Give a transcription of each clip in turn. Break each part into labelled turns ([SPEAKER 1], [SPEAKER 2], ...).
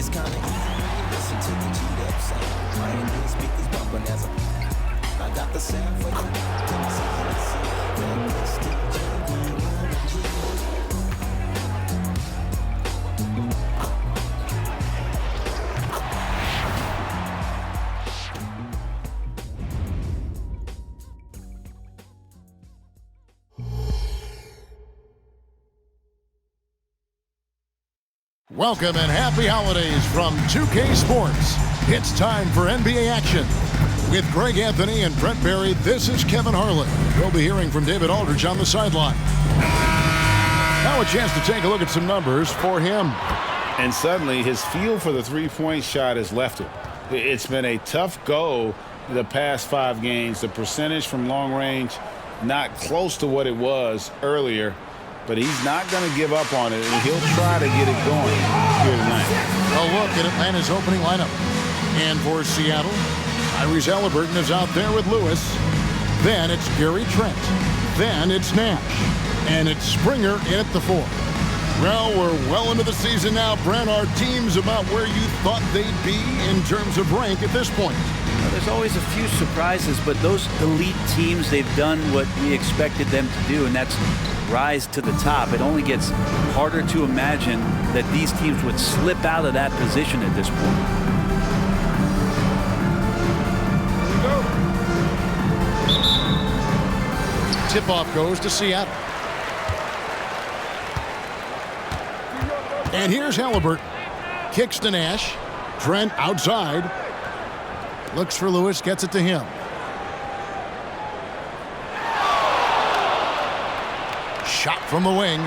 [SPEAKER 1] It's kinda easy. Listen to the G-Dub sound. My Indian speakers bumping as I got the sound for you.
[SPEAKER 2] Welcome and happy holidays from 2K Sports. It's time for NBA action. With Greg Anthony and Brent Barry, this is Kevin Harlan. We'll be hearing from David Aldridge on the sideline. Now a chance to take a look at some numbers for him.
[SPEAKER 3] And suddenly his feel for the three-point shot has left him. It's been a tough go the past 5 games. The percentage from long range not close to what it was earlier. But he's not going to give up on it, and he'll try to get it going here tonight.
[SPEAKER 2] A look at Atlanta's opening lineup. And for Seattle, Tyrese Haliburton is out there with Lewis. Then it's Gary Trent. Then it's Nash. And it's Springer in at the 4. Well, we're well into the season now. Brent, our team's about where you thought they'd be in terms of rank at this point.
[SPEAKER 4] Well, there's always a few surprises, but those elite teams, they've done what we expected them to do, and that's rise to the top. It only gets harder to imagine that these teams would slip out of that position at this point.
[SPEAKER 2] Tip-off goes to Seattle. And here's Haliburton. Kicks to Nash. Trent outside. Looks for Lewis, gets it to him. Shot from the wing.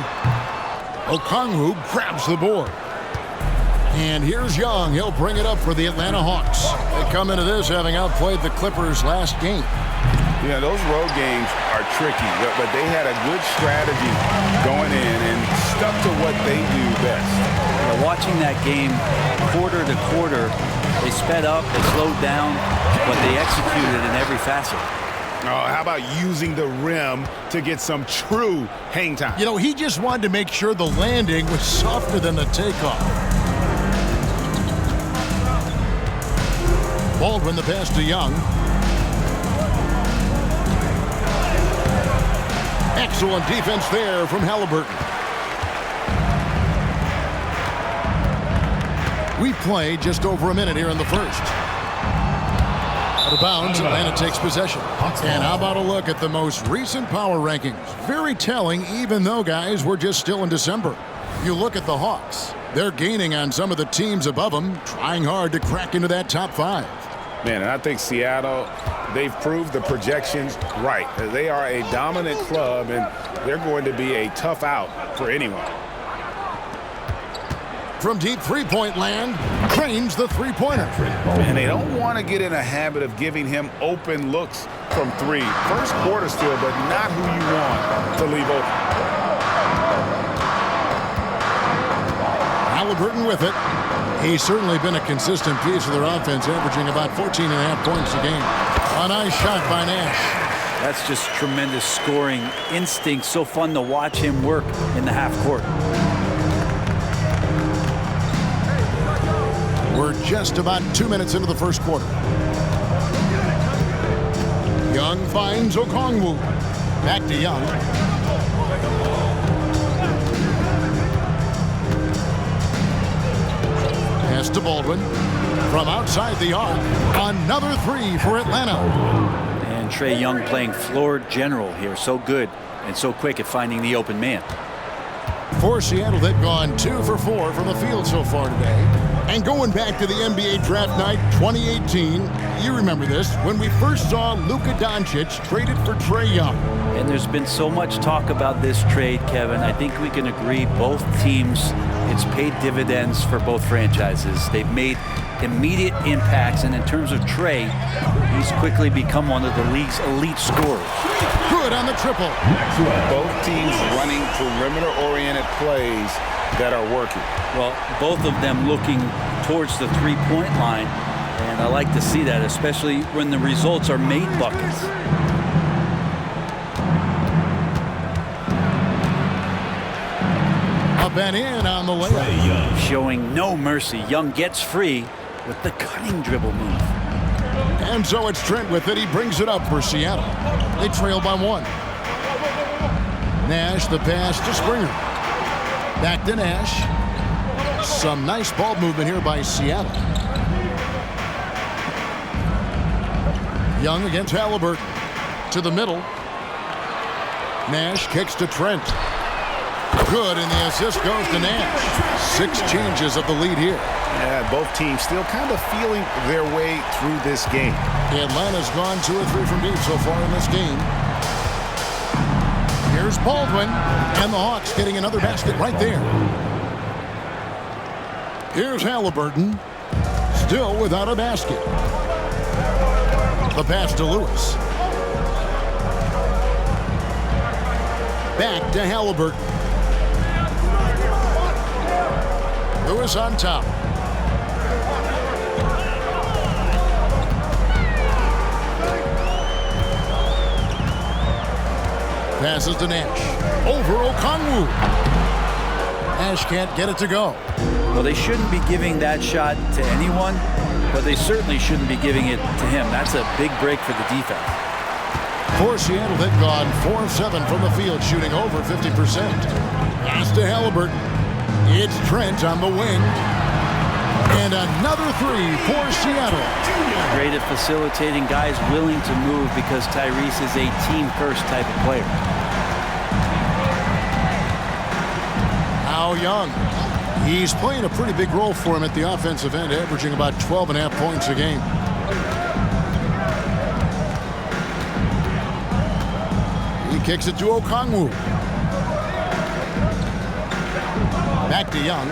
[SPEAKER 2] Okongwu grabs the board. And here's Young. He'll bring it up for the Atlanta Hawks. They come into this having outplayed the Clippers last game.
[SPEAKER 3] Yeah, those road games are tricky, but they had a good strategy going in and stuck to what they do best.
[SPEAKER 4] Watching that game quarter to quarter, they sped up, they slowed down, but they executed in every facet.
[SPEAKER 3] How about using the rim to get some true hang time?
[SPEAKER 2] You know, he just wanted to make sure the landing was softer than the takeoff. Baldwin the pass to Young. Excellent defense there from Haliburton. We've played just over a minute here in the first. Out of bounds, Atlanta takes possession. And how about a look at the most recent power rankings? Very telling, even though, guys, we're just still in December. You look at the Hawks. They're gaining on some of the teams above them, trying hard to crack into that top 5.
[SPEAKER 3] Man, and I think Seattle, they've proved the projections right. They are a dominant club, and they're going to be a tough out for anyone.
[SPEAKER 2] From deep three-point land, drains the three-pointer.
[SPEAKER 3] And they don't want to get in a habit of giving him open looks from 3. First quarter still, but not who you want to leave open.
[SPEAKER 2] Haliburton with it. He's certainly been a consistent piece of their offense, averaging about 14.5 points a game. A nice shot by Nash.
[SPEAKER 4] That's just tremendous scoring instinct. So fun to watch him work in the half court.
[SPEAKER 2] We're just about 2 minutes into the first quarter. Young finds Okongwu. Back to Young. Pass to Baldwin. From outside the arc, another 3 for Atlanta.
[SPEAKER 4] And Trae Young playing floor general here. So good and so quick at finding the open man.
[SPEAKER 2] For Seattle, they've gone 2 for 4 from the field so far today. And going back to the NBA draft night 2018, you remember this, when we first saw Luka Doncic traded for Trae Young.
[SPEAKER 4] And there's been so much talk about this trade, Kevin. I think we can agree both teams, it's paid dividends for both franchises. They've made immediate impacts, and in terms of Trae, he's quickly become one of the league's elite scorers.
[SPEAKER 2] Good on the triple.
[SPEAKER 3] Both teams running perimeter-oriented plays that are working.
[SPEAKER 4] Well, both of them looking towards the three-point line, and I like to see that, especially when the results are made buckets.
[SPEAKER 2] A Up and in on the layup.
[SPEAKER 4] Showing no mercy. Young gets free with the cutting dribble move.
[SPEAKER 2] And so it's Trent with it. He brings it up for Seattle. They trail by 1. Nash, the pass to Springer. Back to Nash. Some nice ball movement here by Seattle. Young against Halliburton. To the middle. Nash kicks to Trent. Good, and the assist goes to Nash. 6 changes of the lead here.
[SPEAKER 3] Yeah, both teams still kind of feeling their way through this game.
[SPEAKER 2] Atlanta's gone 2 or 3 from deep so far in this game. Here's Baldwin, and the Hawks getting another basket right there. Here's Halliburton, still without a basket. The pass to Lewis. Back to Halliburton. Lewis on top. Passes to Nash. Over Okongwu. Nash can't get it to go.
[SPEAKER 4] Well, they shouldn't be giving that shot to anyone, but they certainly shouldn't be giving it to him. That's a big break for the defense.
[SPEAKER 2] For Seattle, they've gone 4 of 7 from the field, shooting over 50%. Pass to Halliburton. It's Trent on the wing. And another 3 for Seattle.
[SPEAKER 4] Great at facilitating, guys willing to move because Tyrese is a team-first type of player.
[SPEAKER 2] Now Young. He's playing a pretty big role for him at the offensive end, averaging about 12.5 points a game. He kicks it to Okongwu. Back to Young.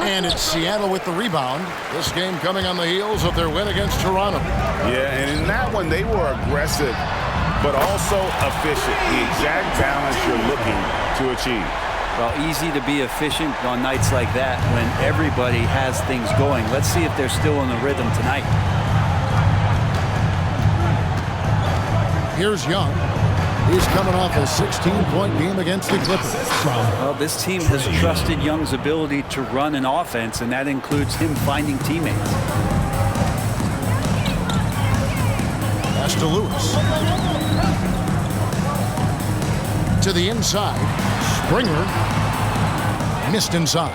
[SPEAKER 2] And it's Seattle with the rebound. This game coming on the heels of their win against Toronto.
[SPEAKER 3] Yeah, and in that one, they were aggressive, but also efficient. The exact balance you're looking to achieve.
[SPEAKER 4] Well, easy to be efficient on nights like that when everybody has things going. Let's see if they're still in the rhythm tonight.
[SPEAKER 2] Here's Young. He's coming off a 16-point game against the Clippers.
[SPEAKER 4] Well, this team has trusted Young's ability to run an offense, and that includes him finding teammates.
[SPEAKER 2] Pass to Lewis. To the inside. Springer missed inside.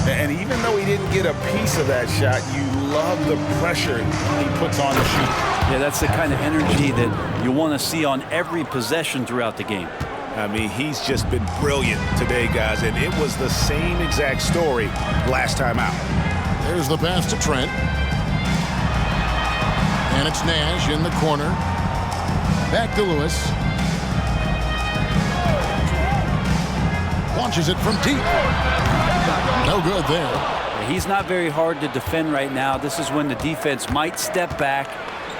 [SPEAKER 3] And even though he didn't get a piece of that shot, you love the pressure he puts on the shoot.
[SPEAKER 4] Yeah, that's the kind of energy that you want to see on every possession throughout the game.
[SPEAKER 3] I mean, he's just been brilliant today, guys, and it was the same exact story last time out.
[SPEAKER 2] There's the pass to Trent. And it's Nash in the corner. Back to Lewis. Launches it from deep. No good there.
[SPEAKER 4] He's not very hard to defend right now. This is when the defense might step back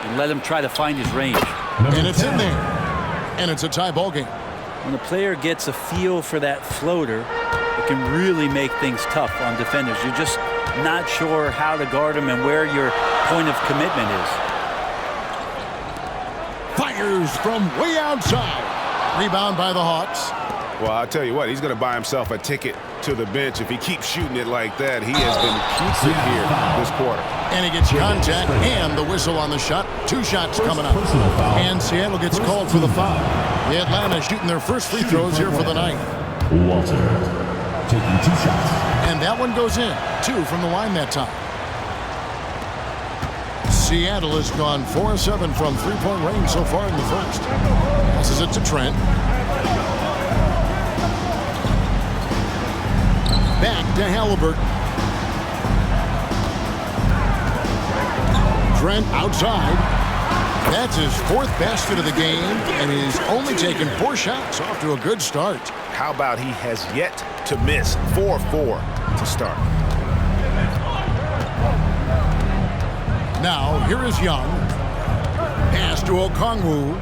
[SPEAKER 4] and let him try to find his range.
[SPEAKER 2] And it's in there. And it's a tie ball game.
[SPEAKER 4] When a player gets a feel for that floater, it can really make things tough on defenders. You're just not sure how to guard him and where your point of commitment is.
[SPEAKER 2] Fires from way outside. Rebound by the Hawks.
[SPEAKER 3] Well, I'll tell you what, he's going to buy himself a ticket to the bench. If he keeps shooting it like that, he has been putrid here this quarter.
[SPEAKER 2] And he gets contact and the whistle on the shot. 2 shots coming up. And Seattle gets called for the foul. The Atlanta shooting their first free throws here for the night.
[SPEAKER 5] Walter taking 2 shots.
[SPEAKER 2] And that one goes in. 2 from the line that time. Seattle has gone 4 of 7 from three-point range so far in the first. Passes it to Trent. Back to Halliburton. Trent outside. That's his 4th basket of the game, and he's only taken 4 shots. Off to a good start.
[SPEAKER 3] How about he has yet to miss 4-4 to start?
[SPEAKER 2] Now, here is Young. Pass to Okongwu.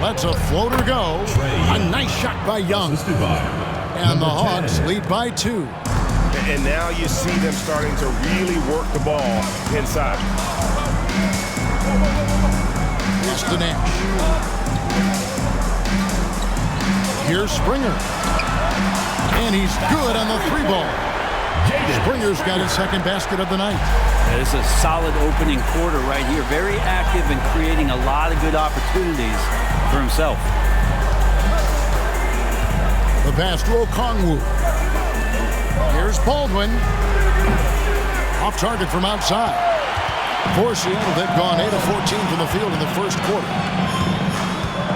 [SPEAKER 2] Lets a floater go. A nice shot by Young. And the Hawks lead by 2.
[SPEAKER 3] And now you see them starting to really work the ball inside.
[SPEAKER 2] It's to Nash. Here's Springer. And he's good on the 3-ball. Springer's got his second basket of the night.
[SPEAKER 4] Yeah, this is a solid opening quarter right here. Very active and creating a lot of good opportunities for himself.
[SPEAKER 2] The pass to Okongwu. Here's Baldwin. Off target from outside. For Seattle, they've gone 8 of 14 from the field in the first quarter.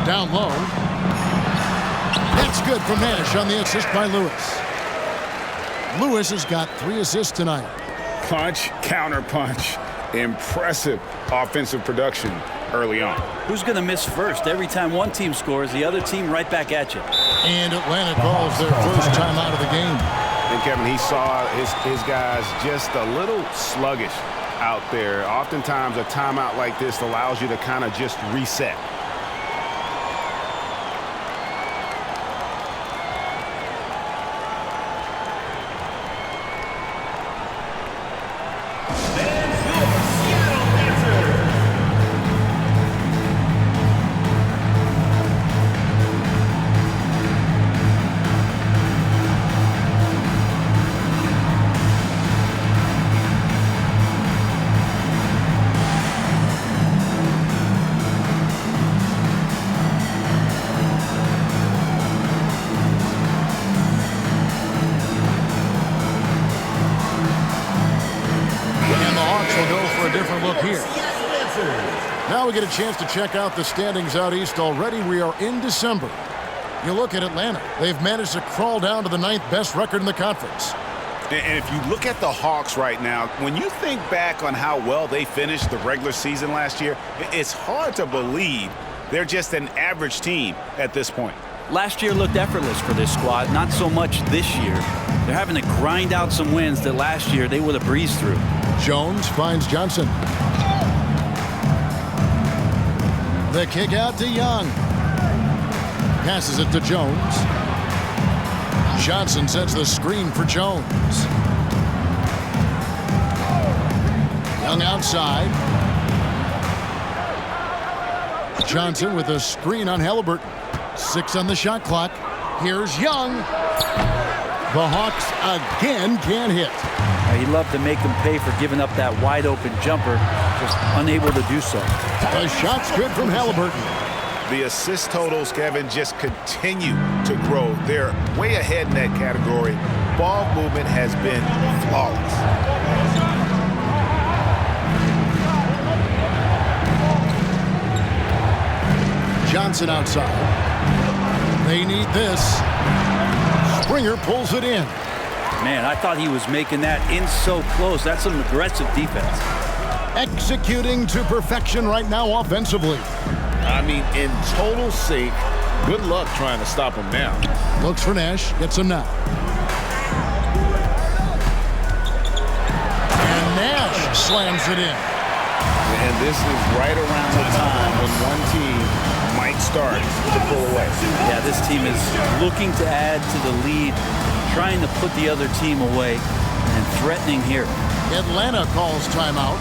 [SPEAKER 2] Down low. That's good from Nash on the assist by Lewis. Lewis has got 3 assists tonight.
[SPEAKER 3] Punch, counter punch. Impressive offensive production early on.
[SPEAKER 4] Who's going to miss first? Every time one team scores, the other team right back at you.
[SPEAKER 2] And Atlanta calls their first time out of the game.
[SPEAKER 3] And Kevin, he saw his guys just a little sluggish out there. Oftentimes a timeout like this allows you to kind of just reset.
[SPEAKER 2] Now we get a chance to check out the standings out east. Already we are in December. You look at Atlanta. They've managed to crawl down to the 9th best record in the conference.
[SPEAKER 3] And if you look at the Hawks right now, when you think back on how well they finished the regular season last year, it's hard to believe they're just an average team at this point.
[SPEAKER 4] Last year looked effortless for this squad, not so much this year. They're having to grind out some wins that last year they would have breezed through.
[SPEAKER 2] Jones finds Johnson. The kick out to Young. Passes it to Jones. Johnson sets the screen for Jones. Young outside. Johnson with a screen on Halliburton. 6 on the shot clock. Here's Young. The Hawks again can't hit.
[SPEAKER 4] He'd love to make them pay for giving up that wide open jumper, just unable to do so.
[SPEAKER 2] The shot's good from Halliburton.
[SPEAKER 3] The assist totals, Kevin, just continue to grow. They're way ahead in that category. Ball movement has been flawless.
[SPEAKER 2] Johnson outside. They need this. Springer pulls it in.
[SPEAKER 4] Man, I thought he was making that in so close. That's some aggressive defense.
[SPEAKER 2] Executing to perfection right now offensively.
[SPEAKER 3] I mean, in total sync. Good luck trying to stop him now.
[SPEAKER 2] Looks for Nash. Gets him now. And Nash slams it in.
[SPEAKER 3] And this is right around the time when one team might start to pull away.
[SPEAKER 4] Yeah, this team is looking to add to the lead, trying to put the other team away, and threatening here.
[SPEAKER 2] Atlanta calls timeout.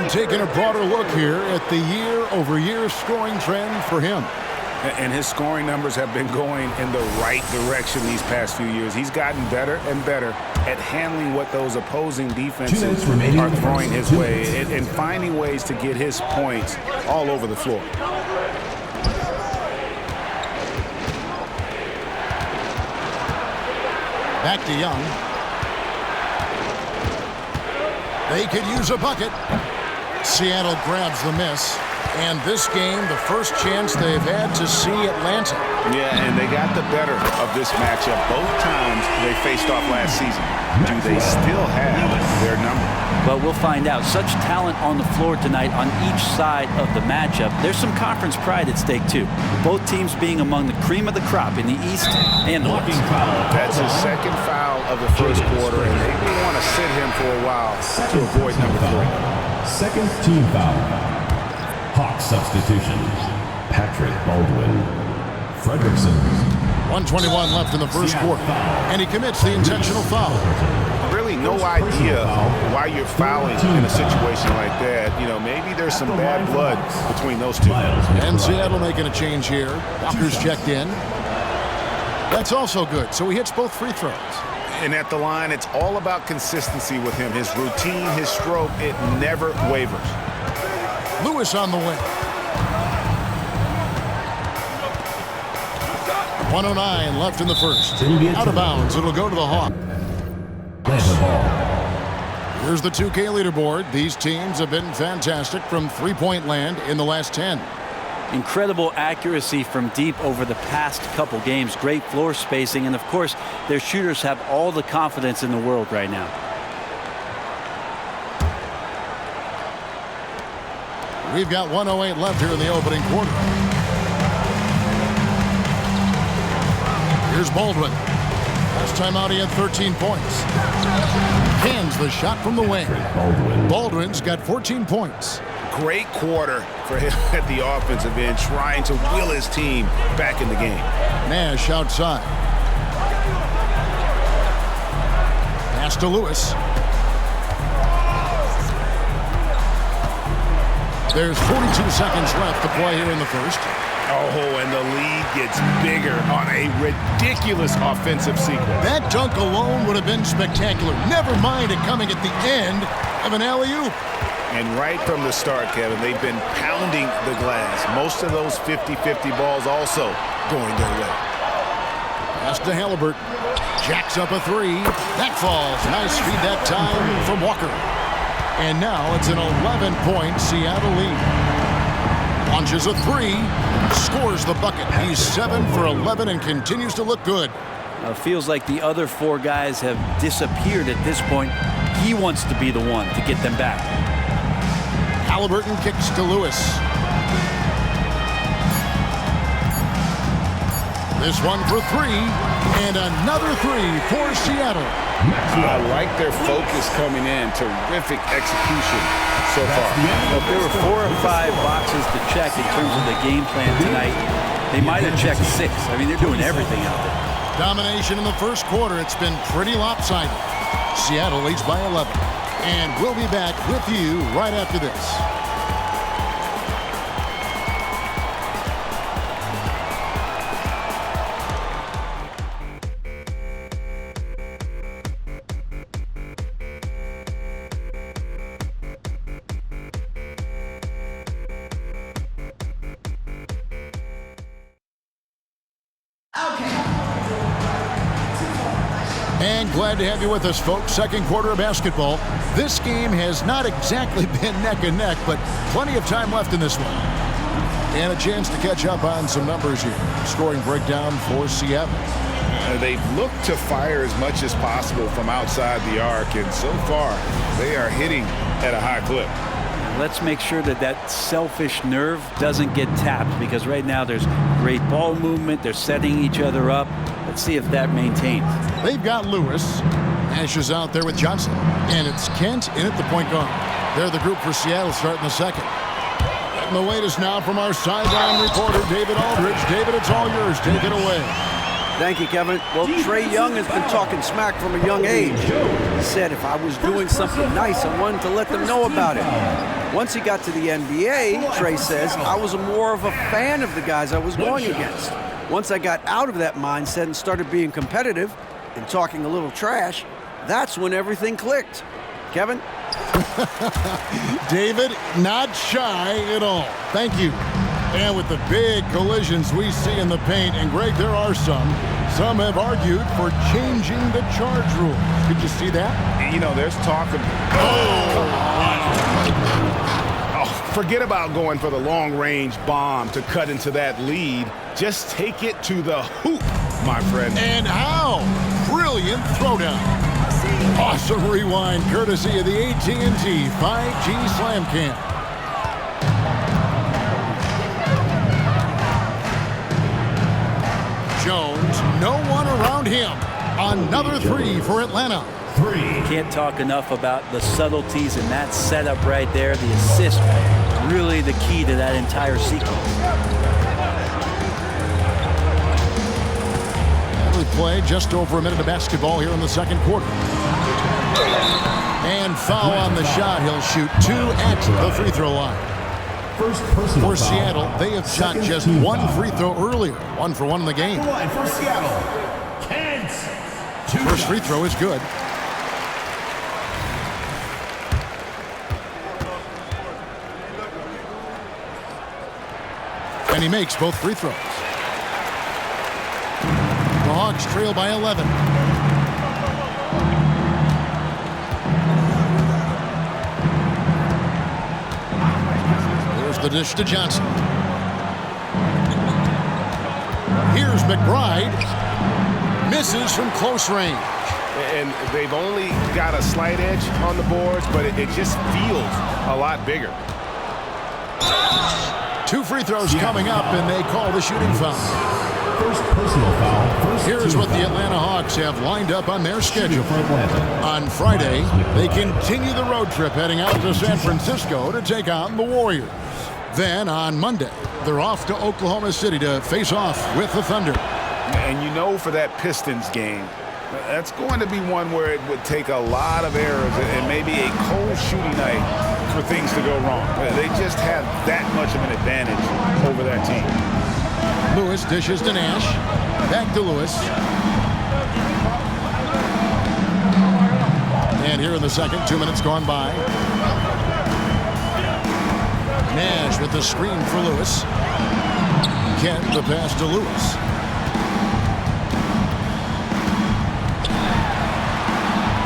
[SPEAKER 2] Taking a broader look here at the year-over-year scoring trend for him.
[SPEAKER 3] And his scoring numbers have been going in the right direction these past few years. He's gotten better and better at handling what those opposing defenses are throwing his way and finding ways to get his points all over the floor.
[SPEAKER 2] Back to Young. They could use a bucket. Seattle grabs the miss. And this game, the first chance they've had to see Atlanta.
[SPEAKER 3] Yeah, and they got the better of this matchup both times they faced off last season. Do they still have their number?
[SPEAKER 4] Well, we'll find out. Such talent on the floor tonight on each side of the matchup. There's some conference pride at stake, too. Both teams being among the cream of the crop in the East and the West.
[SPEAKER 3] That's his second foul of the first quarter, and they may want to sit him for a while to avoid number 3.
[SPEAKER 5] Second team foul. Hawks substitution. Patrick Baldwin. Fredrickson.
[SPEAKER 2] 1:21 left in the first quarter, and he commits the intentional foul.
[SPEAKER 3] Really no idea why you're fouling in a situation like that. You know, maybe there's some bad blood between those two.
[SPEAKER 2] And Seattle making a change here. Walker's checked in. That's also good, so he hits both free throws.
[SPEAKER 3] And at the line, it's all about consistency with him. His routine, his stroke, it never wavers.
[SPEAKER 2] Lewis on the wing. 1:09 left in the first. Out of bounds. It'll go to the Hawks.
[SPEAKER 5] Atlanta ball.
[SPEAKER 2] Here's the 2K leaderboard. These teams have been fantastic from three-point land in the last 10.
[SPEAKER 4] Incredible accuracy from deep over the past couple games. Great floor spacing. And, of course, their shooters have all the confidence in the world right now.
[SPEAKER 2] We've got 1:08 left here in the opening quarter. Here's Baldwin. Last time out, he had 13 points. Hands the shot from the wing. Baldwin's got 14 points.
[SPEAKER 3] Great quarter for him at the offensive end, trying to will his team back in the game.
[SPEAKER 2] Nash outside. Pass to Lewis. There's 42 seconds left to play here in the first.
[SPEAKER 3] Oh, and the lead gets bigger on a ridiculous offensive sequence.
[SPEAKER 2] That dunk alone would have been spectacular. Never mind it coming at the end of an alley-oop.
[SPEAKER 3] And right from the start, Kevin, they've been pounding the glass. Most of those 50-50 balls also going their way.
[SPEAKER 2] Pass to Halliburton. Jacks up a three. That falls. Nice feed that time from Walker. And now it's an 11-point Seattle lead. Launches a three. Scores the bucket. He's 7 for 11 and continues to look good.
[SPEAKER 4] Feels like the other 4 guys have disappeared at this point. He wants to be the one to get them back.
[SPEAKER 2] Halliburton kicks to Lewis. This one for 3, and another 3 for Seattle.
[SPEAKER 3] I like their focus coming in. Terrific execution so far.
[SPEAKER 4] Well, if there were 4 or 5 boxes to check in terms of the game plan tonight, they might have checked 6. I mean, they're doing everything out there.
[SPEAKER 2] Domination in the first quarter. It's been pretty lopsided. Seattle leads by 11. And we'll be back with you right after this. And glad to have you with us, folks. Second quarter of basketball. This game has not exactly been neck and neck, but plenty of time left in this one. And a chance to catch up on some numbers here. Scoring breakdown for Seattle.
[SPEAKER 3] They've looked to fire as much as possible from outside the arc, and so far they are hitting at a high clip.
[SPEAKER 4] Let's make sure that that selfish nerve doesn't get tapped, because right now there's great ball movement. They're setting each other up. Let's see if that maintains.
[SPEAKER 2] They've got Lewis. Nash is out there with Johnson. And it's Kent in at the point guard. They're the group for Seattle starting the second. And the latest now from our sideline reporter, David Aldridge. David, it's all yours. Take it away.
[SPEAKER 6] Thank you, Kevin. Well, Trae Young has been talking smack from a young age. He said if I was doing something nice, I wanted to let them know about it. Once he got to the NBA, Trae says, I was more of a fan of the guys I was going against. Once I got out of that mindset and started being competitive and talking a little trash, that's when everything clicked. Kevin?
[SPEAKER 2] David, not shy at all. Thank you. And with the big collisions we see in the paint, and Greg, there are some have argued for changing the charge rule. Did you see that?
[SPEAKER 3] You know, there's talk of... Forget about going for the long-range bomb to cut into that lead. Just take it to the hoop, my friend.
[SPEAKER 2] And how? Brilliant throwdown. Awesome rewind courtesy of the AT&T 5G Slam Cam. Jones, no one around him. Another three for Atlanta.
[SPEAKER 4] Can't talk enough about the subtleties in that setup right there. The assist, really the key to that entire sequence.
[SPEAKER 2] We play just over a minute of basketball here in the second quarter. And foul on the shot. He'll shoot 2 at the free throw line.
[SPEAKER 5] First personal
[SPEAKER 2] For
[SPEAKER 5] foul.
[SPEAKER 2] Seattle, they have shot
[SPEAKER 5] Second
[SPEAKER 2] just
[SPEAKER 5] team
[SPEAKER 2] one
[SPEAKER 5] foul.
[SPEAKER 2] free throw earlier. 1 for 1 in the game.
[SPEAKER 5] Line for Seattle. Kent.
[SPEAKER 2] First free throw is good. And he makes both free throws. The Hawks trail by 11. Here's the dish to Johnson. Here's McBride. Misses from close range.
[SPEAKER 3] And they've only got a slight edge on the boards, but it just feels a lot bigger.
[SPEAKER 2] 2 free throws coming up, and they call the shooting foul.
[SPEAKER 5] First personal foul. First
[SPEAKER 2] Here's
[SPEAKER 5] team
[SPEAKER 2] what the
[SPEAKER 5] foul.
[SPEAKER 2] Atlanta Hawks have lined up on their schedule.
[SPEAKER 5] For Atlanta.
[SPEAKER 2] On Friday, they continue the road trip heading out to San Francisco to take on the Warriors. Then on Monday, they're off to Oklahoma City to face off with the Thunder.
[SPEAKER 3] And you know, for that Pistons game, that's going to be one where it would take a lot of errors and maybe a cold shooting night for things to go wrong. They just have that much of an advantage over that team.
[SPEAKER 2] Lewis dishes to Nash. Back to Lewis. And here in the second, 2 minutes gone by. Nash with the screen for Lewis. Kent the pass to Lewis.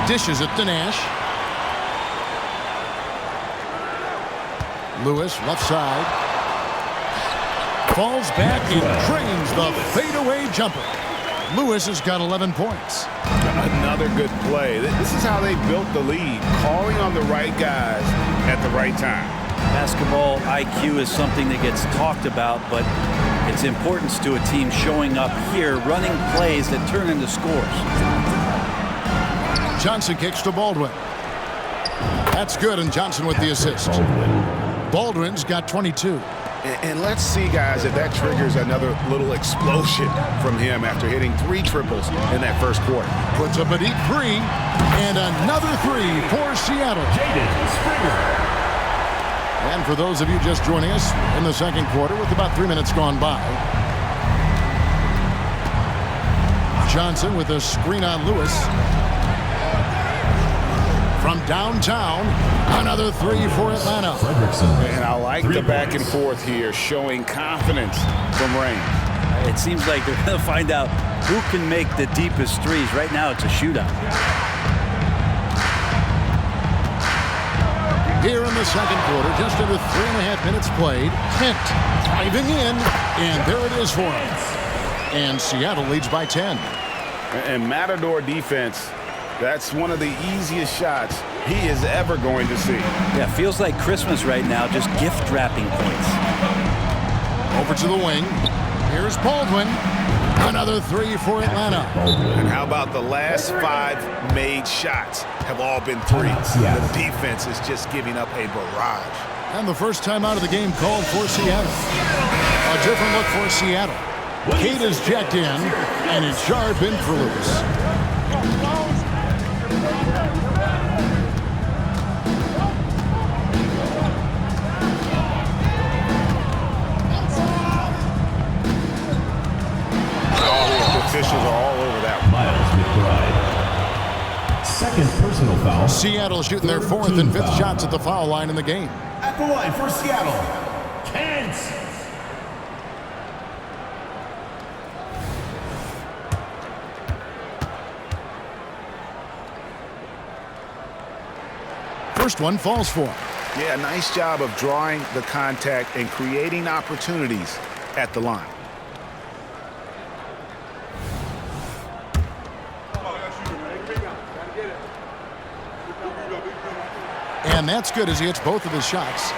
[SPEAKER 2] Dishes it to Nash. Lewis left side. Falls back and drains the fadeaway jumper. Lewis has got 11 points.
[SPEAKER 3] Another good play. This is how they built the lead, calling on the right guys at the right time.
[SPEAKER 4] Basketball IQ is something that gets talked about, but its importance to a team showing up here, running plays that turn into scores.
[SPEAKER 2] Johnson kicks to Baldwin. That's good, and Johnson with the assist. Baldwin's got 22.
[SPEAKER 3] And let's see, guys, if that triggers another little explosion from him after hitting 3 triples in that first quarter.
[SPEAKER 2] Puts up a deep 3, and another 3 for Seattle.
[SPEAKER 5] Jaden Springer.
[SPEAKER 2] And for those of you just joining us in the second quarter with about 3 minutes gone by, Johnson with a screen on Lewis. From downtown, another 3 for Atlanta.
[SPEAKER 5] Fredrickson.
[SPEAKER 3] And I like the back and forth here, showing confidence from range.
[SPEAKER 4] It seems like they're going to find out who can make the deepest threes. Right now, it's a shootout.
[SPEAKER 2] Here in the second quarter, just under 3.5 minutes played, Kent driving in, and there it is for him. And Seattle leads by 10.
[SPEAKER 3] And Matador defense, that's one of the easiest shots he is ever going to see.
[SPEAKER 4] Yeah, feels like Christmas right now, just gift wrapping points.
[SPEAKER 2] Over to the wing. Here's Baldwin. Another 3 for Atlanta.
[SPEAKER 3] And how about the last 5 made shots have all been threes?
[SPEAKER 5] Yes.
[SPEAKER 3] The defense is just giving up a barrage.
[SPEAKER 2] And the first time out of the game called for Seattle. A different look for Seattle. Cade is jacked in, and it's sharp in for Lewis.
[SPEAKER 3] Officials are all over that one.
[SPEAKER 5] Miles McBride. Second personal foul.
[SPEAKER 2] Seattle shooting their 4th and 5th shots at the foul line in the game.
[SPEAKER 5] At the line for Seattle. Kent.
[SPEAKER 2] For first one falls for him.
[SPEAKER 3] Yeah, nice job of drawing the contact and creating opportunities at the line.
[SPEAKER 2] And that's good as he hits both of his shots.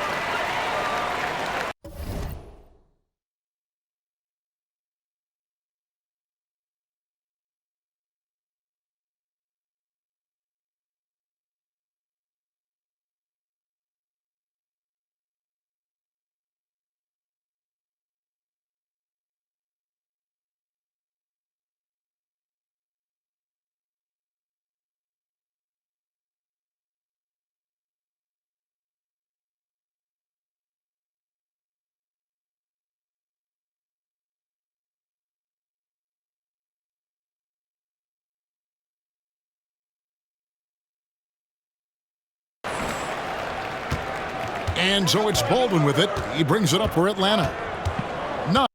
[SPEAKER 2] And so it's Baldwin with it. He brings it up for Atlanta. No.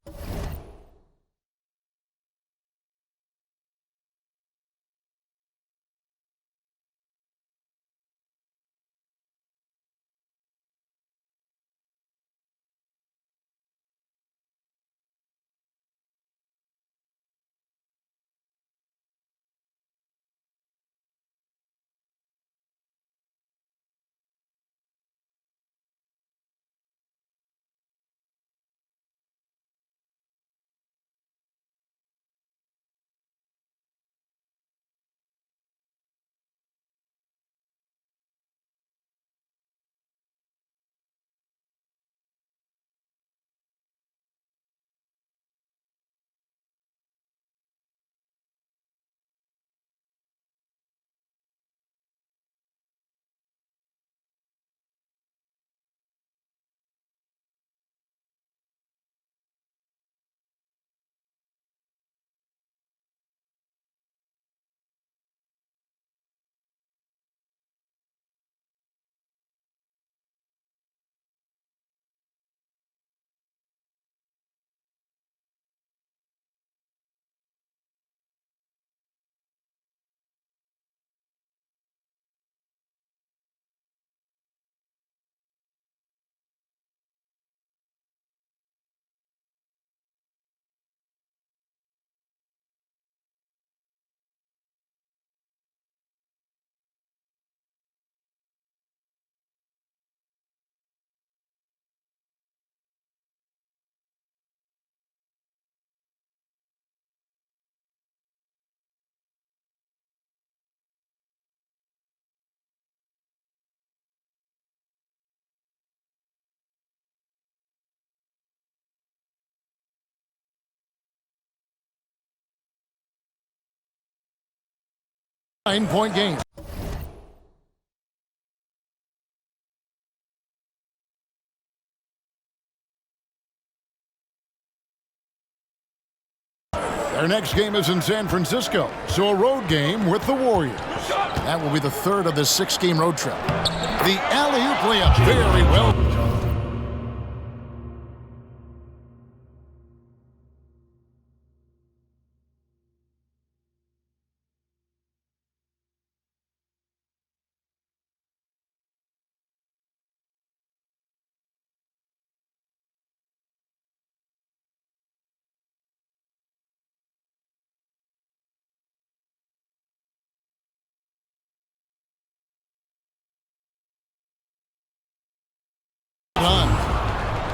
[SPEAKER 2] Nine-point game. Their next game is in San Francisco, so a road game with the Warriors. That will be the third of the 6-game road trip. The alley-oop layup, very well.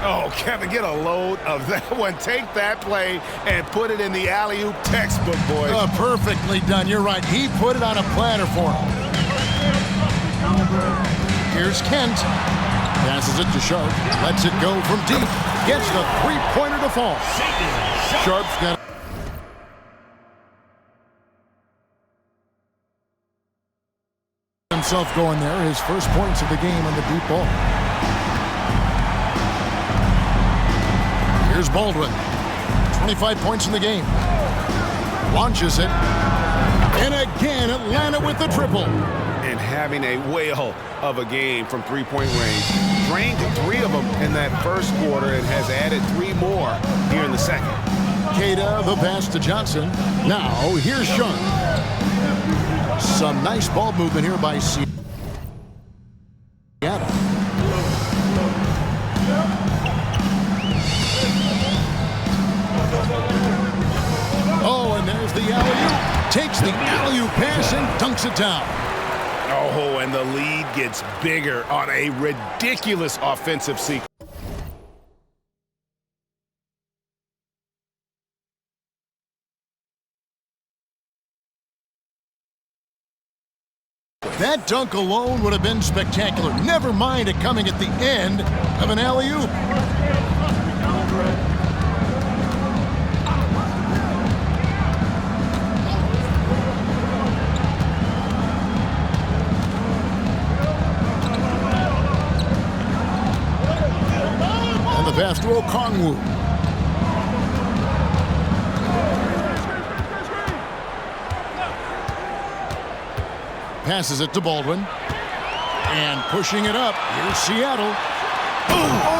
[SPEAKER 3] Oh, Kevin, get a load of that one. Take that play and put it in the alley-oop textbook, boys.
[SPEAKER 2] Perfectly done. You're right. He put it on a platter for him. Here's Kent. Passes it to Sharp. Lets it go from deep. Gets the three-pointer to fall. Sharp's got himself going there. His first points of the game on the deep ball. Here's Baldwin. 25 points in the game. Launches it. And again, Atlanta with the triple.
[SPEAKER 3] And having a whale of a game from three-point range. Drained 3 of them in that first quarter and has added 3 more here in the second.
[SPEAKER 2] Queta, the pass to Johnson. Now, here's Sharp. Some nice ball movement here by C. knocks it down.
[SPEAKER 3] Oh, and the lead gets bigger on a ridiculous offensive sequence.
[SPEAKER 2] That dunk alone would have been spectacular. Never mind it coming at the end of an alley-oop. And the pass to Okongwu. Passes it to Baldwin. And pushing it up. Here's Seattle. Boom! Oh!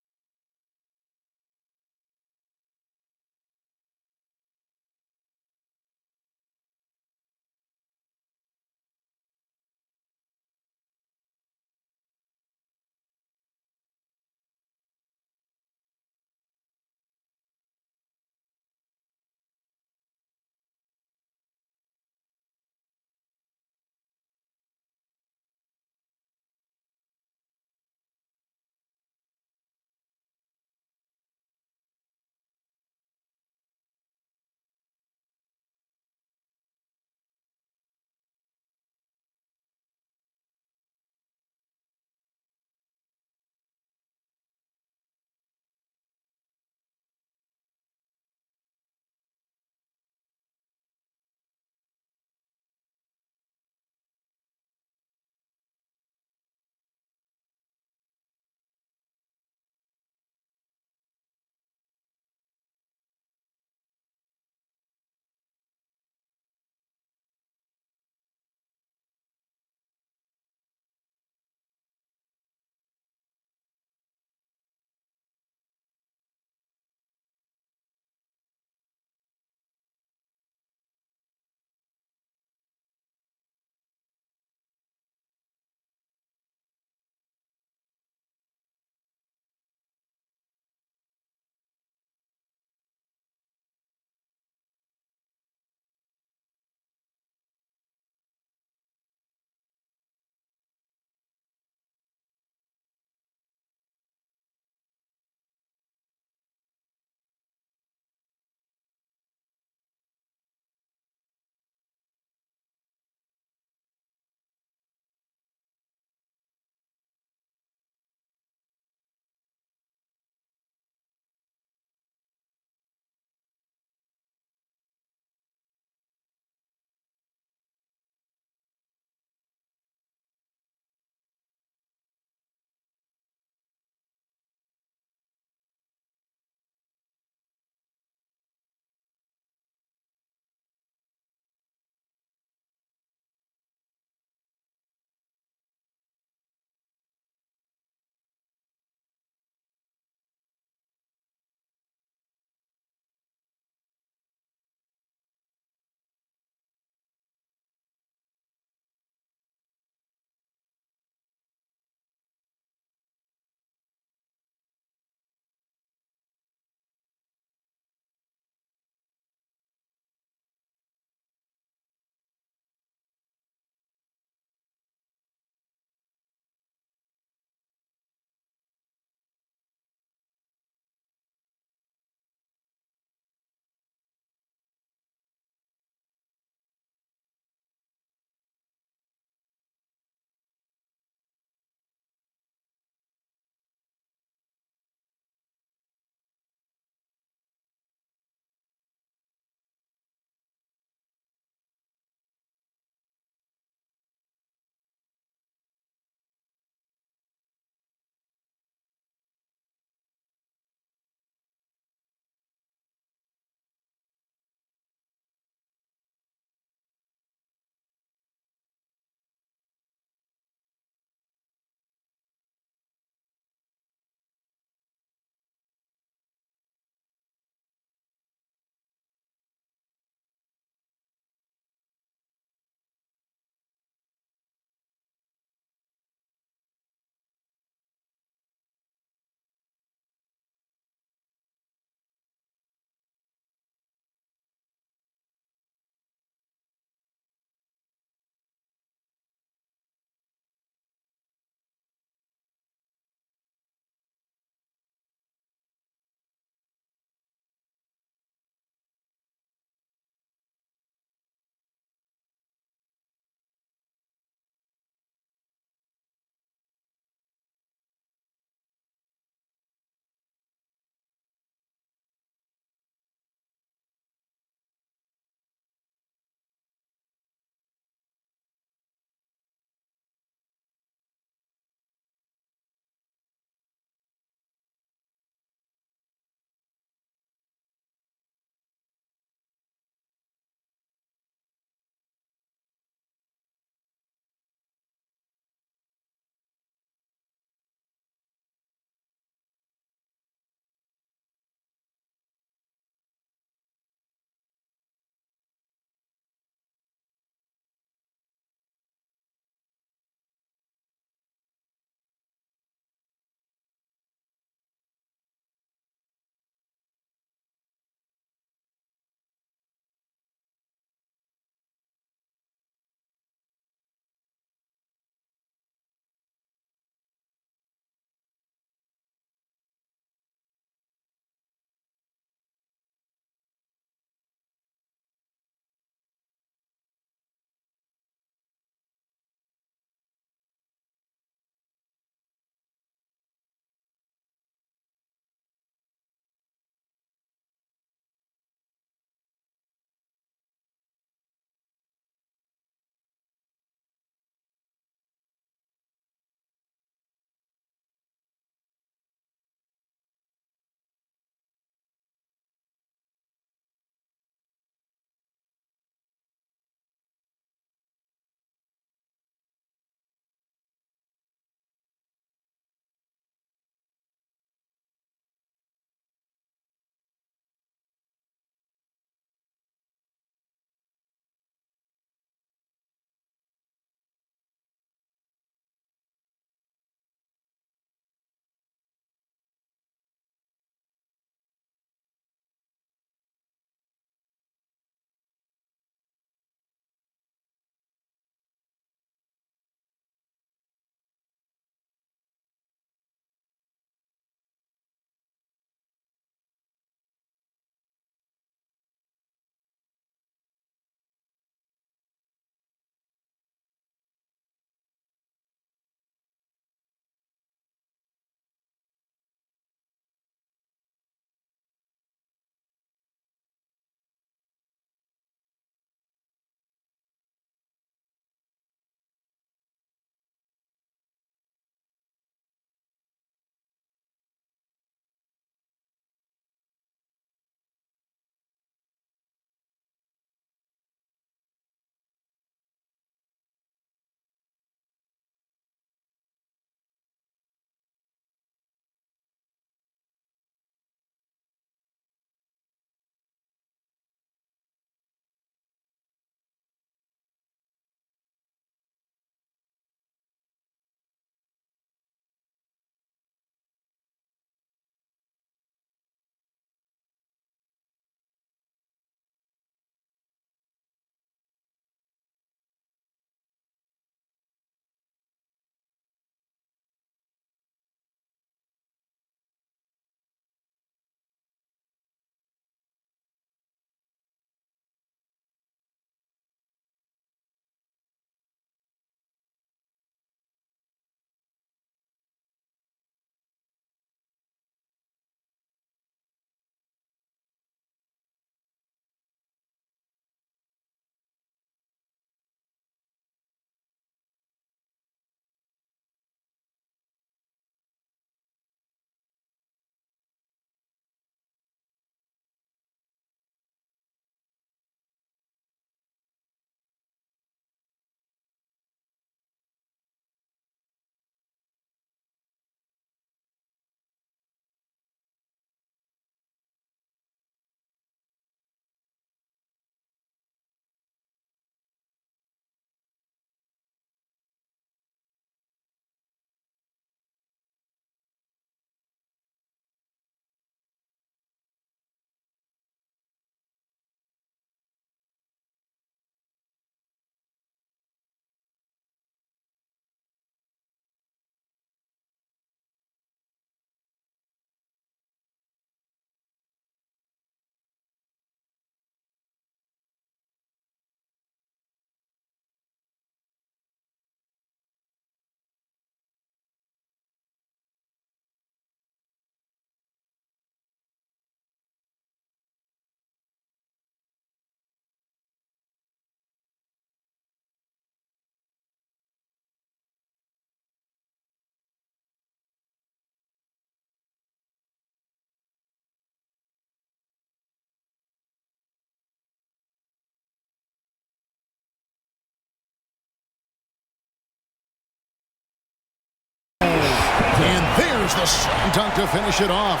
[SPEAKER 2] The slam dunk to finish it off.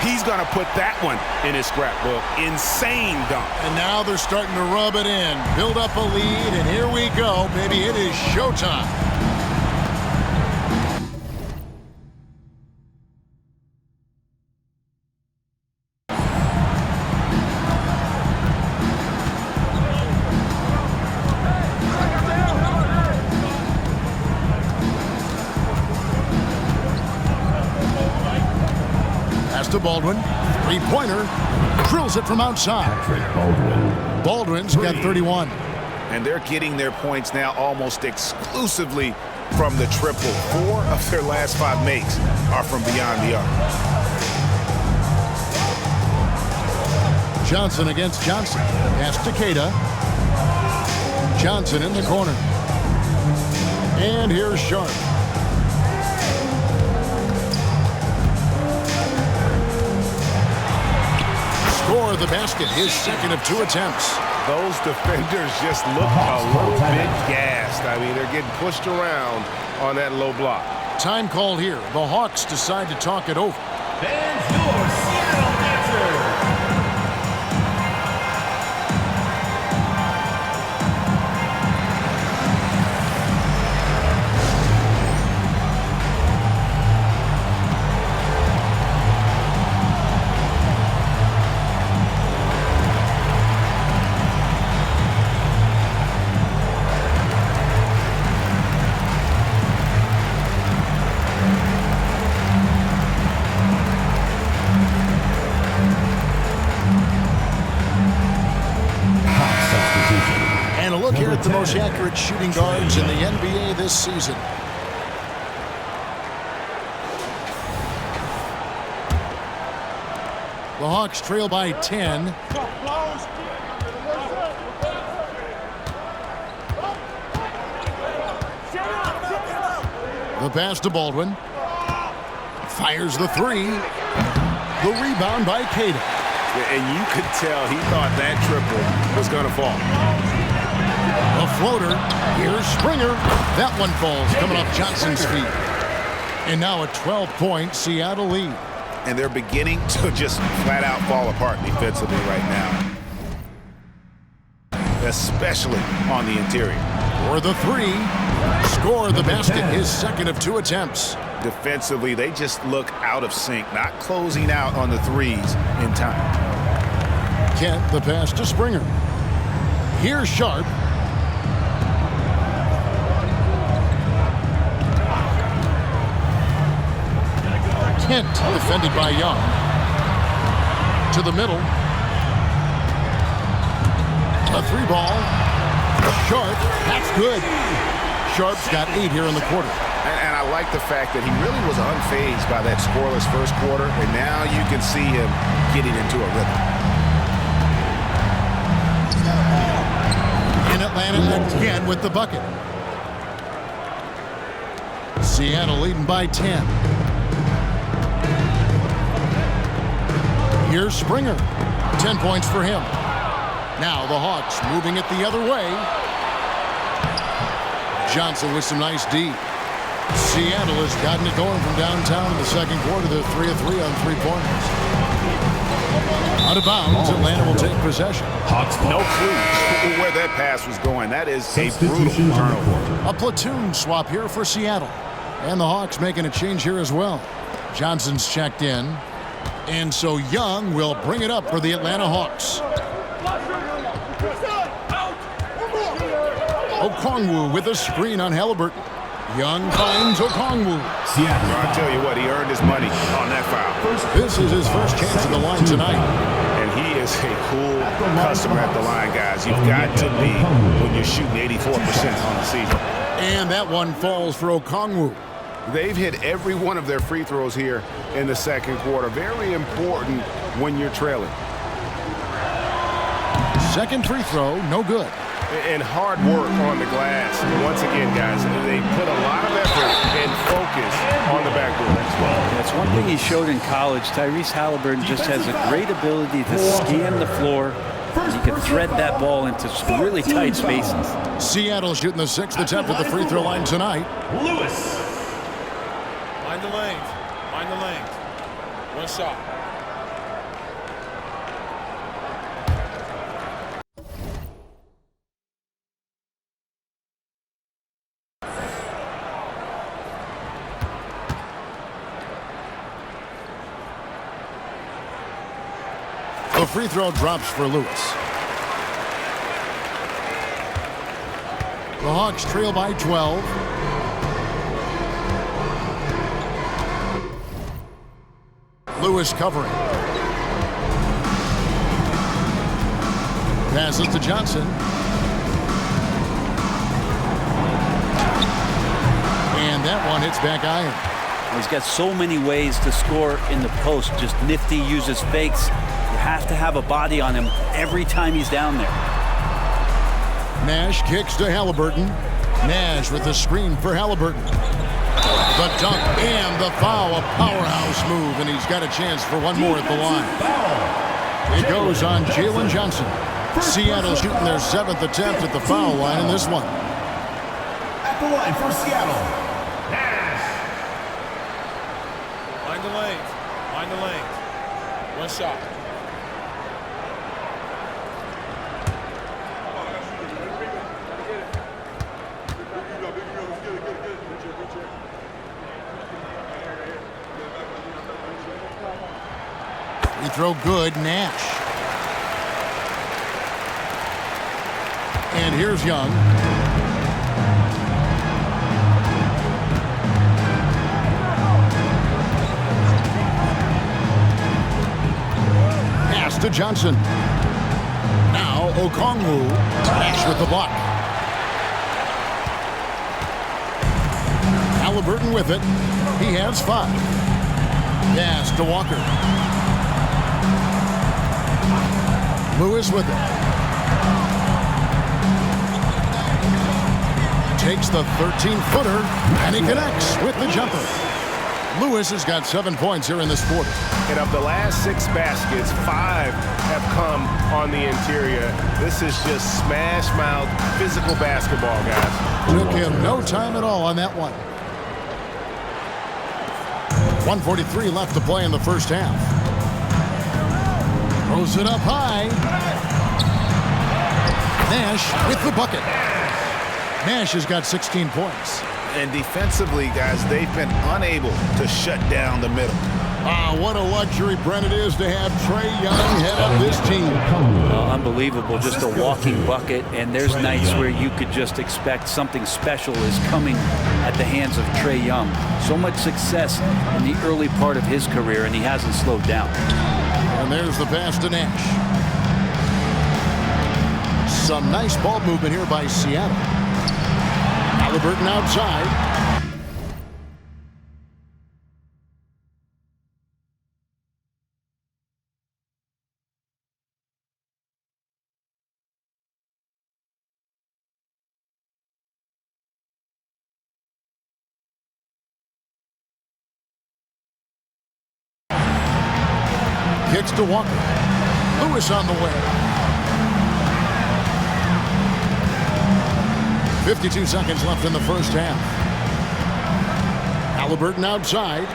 [SPEAKER 3] He's going to put that one in his scrapbook. Insane dunk.
[SPEAKER 2] And now they're starting to rub it in. Build up a lead, and here we go. Baby, it is showtime. Pass to Baldwin. Three-pointer. Drills it from outside. Baldwin's got 31.
[SPEAKER 3] And they're getting their points now almost exclusively from the triple. 4 of their last 5 makes are from beyond the arc.
[SPEAKER 2] Johnson against Johnson. Pass to Queta. Johnson in the corner. And here's Sharp. Score the basket, his second of 2 attempts.
[SPEAKER 3] Those defenders just look a little bit gassed. I mean, they're getting pushed around on that low block.
[SPEAKER 2] Time called here. The Hawks decide to talk it over.
[SPEAKER 5] Fans, your Seattle answer.
[SPEAKER 2] And a look here at the most accurate shooting guards in the NBA this season. The Hawks trail by 10. The pass to Baldwin. Fires the 3. The rebound by Queta.
[SPEAKER 3] And you could tell he thought that triple was going to fall.
[SPEAKER 2] A floater. Here's Springer. That one falls, coming off Johnson's feet. And now a 12-point Seattle lead.
[SPEAKER 3] And they're beginning to just flat out fall apart defensively right now. Especially on the interior.
[SPEAKER 2] For the 3. Score the basket, his second of 2 attempts.
[SPEAKER 3] Defensively, they just look out of sync, not closing out on the threes in time.
[SPEAKER 2] Kent, the pass to Springer. Here's Sharp. Kent defended by Young. To the middle. A 3-ball. Sharp, that's good. Sharp's got 8 here in the quarter.
[SPEAKER 3] And I like the fact that he really was unfazed by that scoreless first quarter, and now you can see him getting into a rhythm.
[SPEAKER 2] In Atlanta again with the bucket. Seattle leading by 10. Here's Springer. 10 points for him. Now the Hawks moving it the other way. Johnson with some nice D. Seattle has gotten it going from downtown in the second quarter. They're 3 of 3 on 3-pointers. Out of bounds, Atlanta will take possession.
[SPEAKER 5] Hawks
[SPEAKER 3] No clue where that pass was going. That is a brutal turnover.
[SPEAKER 2] A platoon swap here for Seattle. And the Hawks making a change here as well. Johnson's checked in. And so Young will bring it up for the Atlanta Hawks. Okongwu with a screen on Halliburton. Young finds Okongwu.
[SPEAKER 5] Seattle.
[SPEAKER 3] I tell you what, he earned his money on that foul.
[SPEAKER 2] This is his first chance at the line tonight.
[SPEAKER 3] And he is a cool customer at the line, guys. You've got to be when you're shooting 84% on the season.
[SPEAKER 2] And that one falls for Okongwu.
[SPEAKER 3] They've hit every one of their free throws here in the second quarter. Very important when you're trailing.
[SPEAKER 2] Second free throw, no good.
[SPEAKER 3] And hard work on the glass. Once again, guys, they put a lot of effort and focus on the backboard.
[SPEAKER 4] That's one thing he showed in college. Tyrese Halliburton just has a great ability to scan the floor. He can thread that ball into some really tight spaces.
[SPEAKER 2] Seattle shooting the 6th attempt at the free throw line tonight.
[SPEAKER 5] Lewis.
[SPEAKER 7] Find the lanes.
[SPEAKER 5] Find the lane. One shot.
[SPEAKER 2] The free throw drops for Lewis. The Hawks trail by 12. Lewis covering. Passes to Johnson. And that one hits back iron.
[SPEAKER 4] He's got so many ways to score in the post. Just nifty, uses fakes. You have to have a body on him every time he's down there.
[SPEAKER 2] Nash kicks to Haliburton. Nash with the screen for Haliburton. The dunk and the foul, a powerhouse move, and he's got a chance for one more at the line. It goes on Jalen Johnson. Seattle shooting their 7th attempt at the foul line in this one.
[SPEAKER 5] At the line for Seattle, Nash. Find the lane. Find the lane. One shot.
[SPEAKER 2] Free throw good, Nash. And here's Young. Pass to Johnson. Now Okongwu. Nash with the block. Haliburton with it. He has 5. Pass to Walker. Lewis with it. Takes the 13-footer, and he connects with the jumper. Lewis has got 7 points here in this quarter.
[SPEAKER 7] And of the last 6 baskets, 5 have come on the interior. This is just smash-mouth physical basketball, guys.
[SPEAKER 2] Took him no time at all on that one. 1:43 left to play in the first half. Throws it up high. Nash with the bucket. Nash has got 16 points.
[SPEAKER 3] And defensively, guys, they've been unable to shut down the middle.
[SPEAKER 2] What a luxury, Brent, it is to have Trae Young head up this team.
[SPEAKER 4] Unbelievable, just a walking bucket. And there's nights where you could just expect something special is coming at the hands of Trae Young. So much success in the early part of his career, and he hasn't slowed down.
[SPEAKER 2] And there's the pass to Nash. Some nice ball movement here by Seattle. Haliburton outside. Kicks to Walker. Lewis on the way. 52 seconds left in the first half. Haliburton outside.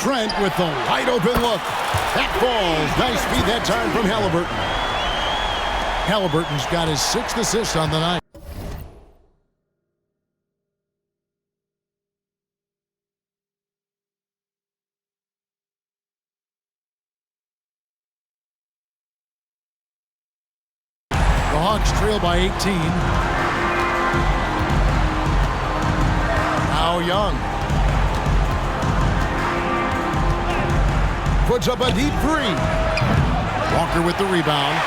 [SPEAKER 2] Trent with the wide open look. That falls. Nice feed that time from Haliburton. Haliburton's got his 6th assist on the night. The Hawks trail by 18. Now Young. Puts up a deep 3. Walker with the rebound.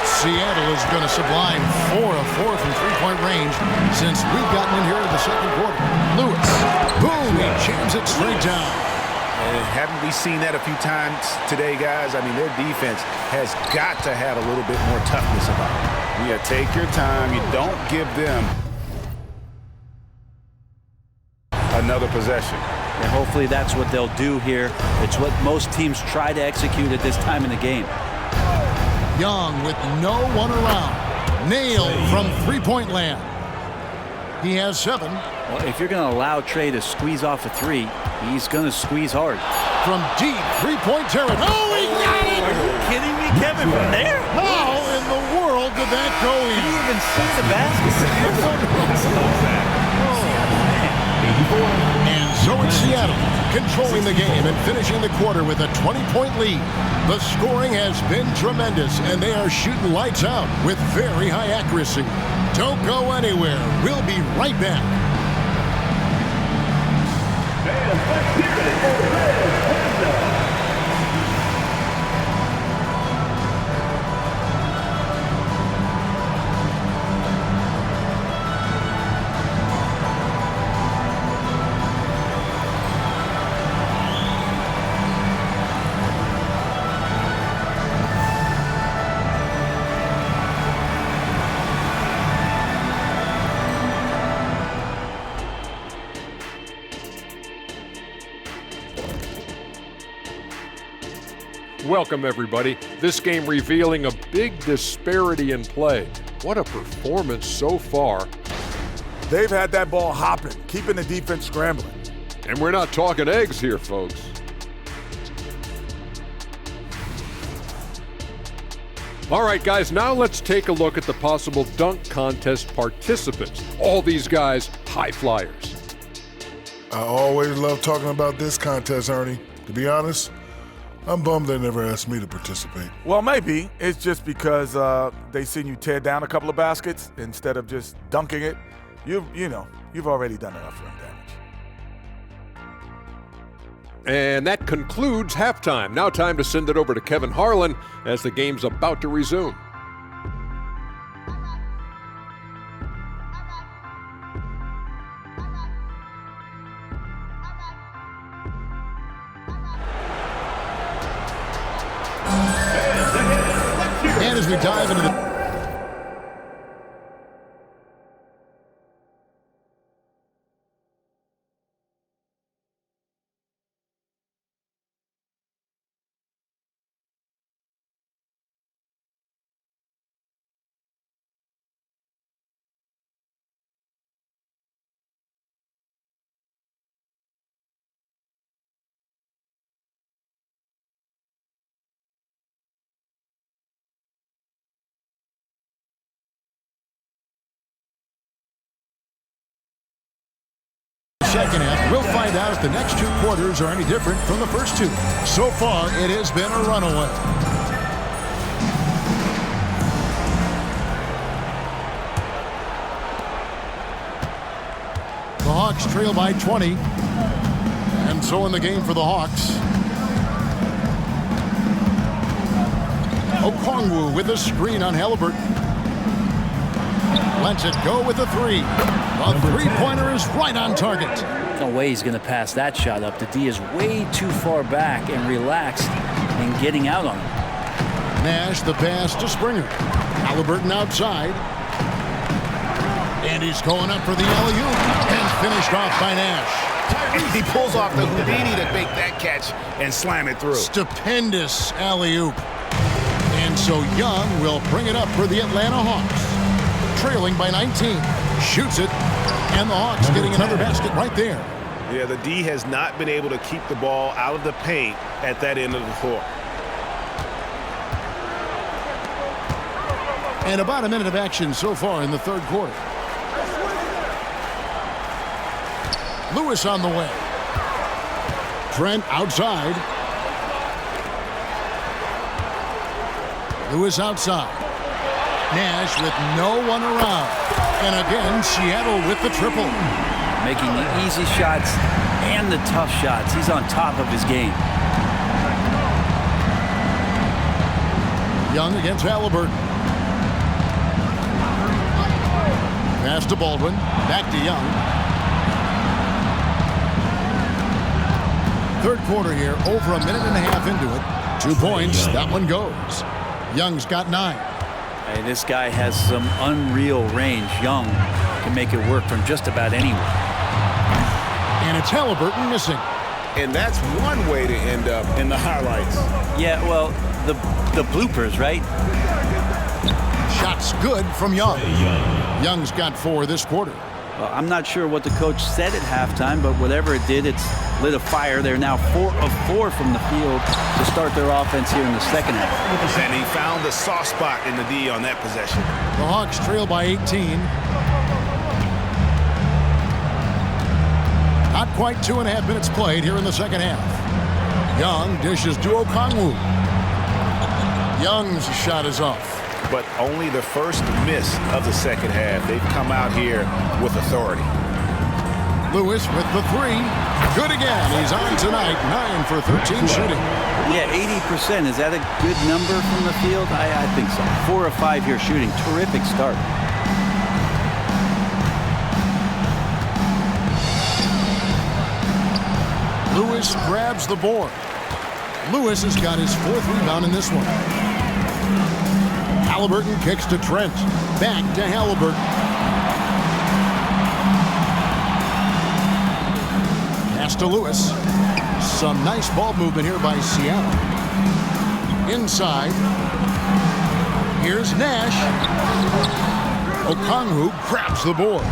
[SPEAKER 2] Seattle is going to sublime 4 of 4 from three-point range since we've gotten in here in the second quarter. Lewis. Boom. He jams it straight down.
[SPEAKER 3] Haven't we seen that a few times today, guys? I mean, their defense has got to have a little bit more toughness about it. Yeah, take your time. You don't give them another possession.
[SPEAKER 4] And hopefully that's what they'll do here. It's what most teams try to execute at this time in the game.
[SPEAKER 2] Young with no one around. Nailed from three-point land. He has 7.
[SPEAKER 4] Well, if you're going to allow Trae to squeeze off a 3, He's going to squeeze hard.
[SPEAKER 2] From deep three-point territory. Oh, he got it!
[SPEAKER 4] Are you kidding me, Kevin, from there?
[SPEAKER 2] How in the world did that go in?
[SPEAKER 4] Did he even see the basket?
[SPEAKER 2] And so it's Seattle, controlling the game and finishing the quarter with a 20-point lead. The scoring has been tremendous, and they are shooting lights out with very high accuracy. Don't go anywhere. We'll be right back.
[SPEAKER 8] Welcome, everybody. This game revealing a big disparity in play. What a performance so far.
[SPEAKER 9] They've had that ball hopping, keeping the defense scrambling.
[SPEAKER 8] And we're not talking eggs here, folks. All right, guys, now let's take a look at the possible dunk contest participants. All these guys, high flyers.
[SPEAKER 10] I always love talking about this contest, Ernie. To be honest, I'm bummed they never asked me to participate.
[SPEAKER 9] Well, maybe it's just because they seen you tear down a couple of baskets instead of just dunking it. You've already done enough rim damage.
[SPEAKER 8] And that concludes halftime. Now time to send it over to Kevin Harlan as the game's about to resume.
[SPEAKER 2] And as we dive into the... second half. We'll find out if the next two quarters are any different from the first two. So far, it has been a runaway. The Hawks trail by 20. And so in the game for the Hawks. Okongwu with a screen on Halliburton. Lets it go with a three. A three-pointer is right on target.
[SPEAKER 4] No way he's going to pass that shot up. The D is way too far back and relaxed in getting out on him.
[SPEAKER 2] Nash the pass to Springer. Halliburton outside. And he's going up for the alley-oop. And finished off by Nash.
[SPEAKER 3] He pulls off the Houdini to make that catch and slam it through.
[SPEAKER 2] Stupendous alley-oop. And so Young will bring it up for the Atlanta Hawks. Trailing by 19. Shoots it. And the Hawks getting another basket right there.
[SPEAKER 7] Yeah, the D has not been able to keep the ball out of the paint at that end of the floor.
[SPEAKER 2] And about a minute of action so far in the third quarter. Lewis on the way. Trent outside. Lewis outside. Nash with no one around. And again, Seattle with the triple.
[SPEAKER 4] Making the easy shots and the tough shots. He's on top of his game.
[SPEAKER 2] Young against Halliburton. Pass to Baldwin. Back to Young. Third quarter here, over a minute and a half into it. 2 points, that one goes. Young's got 9.
[SPEAKER 4] Hey, this guy has some unreal range. Young can make it work from just about anywhere.
[SPEAKER 2] And it's Halliburton missing.
[SPEAKER 3] And that's one way to end up in the highlights.
[SPEAKER 4] Yeah, well, the bloopers, right?
[SPEAKER 2] Shots good from Young. Young's got 4 this quarter.
[SPEAKER 4] Well, I'm not sure what the coach said at halftime, but whatever it did, it's lit a fire. They're now 4 of 4 from the field to start their offense here in the second half.
[SPEAKER 7] And he found the soft spot in the D on that possession.
[SPEAKER 2] The Hawks trail by 18. Not quite 2.5 minutes played here in the second half. Young dishes to Okongwu. Young's shot is off.
[SPEAKER 3] But only the first miss of the second half. They've come out here with authority.
[SPEAKER 2] Lewis with the 3. Good again. He's on tonight. 9 for 13 shooting.
[SPEAKER 4] Yeah, 80%. Is that a good number from the field? I think so. 4 of 5 here shooting. Terrific start.
[SPEAKER 2] Lewis grabs the board. Lewis has got his 4th rebound in this one. Halliburton kicks to Trent. Back to Halliburton. Pass to Lewis. Some nice ball movement here by Seattle. Inside. Here's Nash. Okongwu grabs the board.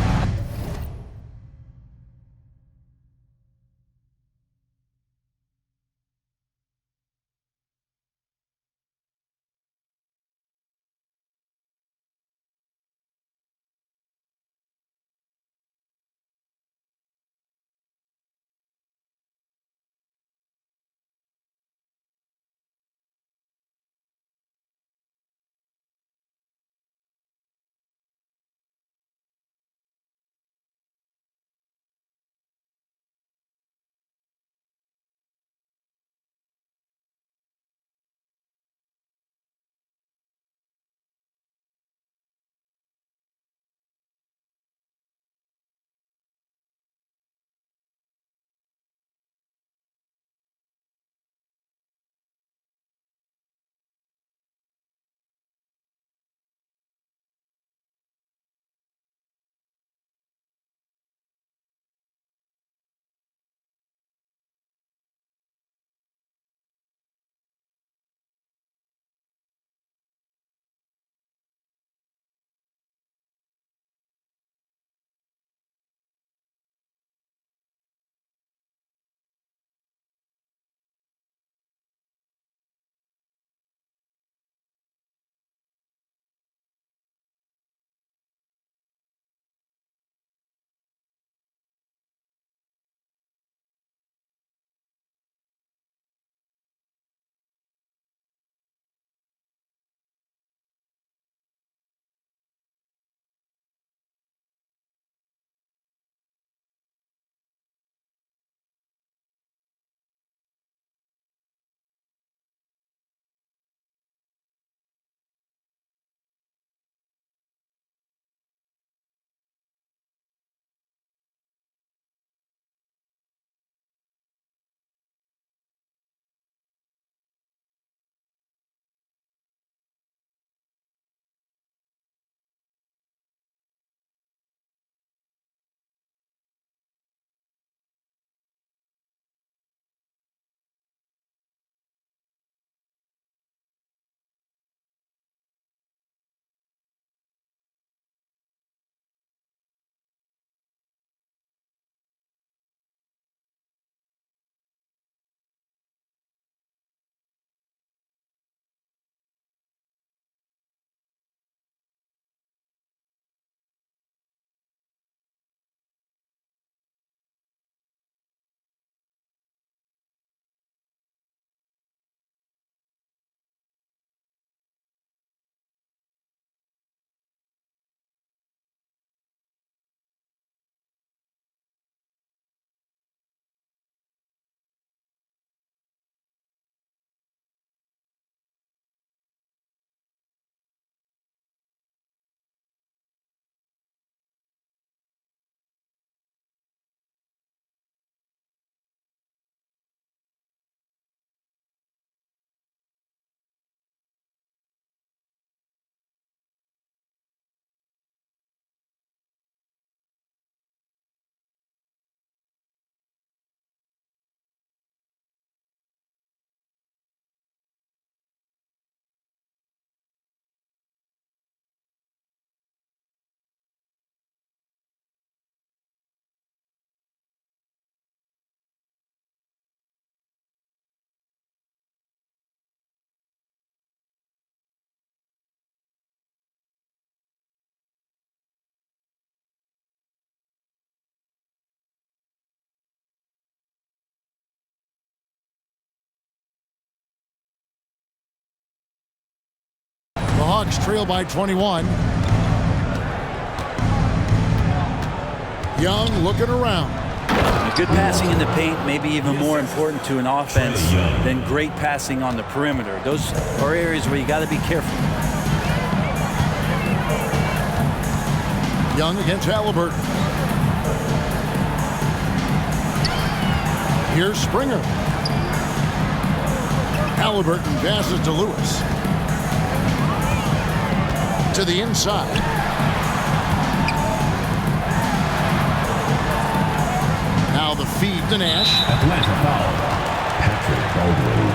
[SPEAKER 2] Hawks trail by 21. Young looking around.
[SPEAKER 4] Good passing in the paint may be even more important to an offense than great passing on the perimeter. Those are areas where you got to be careful.
[SPEAKER 2] Young against Halliburton. Here's Springer. Halliburton passes to Lewis. To the inside. Now the feed to Nash.
[SPEAKER 5] Atlanta foul. Patrick Baldwin.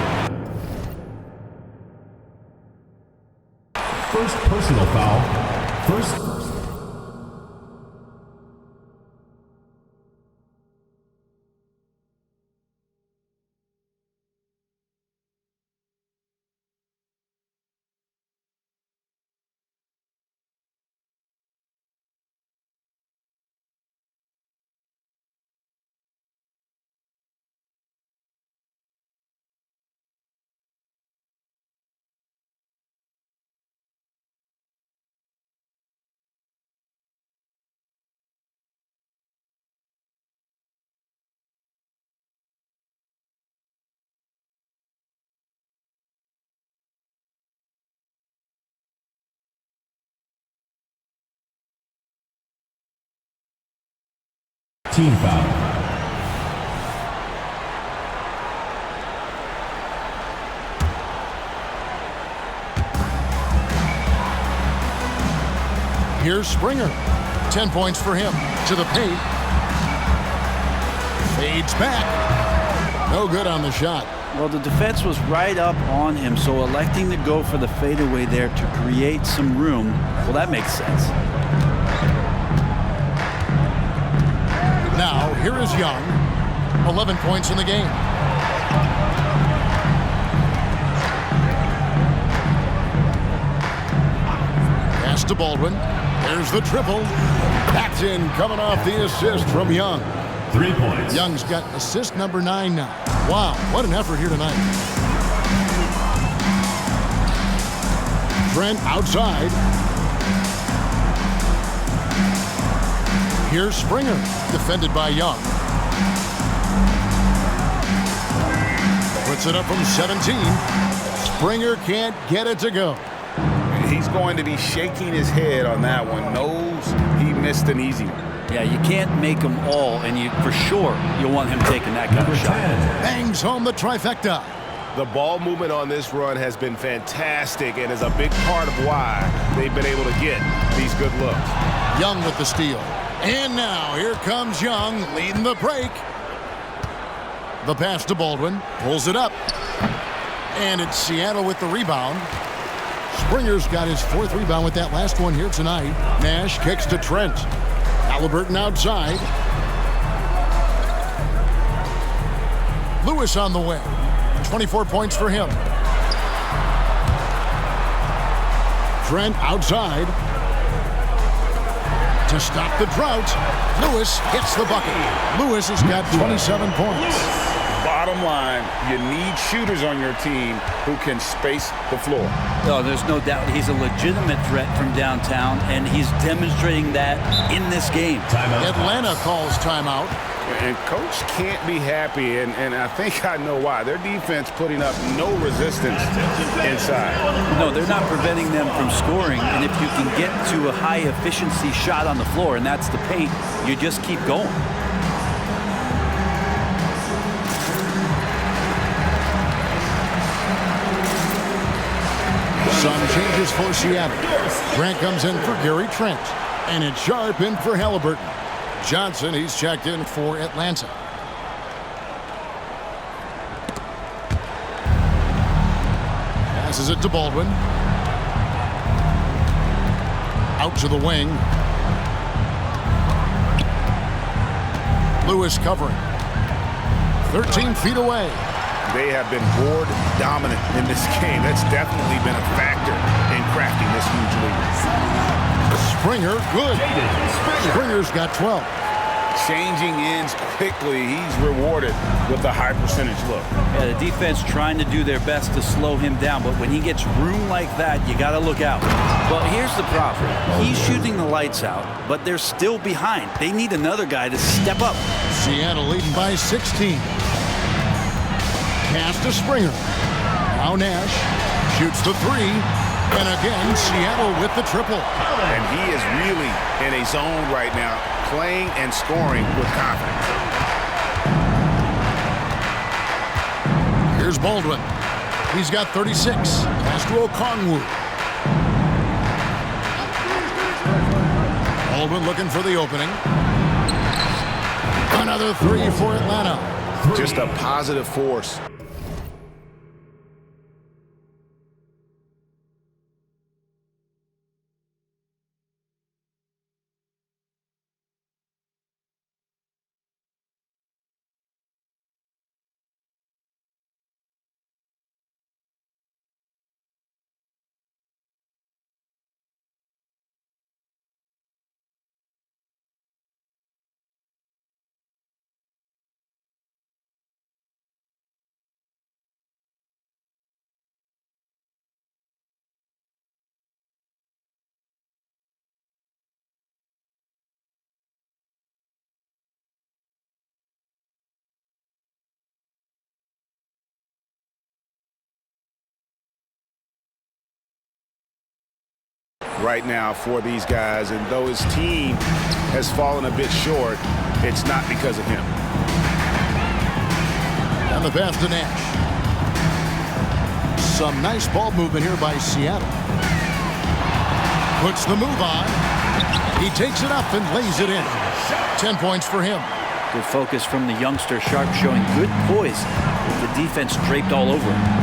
[SPEAKER 5] First personal foul. First. Team foul.
[SPEAKER 2] Here's Springer. 10 points for him. To the paint. Fades back. No good on the shot.
[SPEAKER 4] Well, the defense was right up on him, so electing to go for the fadeaway there to create some room, well, that makes sense.
[SPEAKER 2] Now, here is Young. 11 points in the game. Pass to Baldwin. There's the triple. That's in, coming off the assist from Young.
[SPEAKER 5] 3 points.
[SPEAKER 2] Young's got assist number 9 now. Wow, what an effort here tonight. Trent outside. Here's Springer, defended by Young. Puts it up from 17. Springer can't get it to go.
[SPEAKER 3] He's going to be shaking his head on that one. Knows he missed an easy one.
[SPEAKER 4] Yeah, you can't make them all, and you for sure you'll want him taking that kind of shot.
[SPEAKER 2] Bangs home the trifecta.
[SPEAKER 7] The ball movement on this run has been fantastic and is a big part of why they've been able to get these good looks.
[SPEAKER 2] Young with the steal. And now here comes Young leading the break. The pass to Baldwin. Pulls it up. And it's Seattle with the rebound. Springer's got his 4th rebound with that last one here tonight. Nash kicks to Trent. Halliburton outside. Lewis on the way. 24 points for him. Trent outside. To stop the drought, Lewis hits the bucket. Lewis has got 27 points.
[SPEAKER 3] Bottom line, you need shooters on your team who can space the floor.
[SPEAKER 4] No, there's no doubt he's a legitimate threat from downtown, and he's demonstrating that in this game.
[SPEAKER 2] Atlanta calls timeout.
[SPEAKER 3] And coach can't be happy, and I think I know why. Their defense putting up no resistance inside.
[SPEAKER 4] No, they're not preventing them from scoring, and if you can get to a high-efficiency shot on the floor, and that's the paint, you just keep going.
[SPEAKER 2] Some changes for Seattle. Grant comes in for Gary Trent, and it's Sharp in for Halliburton. Johnson, he's checked in for Atlanta. Passes it to Baldwin. Out to the wing. Lewis covering. 13 feet away.
[SPEAKER 3] They have been board dominant in this game. That's definitely been a factor in crafting this huge lead.
[SPEAKER 2] Springer, good. Springer's got 12.
[SPEAKER 3] changing ends quickly. He's rewarded with a high percentage look.
[SPEAKER 4] Yeah, the defense trying to do their best to slow him down, but when he gets room like that, you got to look out. Well, here's the problem. He's shooting the lights out, but they're still behind. They need another guy to step up.
[SPEAKER 2] Seattle leading by 16. Pass to Springer. Now Nash shoots the three. And again, Seattle with the triple.
[SPEAKER 3] And he is really in a zone right now, playing and scoring with confidence.
[SPEAKER 2] Here's Baldwin. He's got 36. Pass to Okongwu. Baldwin looking for the opening. Another three for Atlanta.
[SPEAKER 3] Just a positive force. Right now for these guys, and though his team has fallen a bit short, it's not because of him.
[SPEAKER 2] And the pass to Nash. Some nice ball movement here by Seattle. Puts the move on. He takes it up and lays it in. 10 points for him.
[SPEAKER 4] Good focus from the youngster. Sharp showing good poise with the defense draped all over him.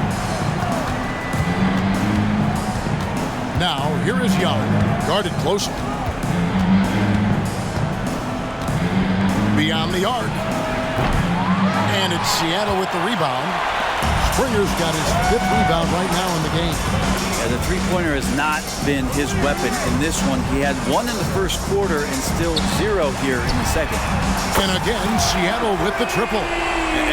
[SPEAKER 2] Now, here is Young, guarded closer. Beyond the arc. And it's Seattle with the rebound. Springer's got his 5th rebound right now in the game.
[SPEAKER 4] Yeah, the three-pointer has not been his weapon in this one. He had 1 in the first quarter and still 0 here in the second.
[SPEAKER 2] And again, Seattle with the triple.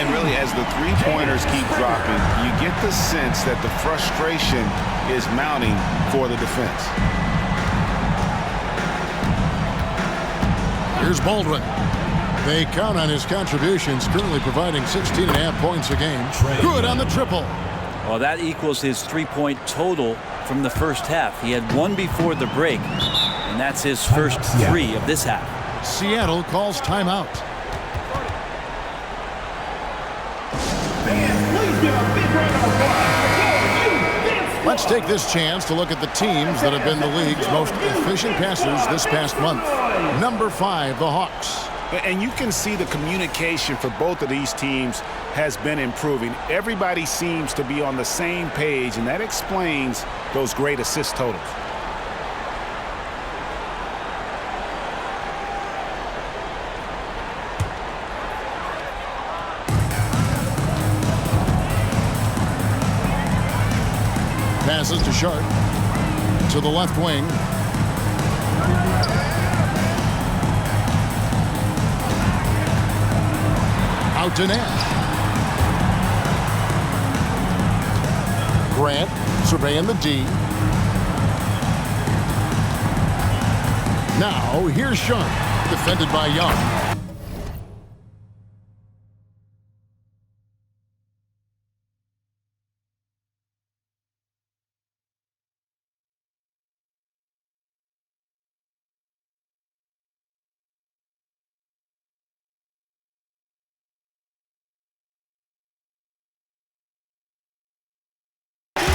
[SPEAKER 3] And really, as the three-pointers keep dropping, you get the sense that the frustration is mounting for the defense.
[SPEAKER 2] Here's Baldwin. They count on his contributions, currently providing 16.5 points a game. Good on the triple.
[SPEAKER 4] Well, that equals his three-point total from the first half. He had 1 before the break, and that's his first 3 of this half.
[SPEAKER 2] Seattle calls timeout. Let's take this chance to look at the teams that have been the league's most efficient passers this past month. Number 5, the Hawks.
[SPEAKER 3] And you can see the communication for both of these teams has been improving. Everybody seems to be on the same page, and that explains those great assist totals.
[SPEAKER 2] Passes to Sharp. To the left wing. Out to Nash. Grant surveying the D. Now here's Sharp. Defended by Young.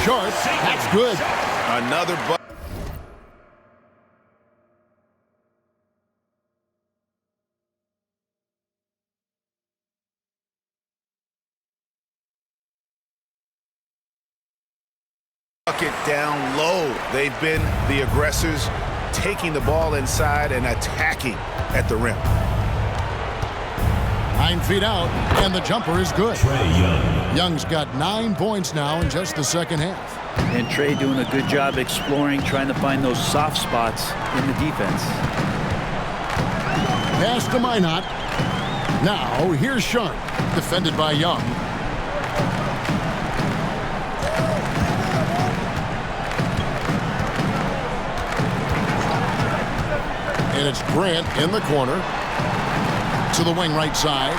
[SPEAKER 2] Sharp, that's good.
[SPEAKER 3] Another bucket down low. They've been the aggressors, taking the ball inside and attacking at the rim.
[SPEAKER 2] 9 feet out, and the jumper is good. Young's got 9 points now in just the second half.
[SPEAKER 4] And Trey doing a good job exploring, trying to find those soft spots in the defense.
[SPEAKER 2] Pass to Minot. Now, here's Sharp. Defended by Young. And it's Grant in the corner. To the wing right side.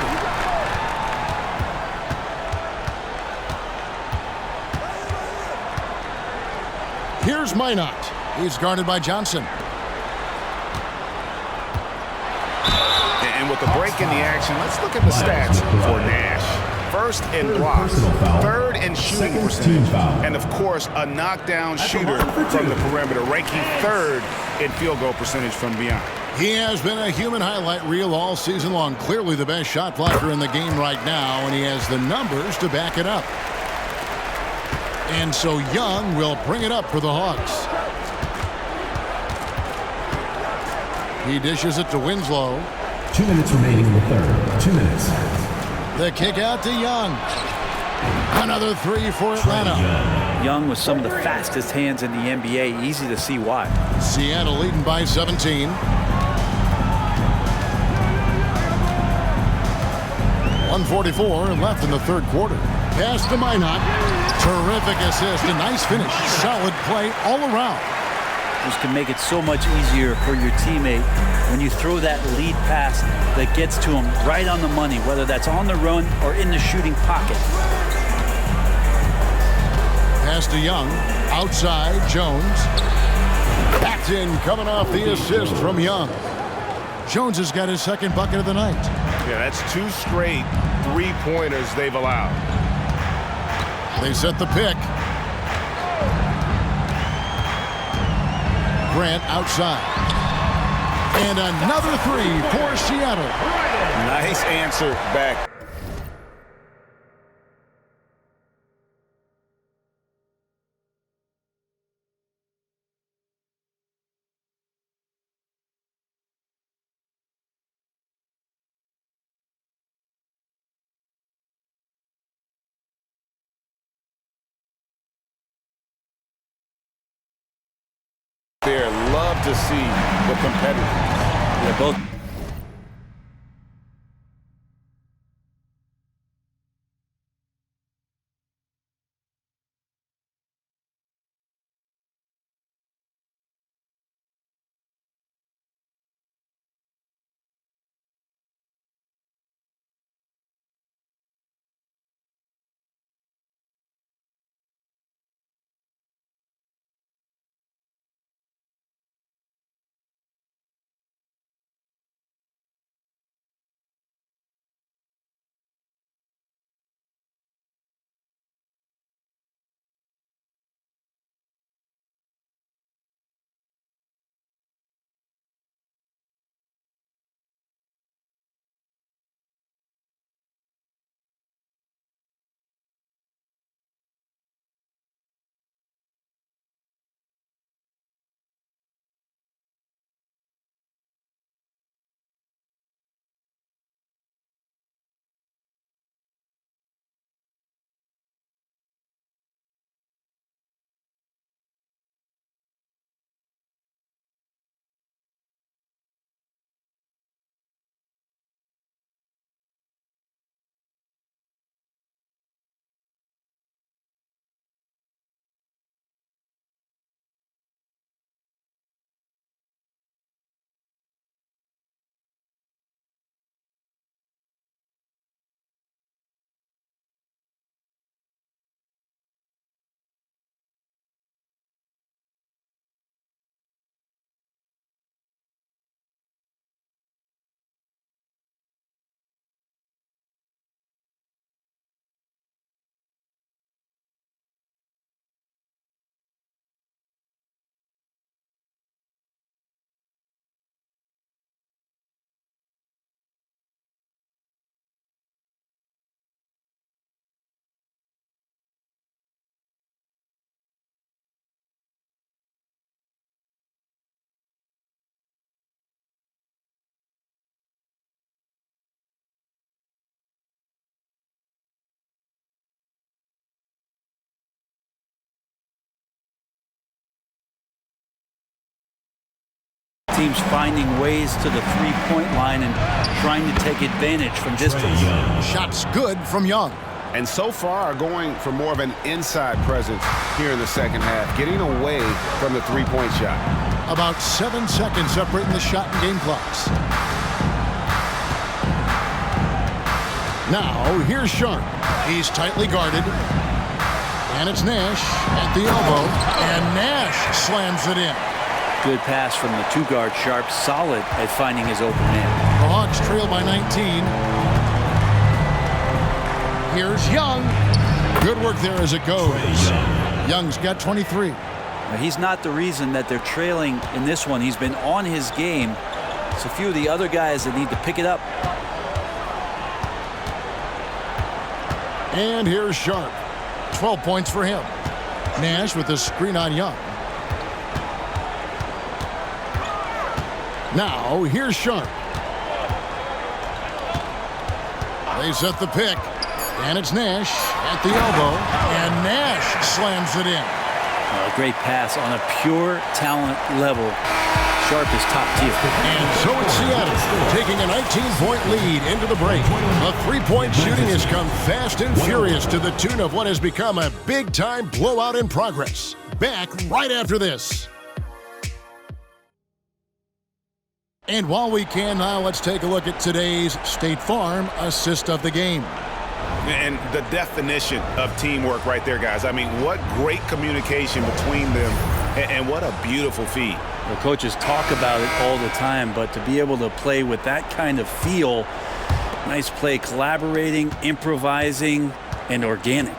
[SPEAKER 2] Here's Minot. He's guarded by Johnson.
[SPEAKER 3] And with the break in the action, let's look at the stats for Nash. First in blocks, third in shooting percentage, and of course a knockdown shooter from the perimeter, ranking third in field goal percentage from beyond.
[SPEAKER 2] He has been a human highlight reel all season long. Clearly the best shot blocker in the game right now, and he has the numbers to back it up. And so Young will bring it up for the Hawks. He dishes it to Winslow.
[SPEAKER 5] 2 minutes remaining in the third. 2 minutes.
[SPEAKER 2] The kick out to Young. Another three for Atlanta.
[SPEAKER 4] Young with some of the fastest hands in the NBA. Easy to see why.
[SPEAKER 2] Seattle leading by 17. 1:44 left in the third quarter. Pass to Minot. Terrific assist. A nice finish. Solid play all around.
[SPEAKER 4] This can make it so much easier for your teammate when you throw that lead pass that gets to him right on the money, whether that's on the run or in the shooting pocket.
[SPEAKER 2] Pass to Young. Outside, Jones. Backed in, coming off the assist from Young. Jones has got his second bucket of the night.
[SPEAKER 7] Yeah, that's 2 straight three-pointers they've allowed.
[SPEAKER 2] They set the pick. Grant outside. And another three for Seattle.
[SPEAKER 3] Nice answer back. There, love to see the competitors.
[SPEAKER 4] They're both teams finding ways to the three-point line and trying to take advantage from distance.
[SPEAKER 2] Shots good from Young.
[SPEAKER 3] And so far going for more of an inside presence here in the second half, getting away from the three-point shot.
[SPEAKER 2] About 7 seconds separating the shot and game clocks. Now, here's Sharp. He's tightly guarded. And it's Nash at the elbow. And Nash slams it in.
[SPEAKER 4] Good pass from the two-guard. Sharp, solid at finding his open man.
[SPEAKER 2] The Hawks trail by 19. Here's Young. Good work there as it goes. Young's got 23.
[SPEAKER 4] Now, he's not the reason that they're trailing in this one. He's been on his game. It's a few of the other guys that need to pick it up.
[SPEAKER 2] And here's Sharp. 12 points for him. Nash with the screen on Young. Now, here's Sharp. They set the pick. And it's Nash at the elbow. And Nash slams it in.
[SPEAKER 4] A great pass on a pure talent level. Sharp is top tier.
[SPEAKER 2] And so it's Seattle taking a 19-point lead into the break. The three-point shooting has come fast and furious to the tune of what has become a big-time blowout in progress. Back right after this. And while we can now, let's take a look at today's State Farm assist of the game.
[SPEAKER 3] And the definition of teamwork right there, guys. I mean, what great communication between them, and what a beautiful feed.
[SPEAKER 4] The coaches talk about it all the time, but to be able to play with that kind of feel, nice play, collaborating, improvising, and organic.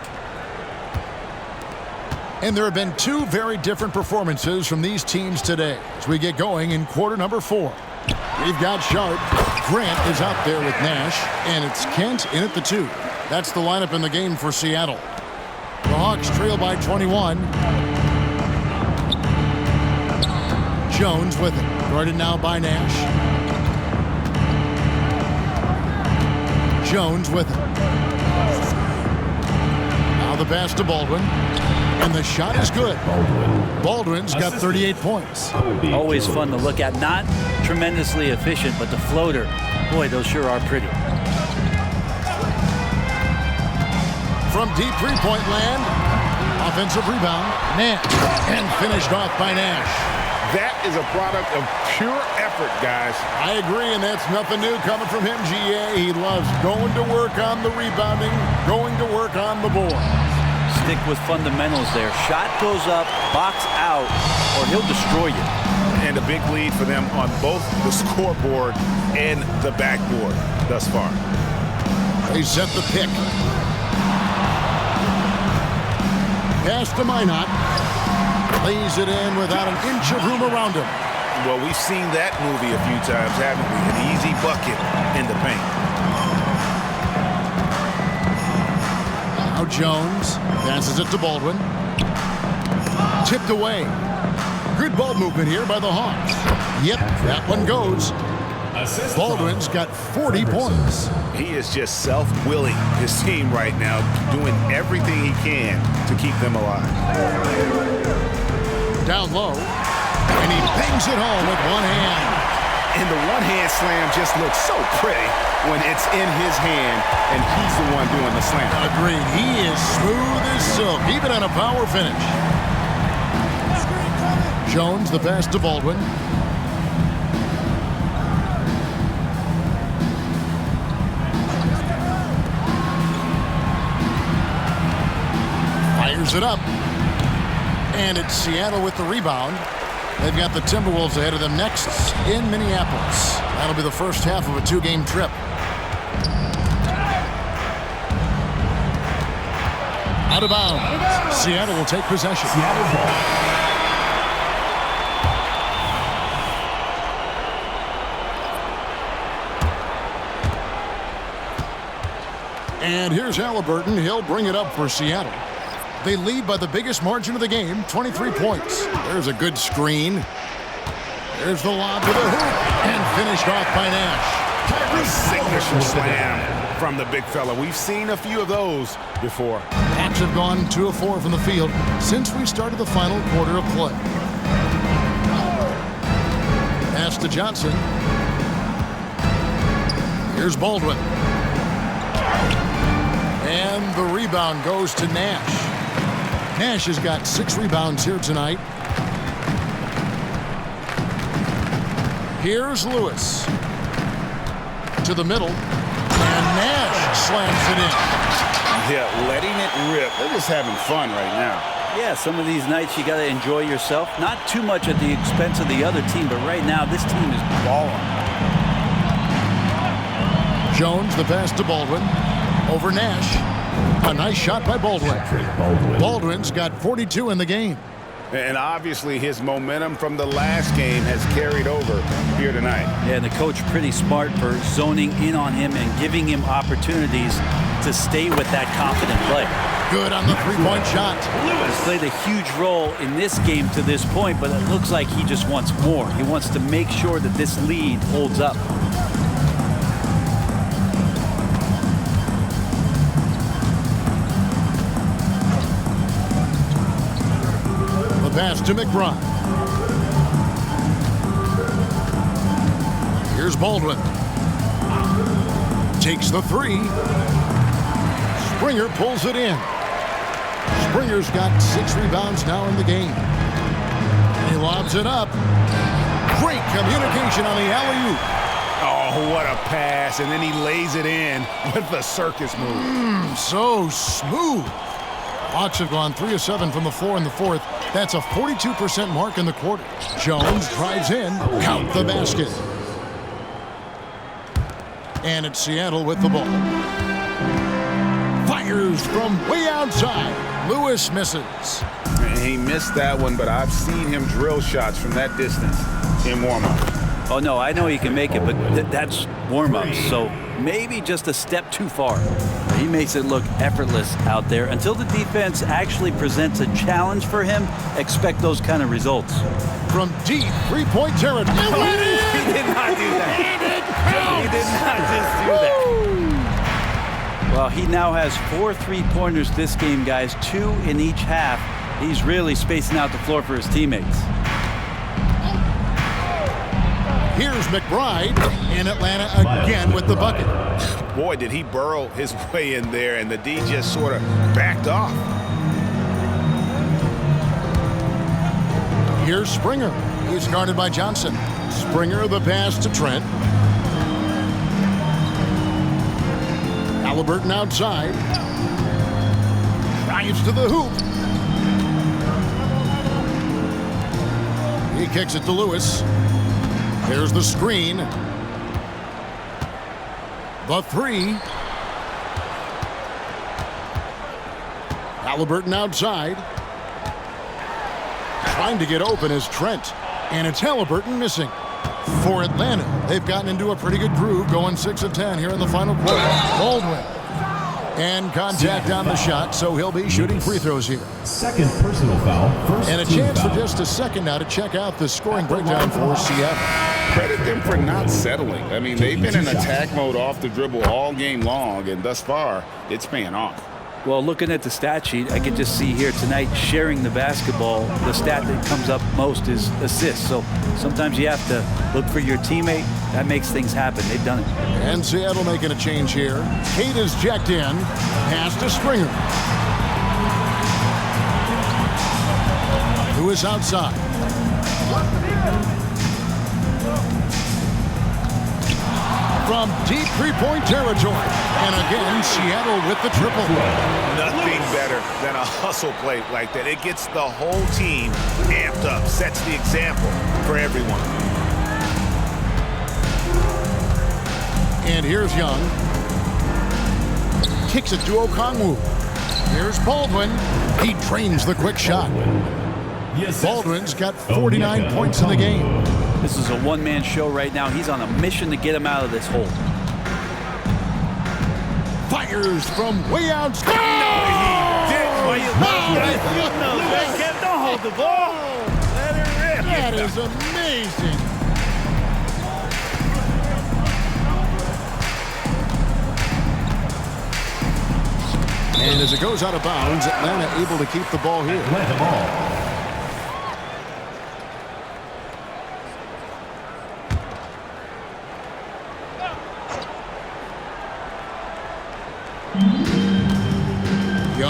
[SPEAKER 2] And there have been two very different performances from these teams today as we get going in quarter number 4. We've got Sharp. Grant is out there with Nash, and it's Kent in at the 2. That's the lineup in the game for Seattle. The Hawks trail by 21. Jones with it. Guarded now by Nash. Jones with it. Now the pass to Baldwin. And the shot is good. Baldwin's got 38 points.
[SPEAKER 4] Always fun to look at. Not tremendously efficient, but the floater, boy, those sure are pretty.
[SPEAKER 2] From deep three-point land, offensive rebound, Nash, and finished off by Nash.
[SPEAKER 3] That is a product of pure effort, guys.
[SPEAKER 2] I agree, and that's nothing new coming from him, GA. He loves going to work on the rebounding, going to work on the board.
[SPEAKER 4] Stick with fundamentals there. Shot goes up, box out, or he'll destroy you.
[SPEAKER 3] And a big lead for them on both the scoreboard and the backboard thus far.
[SPEAKER 2] They set the pick. Pass to Minot. Lays it in without an inch of room around him.
[SPEAKER 3] Well, we've seen that movie a few times, haven't we? An easy bucket in the paint.
[SPEAKER 2] Now Jones passes it to Baldwin. Tipped away. Good ball movement here by the Hawks. Yep, that one goes. Baldwin's got 40 points.
[SPEAKER 3] He is just self-willing his team right now, doing everything he can to keep them alive.
[SPEAKER 2] Down low, and he bangs it home with one hand.
[SPEAKER 3] And the one-hand slam just looks so pretty when it's in his hand, and he's the one doing the slam.
[SPEAKER 2] Agreed. He is smooth as silk, even on a power finish. Jones, the pass to Baldwin. Fires it up. And it's Seattle with the rebound. They've got the Timberwolves ahead of them next in Minneapolis. That'll be the first half of a 2-game trip. Out of bounds. Seattle will take possession. And here's Halliburton. He'll bring it up for Seattle. They lead by the biggest margin of the game, 23 points. There's a good screen. There's the lob to the hoop. And finished off by Nash.
[SPEAKER 3] A signature slam from the big fella. We've seen a few of those before.
[SPEAKER 2] Hawks have gone 2 of 4 from the field since we started the final quarter of play. Pass to Johnson. Here's Baldwin. And the rebound goes to Nash. Nash has got 6 rebounds here tonight. Here's Lewis. To the middle. And Nash slams it in.
[SPEAKER 3] Yeah, letting it rip. They're just having fun right now.
[SPEAKER 4] Yeah, some of these nights you got to enjoy yourself. Not too much at the expense of the other team, but right now this team is balling.
[SPEAKER 2] Jones, the pass to Baldwin. Over Nash. A nice shot by Baldwin. Baldwin's got 42 in the game.
[SPEAKER 3] And obviously his momentum from the last game has carried over here tonight.
[SPEAKER 4] Yeah, and the coach pretty smart for zoning in on him and giving him opportunities to stay with that confident play.
[SPEAKER 2] Good on the three-point shot.
[SPEAKER 4] He's played a huge role in this game to this point, but it looks like he just wants more. He wants to make sure that this lead holds up.
[SPEAKER 2] The pass to McBride. Here's Baldwin. Takes the 3. Springer pulls it in. Springer's got 6 rebounds now in the game. He lobs it up. Great communication on the alley-oop.
[SPEAKER 3] Oh, what a pass. And then he lays it in with the circus move.
[SPEAKER 2] So smooth. Hawks have gone 3 of 7 from the floor in the fourth. That's a 42% mark in the quarter. Jones drives in. Count the basket. And it's Seattle with the ball. Fires from way outside. Lewis misses.
[SPEAKER 3] He missed that one, but I've seen him drill shots from that distance in warm-up.
[SPEAKER 4] Oh, no, I know he can make it, but that's warm-ups, so maybe just a step too far. He makes it look effortless out there. Until the defense actually presents a challenge for him, expect those kind of results.
[SPEAKER 2] From deep three-point territory.
[SPEAKER 4] He did not do that. He did not just do that. Well, he now has 4 3-pointers this game, guys, 2 in each half. He's really spacing out the floor for his teammates.
[SPEAKER 2] Here's McBride in Atlanta again with the bucket.
[SPEAKER 3] Boy, did he burrow his way in there, and the D just sort of backed off.
[SPEAKER 2] Here's Springer. He's guarded by Johnson. Springer, the pass to Trent. Halliburton outside. Drives to the hoop. He kicks it to Lewis. There's the screen. The 3. Halliburton outside. Trying to get open is Trent. And it's Halliburton missing. For Atlanta, they've gotten into a pretty good groove, going 6 of 10 here in the final quarter. Baldwin. And contact on the shot, so he'll be shooting free throws here.
[SPEAKER 5] Second personal foul. First
[SPEAKER 2] and a chance for just a second now to check out the scoring breakdown for Seattle.
[SPEAKER 3] Credit them for not settling. I mean, they've been in attack mode off the dribble all game long, and thus far, it's paying off.
[SPEAKER 4] Well, looking at the stat sheet, I can just see here tonight sharing the basketball. The stat that comes up most is assists. So sometimes you have to look for your teammate. That makes things happen. They've done it.
[SPEAKER 2] And Seattle making a change here. Kate is checked in. Pass to Springer. Who is outside. From deep three-point territory. And again, Seattle with the triple.
[SPEAKER 7] Nothing better than a hustle play like that. It gets the whole team amped up, sets the example for everyone.
[SPEAKER 2] And here's Young. Kicks it to Okongwu. Here's Baldwin. He trains the quick shot. Baldwin's got 49 points in the game.
[SPEAKER 4] This is a one-man show right now. He's on a mission to get him out of this hole.
[SPEAKER 2] Fires from way outside.
[SPEAKER 4] No, he didn't. Don't hold the ball. Let it rip.
[SPEAKER 2] That is amazing. And as it goes out of bounds, Atlanta able to keep the ball here.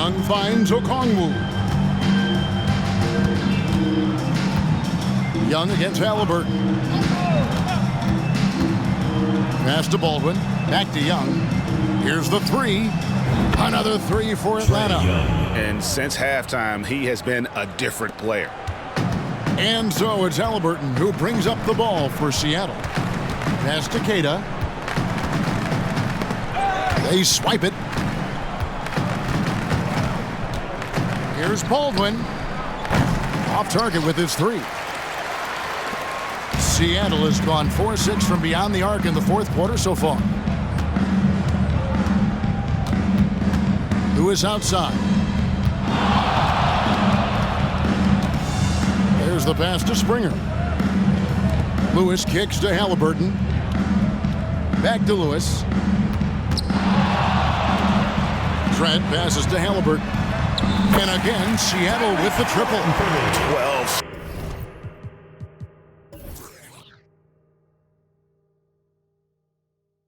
[SPEAKER 2] Young finds Okongwu. Young against Halliburton. Pass to Baldwin. Back to Young. Here's the three. Another three for Atlanta.
[SPEAKER 3] And since halftime, he has been a different player.
[SPEAKER 2] And so it's Halliburton who brings up the ball for Seattle. Pass to Queta. They swipe it. Here's Baldwin. Off target with his three. Seattle has gone 4-6 from beyond the arc in the fourth quarter so far. Who is outside? There's the pass to Springer. Lewis kicks to Halliburton. Back to Lewis. Trent passes to Halliburton. And again, Seattle with the triple.
[SPEAKER 3] 12.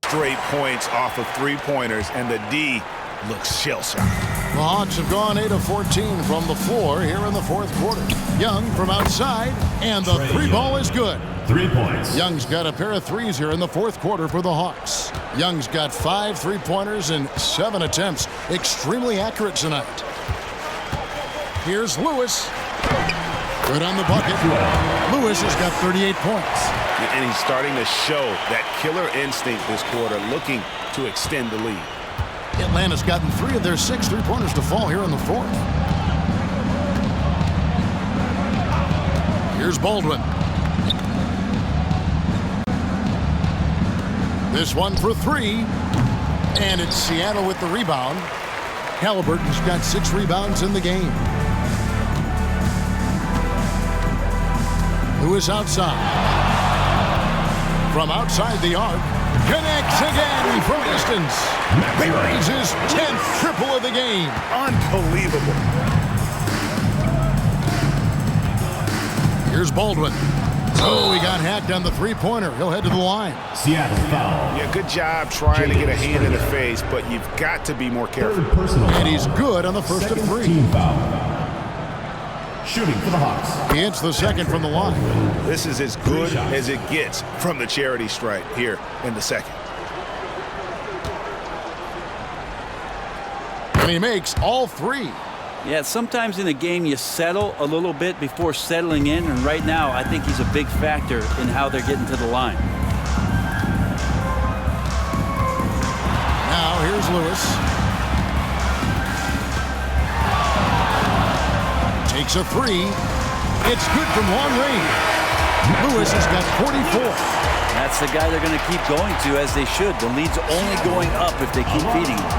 [SPEAKER 3] Straight points off of three-pointers, and the D looks shell-shocked.
[SPEAKER 2] The Hawks have gone 8 of 14 from the floor here in the fourth quarter. Young from outside, and the three ball is good.
[SPEAKER 5] 3 points.
[SPEAKER 2] Young's got a pair of threes here in the fourth quarter for the Hawks. Young's got 5 three-pointers in 7 attempts. Extremely accurate tonight. Here's Lewis. Good on the bucket. Lewis has got 38 points.
[SPEAKER 3] And he's starting to show that killer instinct this quarter, looking to extend the lead.
[SPEAKER 2] Atlanta's gotten 3 of their 6 three-pointers to fall here in the fourth. Here's Baldwin. This one for 3. And it's Seattle with the rebound. Halliburton's got 6 rebounds in the game. Lewis outside. From outside the arc. Connects again from distance. Buries his 10th triple of the game.
[SPEAKER 3] Unbelievable.
[SPEAKER 2] Here's Baldwin. Oh, he got hacked on the three-pointer. He'll head to the line.
[SPEAKER 5] Seattle foul.
[SPEAKER 3] Yeah, good job trying to get a hand in the face, but you've got to be more careful.
[SPEAKER 5] Third personal foul.
[SPEAKER 2] And he's good on the first
[SPEAKER 5] Second
[SPEAKER 2] of 3.
[SPEAKER 5] Team foul. Shooting for the Hawks.
[SPEAKER 2] He hits the second from the line.
[SPEAKER 3] This is as good as it gets from the charity stripe here in the second.
[SPEAKER 2] And he makes all 3.
[SPEAKER 4] Yeah, sometimes in a game you settle a little bit before settling in, and right now I think he's a big factor in how they're getting to the line.
[SPEAKER 2] Now here's Lewis. Takes a 3. It's good from long range. Lewis has got 44.
[SPEAKER 4] That's the guy they're going to keep going to, as they should. The lead's only going up if they keep feeding him.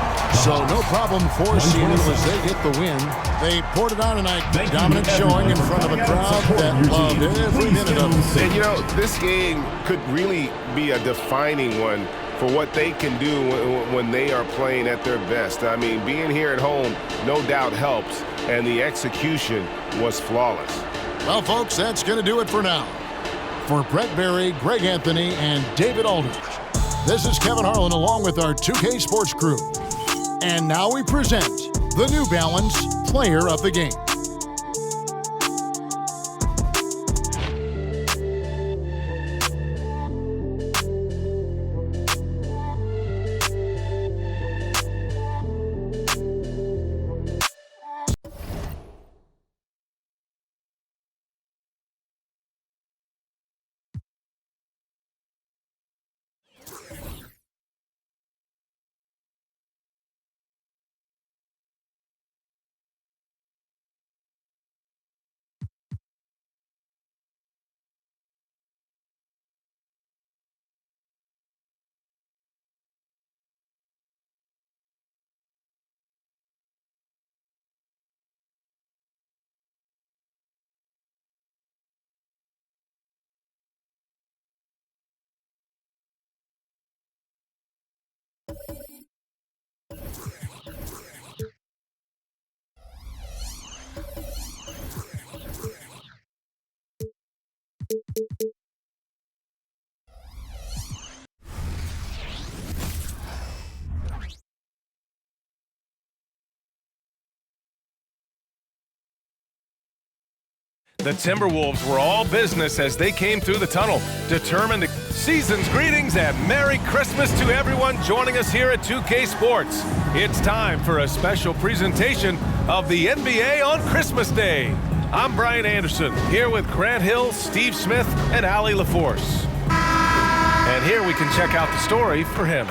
[SPEAKER 2] So no problem for Seattle as they get the win. They poured it on tonight. Dominant showing in front of a crowd that loved every minute of it.
[SPEAKER 7] And you know, this game could really be a defining one for what they can do when they are playing at their best. I mean, being here at home no doubt helps, and the execution was flawless.
[SPEAKER 2] Well, folks, that's going to do it for now. For Brett Berry, Greg Anthony, and David Aldridge, this is Kevin Harlan along with our 2K Sports crew. And now we present the New Balance Player of the Game.
[SPEAKER 7] The Timberwolves were all business as they came through the tunnel, determined to... Season's greetings and Merry Christmas to everyone joining us here at 2K Sports. It's time for a special presentation of the NBA on Christmas Day. I'm Brian Anderson, here with Grant Hill, Steve Smith, and Allie LaForce. And here we can check out the story for him.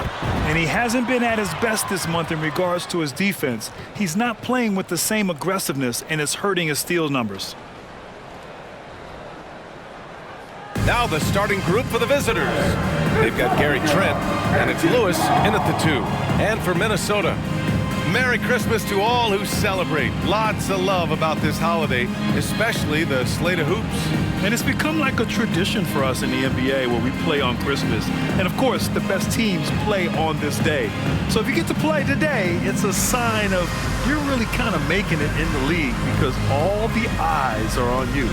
[SPEAKER 11] And he hasn't been at his best this month in regards to his defense. He's not playing with the same aggressiveness, and it's hurting his steal numbers.
[SPEAKER 7] Now the starting group for the visitors. They've got Gary Trent, and it's Lewis in at the 2. And for Minnesota, Merry Christmas to all who celebrate. Lots of love about this holiday, especially the slate of hoops.
[SPEAKER 11] And it's become like a tradition for us in the NBA where we play on Christmas. And of course, the best teams play on this day. So if you get to play today, it's a sign of you're really kind of making it in the league because all the eyes are on you.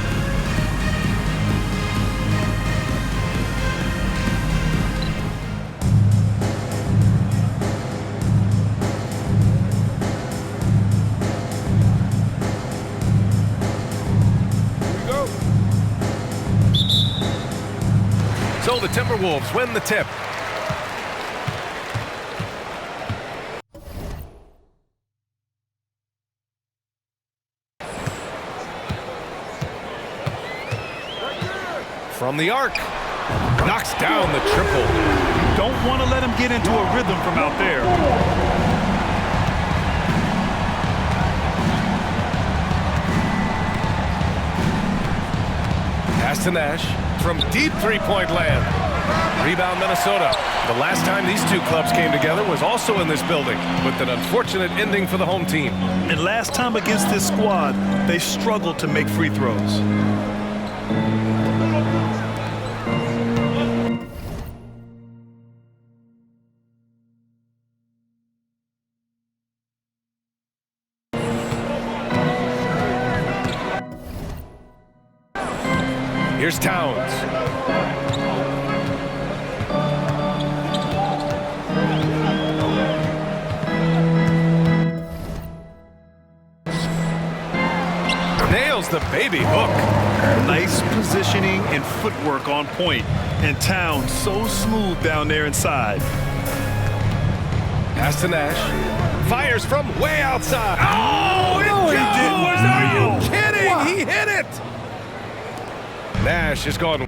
[SPEAKER 7] So the Timberwolves win the tip. From the arc, knocks down the triple.
[SPEAKER 11] You don't want to let him get into a rhythm from out there.
[SPEAKER 7] Pass to Nash from deep three-point land. Rebound Minnesota. The last time these two clubs came together was also in this building with an unfortunate ending for the home team.
[SPEAKER 11] And last time against this squad, they struggled to make free throws.
[SPEAKER 7] Here's Towns. Nails the baby hook.
[SPEAKER 11] Nice positioning and footwork on point. And Towns so smooth down there inside.
[SPEAKER 7] Pass to Nash. Fires from way outside. Oh, it
[SPEAKER 11] No, he
[SPEAKER 7] goes!
[SPEAKER 11] didn't.
[SPEAKER 7] Are you
[SPEAKER 11] Wow.
[SPEAKER 7] kidding?
[SPEAKER 11] Wow.
[SPEAKER 7] He hit it. Nash is gone.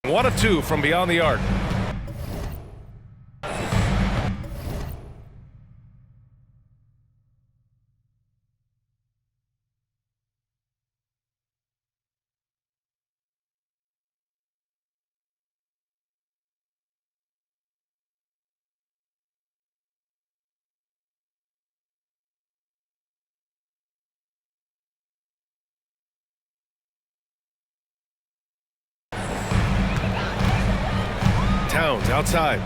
[SPEAKER 7] One of two from beyond the arc. Towns outside.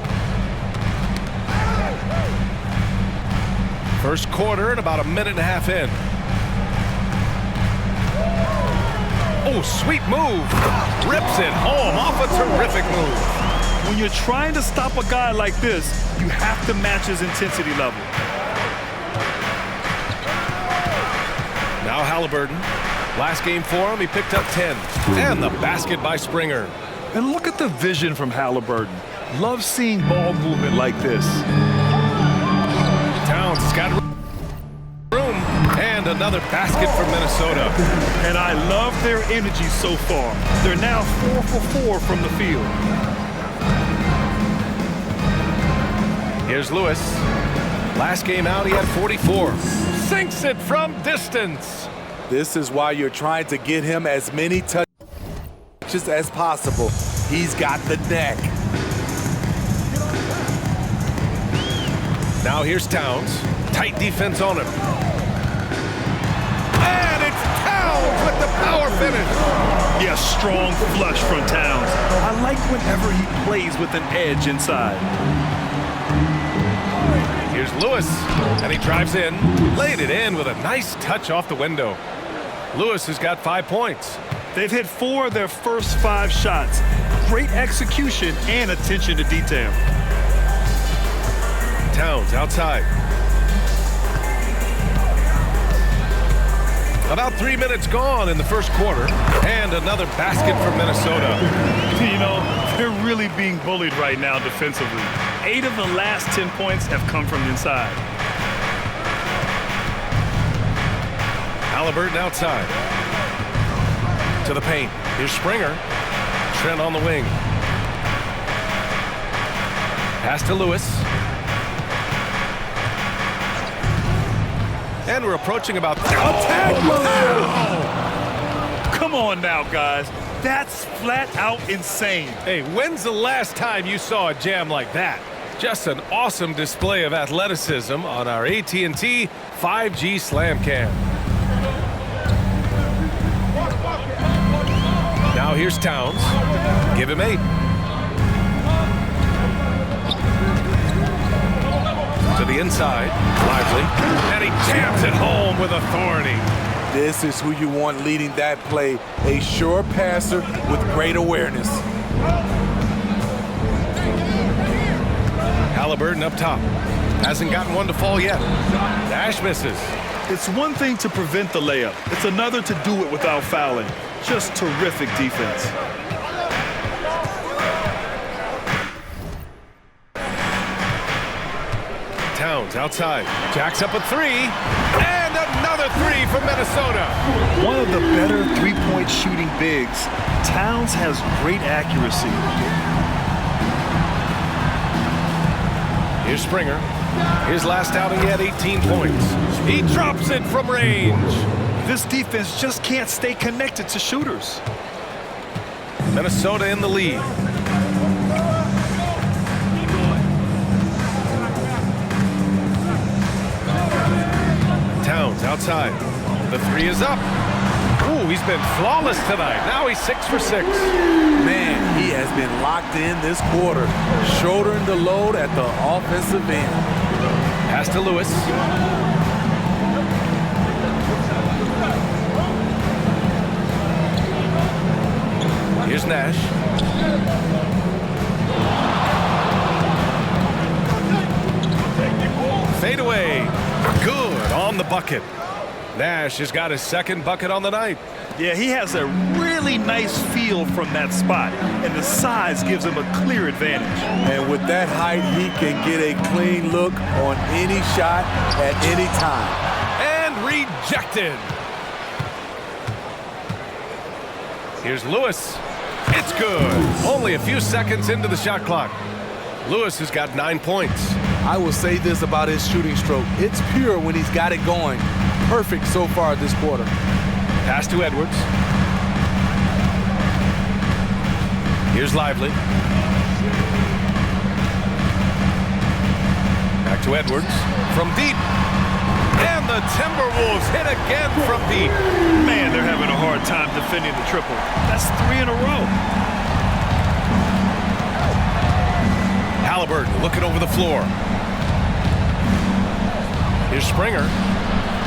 [SPEAKER 7] First quarter and about a minute and a half in. Oh, sweet move. Rips it home off a terrific move.
[SPEAKER 11] When you're trying to stop a guy like this, you have to match his intensity level.
[SPEAKER 7] Now Halliburton. Last game for him, he picked up 10. And the basket by Springer.
[SPEAKER 11] And look at the vision from Halliburton. Love seeing ball movement like this.
[SPEAKER 7] Towns has got room. And another basket for Minnesota.
[SPEAKER 11] And I love their energy so far. They're now 4 for 4 from the field.
[SPEAKER 7] Here's Lewis. Last game out, he had 44. Sinks it from distance.
[SPEAKER 12] This is why you're trying to get him as many touches as possible. He's got the neck.
[SPEAKER 7] Now here's Towns. Tight defense on him. And it's Towns with the power finish.
[SPEAKER 11] Yeah, strong flush from Towns. I like whenever he plays with an edge inside.
[SPEAKER 13] Here's Lewis, and he drives in, laid it in with a nice touch off the window. Lewis has got 5 points.
[SPEAKER 11] They've hit 4 of their first 5 shots. Great execution and attention to detail.
[SPEAKER 13] Towns outside. About 3 minutes gone in the first quarter, and another basket for Minnesota.
[SPEAKER 11] You know, they're really being bullied right now defensively. 8 of the last 10 points have come from inside.
[SPEAKER 13] Halliburton outside. To the paint. Here's Springer. Trent on the wing. Pass to Lewis. And we're approaching about...
[SPEAKER 11] Attack! Come on now, guys. That's flat out insane.
[SPEAKER 13] Hey, when's the last time you saw a jam like that? Just an awesome display of athleticism on our AT&T 5G Slam Cam. Now here's Towns. Give him 8. To the inside, Lively, and he jams it home with authority.
[SPEAKER 12] This is who you want leading that play, a sure passer with great awareness.
[SPEAKER 13] Halliburton up top. Hasn't gotten one to fall yet. Nash misses.
[SPEAKER 11] It's one thing to prevent the layup. It's another to do it without fouling. Just terrific defense.
[SPEAKER 13] Towns outside. Jacks up a 3. And another 3 for Minnesota.
[SPEAKER 11] One of the better three-point shooting bigs. Towns has great accuracy.
[SPEAKER 13] Here's Springer. His last outing, he had 18 points. He drops it from range.
[SPEAKER 11] This defense just can't stay connected to shooters.
[SPEAKER 13] Minnesota in the lead. Towns outside. The 3 is up. Ooh, he's been flawless tonight. Now he's 6 for 6.
[SPEAKER 12] Man, he has been locked in this quarter, shouldering the load at the offensive end.
[SPEAKER 13] Pass to Lewis. Here's Nash. Fade away. Good on the bucket. Nash has got his second bucket on the night.
[SPEAKER 11] Yeah, he has a really nice feel from that spot, and the size gives him a clear advantage.
[SPEAKER 12] And with that height, he can get a clean look on any shot at any time.
[SPEAKER 13] And rejected. Here's Lewis. It's good. Only a few seconds into the shot clock. Lewis has got 9 points.
[SPEAKER 12] I will say this about his shooting stroke. It's pure when he's got it going. Perfect so far this quarter.
[SPEAKER 13] Pass to Edwards. Here's Lively. Back to Edwards. From deep. And the Timberwolves hit again from deep.
[SPEAKER 11] Man, they're having a hard time defending the triple. That's 3 in a row.
[SPEAKER 13] Halliburton looking over the floor. Here's Springer.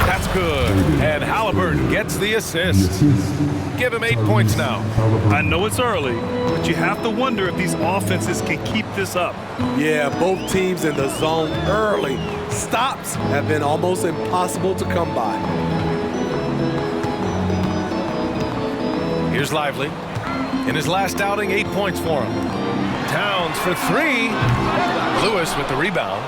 [SPEAKER 13] That's good. And Halliburton gets the assist. Give him 8 points now.
[SPEAKER 11] I know it's early, but you have to wonder if these offenses can keep this up.
[SPEAKER 12] Yeah, both teams in the zone early. Stops have been almost impossible to come by.
[SPEAKER 13] Here's Lively. In his last outing, 8 points for him. Towns for 3. Lewis with the rebound.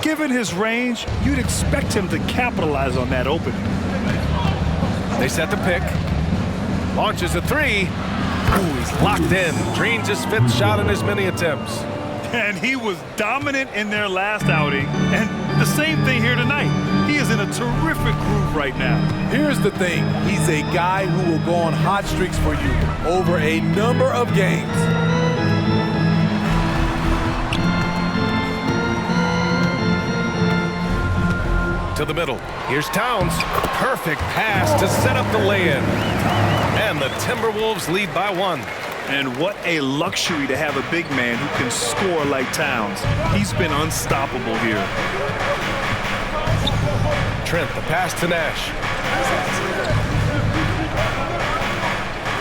[SPEAKER 11] Given his range, you'd expect him to capitalize on that opening.
[SPEAKER 13] They set the pick. Launches a 3. Ooh, he's locked in. Drains his 5th shot in as many attempts.
[SPEAKER 11] And he was dominant in their last outing. And the same thing here tonight. He is in a terrific groove right now.
[SPEAKER 12] Here's the thing. He's a guy who will go on hot streaks for you over a number of games.
[SPEAKER 13] To the middle. Here's Towns. Perfect pass to set up the lay-in. And the Timberwolves lead by 1.
[SPEAKER 11] And what a luxury to have a big man who can score like Towns. He's been unstoppable here.
[SPEAKER 13] Trent, the pass to Nash.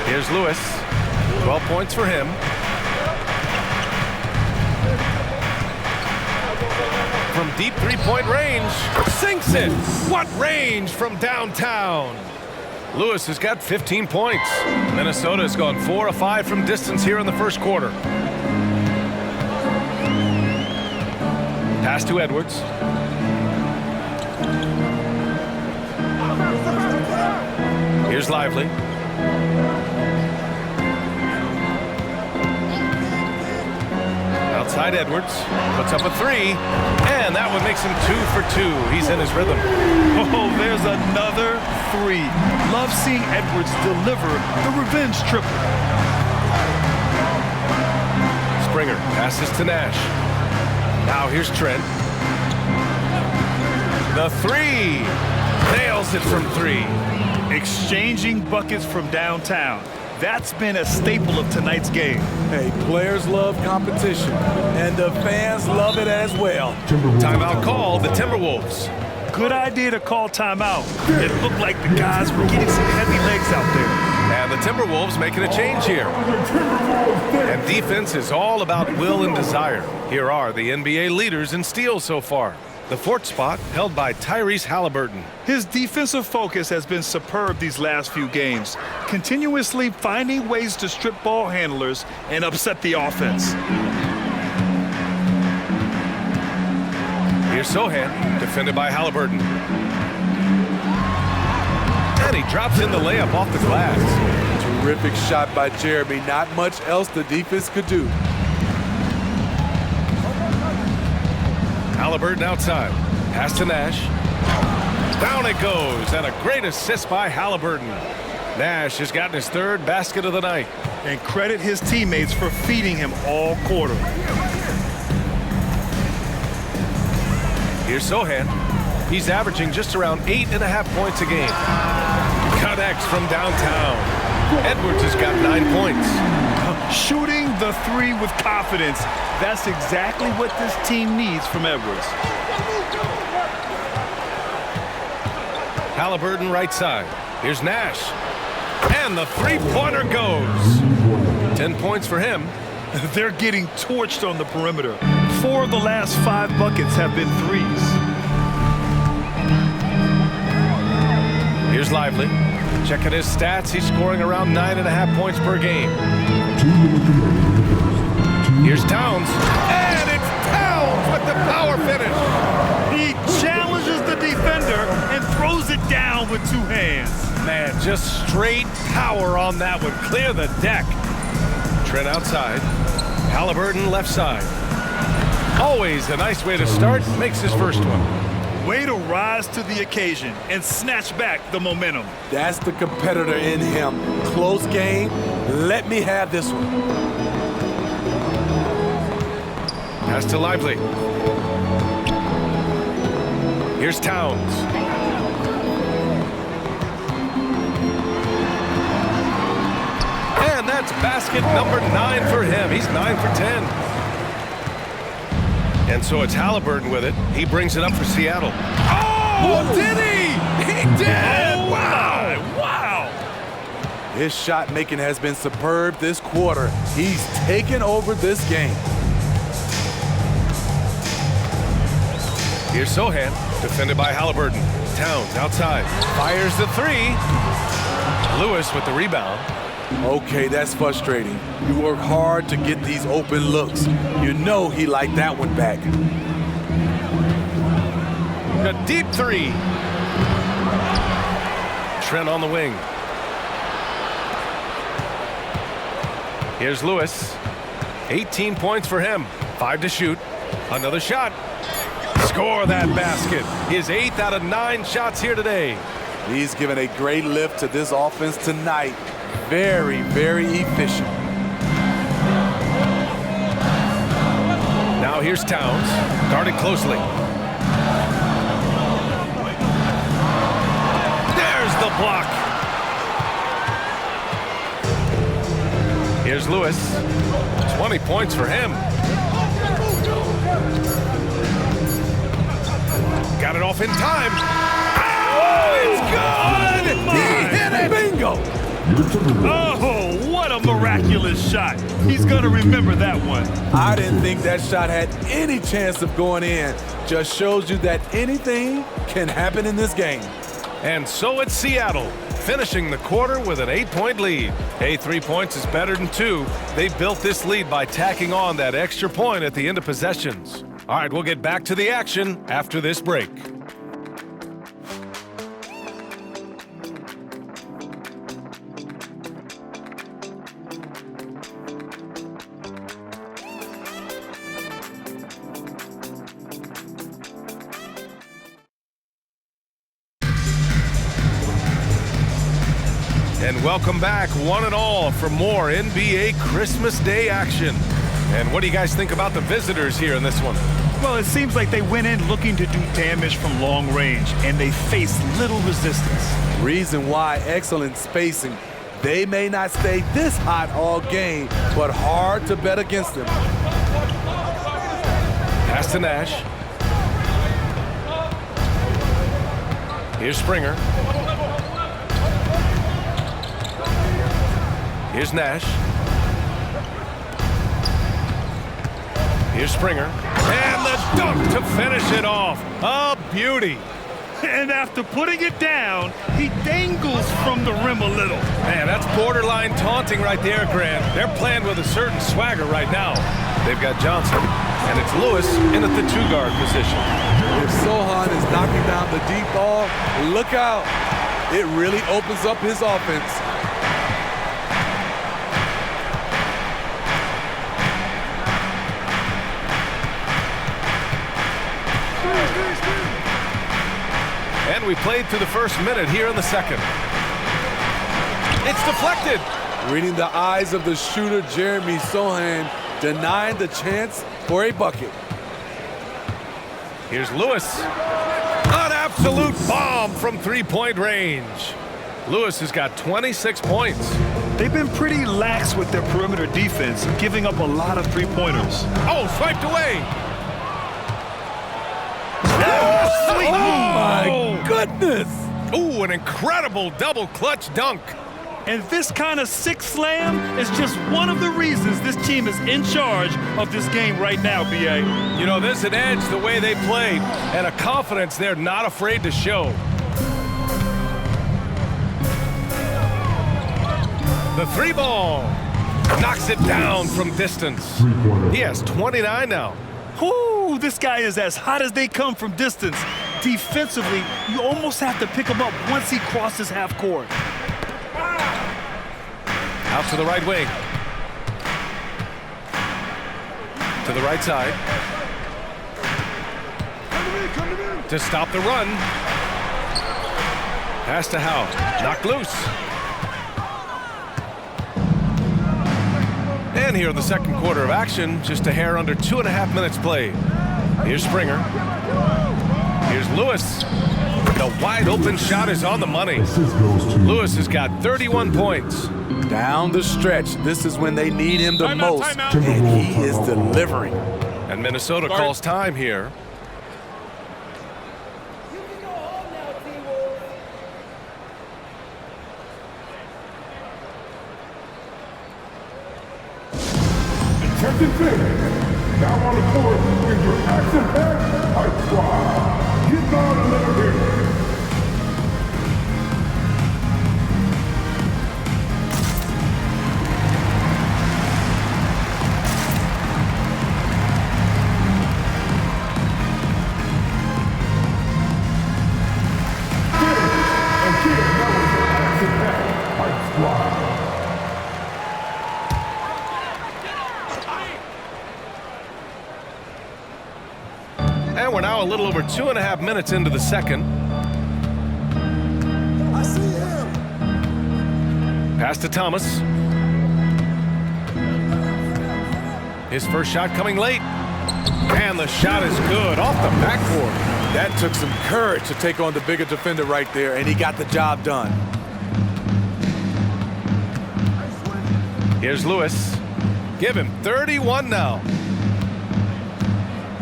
[SPEAKER 13] Here's Lewis. 12 points for him. From deep three-point range, sinks it. What range from downtown? Lewis has got 15 points. Minnesota has gone 4 of 5 from distance here in the first quarter. Pass to Edwards. Here's Lively. Outside Edwards, puts up a three, and that one makes him 2 for 2. He's in his rhythm.
[SPEAKER 11] Oh, there's another three. Love seeing Edwards deliver the revenge triple.
[SPEAKER 13] Springer passes to Nash. Now here's Trent. The three. Nails it from 3.
[SPEAKER 11] Exchanging buckets from downtown. That's been a staple of tonight's game.
[SPEAKER 12] Hey, players love competition, and the fans love it as well.
[SPEAKER 13] Timeout called, the Timberwolves.
[SPEAKER 11] Good idea to call timeout. It looked like the guys were getting some heavy legs out there.
[SPEAKER 13] And the Timberwolves making a change here. And defense is all about will and desire. Here are the NBA leaders in steals so far. The 4th spot held by Tyrese Halliburton.
[SPEAKER 11] His defensive focus has been superb these last few games, continuously finding ways to strip ball handlers and upset the offense.
[SPEAKER 13] Here's Sohan, defended by Halliburton. And he drops in the layup off the glass.
[SPEAKER 12] Terrific shot by Jeremy. Not much else the defense could do.
[SPEAKER 13] Halliburton outside. Pass to Nash. Down it goes, and a great assist by Halliburton. Nash has gotten his 3rd basket of the night.
[SPEAKER 11] And credit his teammates for feeding him all quarter.
[SPEAKER 13] Here's Sohan. He's averaging just around 8.5 points a game. Connects from downtown. Edwards has got 9 points.
[SPEAKER 11] Shooting the three with confidence. That's exactly what this team needs from Edwards.
[SPEAKER 13] Halliburton right side. Here's Nash. And the three-pointer goes. 10 points for him.
[SPEAKER 11] They're getting torched on the perimeter. 4 of the last 5 buckets have been threes.
[SPEAKER 13] Here's Lively. Checking his stats, he's scoring around 9.5 points per game. Here's Towns. And it's Towns with the power finish.
[SPEAKER 11] He challenges the defender and throws it down with 2 hands.
[SPEAKER 13] Man, just straight power on that one. Clear the deck. Trent outside. Halliburton left side. Always a nice way to start. Makes his first one.
[SPEAKER 11] Way to rise to the occasion and snatch back the momentum.
[SPEAKER 12] That's the competitor in him. Close game. Let me have this one.
[SPEAKER 13] Pass to Lively. Here's Towns. And that's basket number 9 for him. He's 9 for 10. And so it's Halliburton with it. He brings it up for Seattle. Oh, did he? He did!
[SPEAKER 11] Oh,
[SPEAKER 13] wow!
[SPEAKER 11] Wow!
[SPEAKER 12] His shot making has been superb this quarter. He's taken over this game.
[SPEAKER 13] Here's Sohan, defended by Halliburton. Towns outside. Fires the 3. Lewis with the rebound.
[SPEAKER 12] Okay, that's frustrating. You work hard to get these open looks. You know he liked that one back.
[SPEAKER 13] A deep 3. Trent on the wing. Here's Lewis. 18 points for him. 5 to shoot. Another shot. Score that basket. His 8th out of 9 shots here today.
[SPEAKER 12] He's given a great lift to this offense tonight. Very, very efficient.
[SPEAKER 13] Now here's Towns, guarded closely. There's the block. Here's Lewis. 20 points for him. Got it off in time. It's good! He hit it!
[SPEAKER 6] Bingo!
[SPEAKER 11] Oh, what a miraculous shot. He's going to remember that one.
[SPEAKER 12] I didn't think that shot had any chance of going in. Just shows you that anything can happen in this game.
[SPEAKER 13] And so it's Seattle, finishing the quarter with an 8-point lead. Hey, 3 points is better than 2. They built this lead by tacking on that extra point at the end of possessions. All right, we'll get back to the action after this break. And welcome back, one and all, for more NBA Christmas Day action. And what do you guys think about the visitors here in this one?
[SPEAKER 11] Well, it seems like they went in looking to do damage from long range, and they faced little resistance.
[SPEAKER 12] Reason why: excellent spacing. They may not stay this hot all game, but hard to bet against them.
[SPEAKER 13] Pass to Nash. Here's Springer. Here's Nash. Here's Springer. And the dunk to finish it off. A beauty.
[SPEAKER 11] And after putting it down, he dangles from the rim a little.
[SPEAKER 13] Man, that's borderline taunting right there, Grant. They're playing with a certain swagger right now. They've got Johnson, and it's Lewis in at the 2-guard position.
[SPEAKER 12] If Sochan is knocking down the deep ball, look out. It really opens up his offense.
[SPEAKER 13] And we played through the first minute here in the second. It's deflected.
[SPEAKER 12] Reading the eyes of the shooter, Jeremy Sochan, denying the chance for a bucket.
[SPEAKER 13] Here's Lewis. An absolute bomb from 3-point range. Lewis has got 26 points.
[SPEAKER 11] They've been pretty lax with their perimeter defense, giving up a lot of 3-pointers.
[SPEAKER 13] Oh, swiped away.
[SPEAKER 11] Sweet.
[SPEAKER 12] Oh, my goodness.
[SPEAKER 13] Ooh, an incredible double clutch dunk.
[SPEAKER 11] And this kind of sick slam is just one of the reasons this team is in charge of this game right now, B.A.
[SPEAKER 13] You know, there's an edge the way they played and a confidence they're not afraid to show. The 3-ball knocks it down from distance. He has 29 now.
[SPEAKER 11] Whoo, this guy is as hot as they come from distance. Defensively, you almost have to pick him up once he crosses half court.
[SPEAKER 13] Out to the right wing. To the right side. To stop the run. Pass to Howe. Knocked loose. And here in the second quarter of action, just a hair under 2.5 minutes played. Here's Springer. Here's Lewis. The wide open shot is on the money. Lewis has got 31 points.
[SPEAKER 12] Down the stretch, this is when they need him the most, and he is delivering.
[SPEAKER 13] And Minnesota calls time here.
[SPEAKER 5] Captain Finley, now on the court is your action-packed Hype Squad. Get down and let her hear it.
[SPEAKER 13] And we're now a little over 2.5 minutes into the second.
[SPEAKER 1] I see him.
[SPEAKER 13] Pass to Thomas. His first shot coming late. And the shot is good off the backboard.
[SPEAKER 12] That took some courage to take on the bigger defender right there, and he got the job done.
[SPEAKER 13] Here's Lewis. Give him 31 now.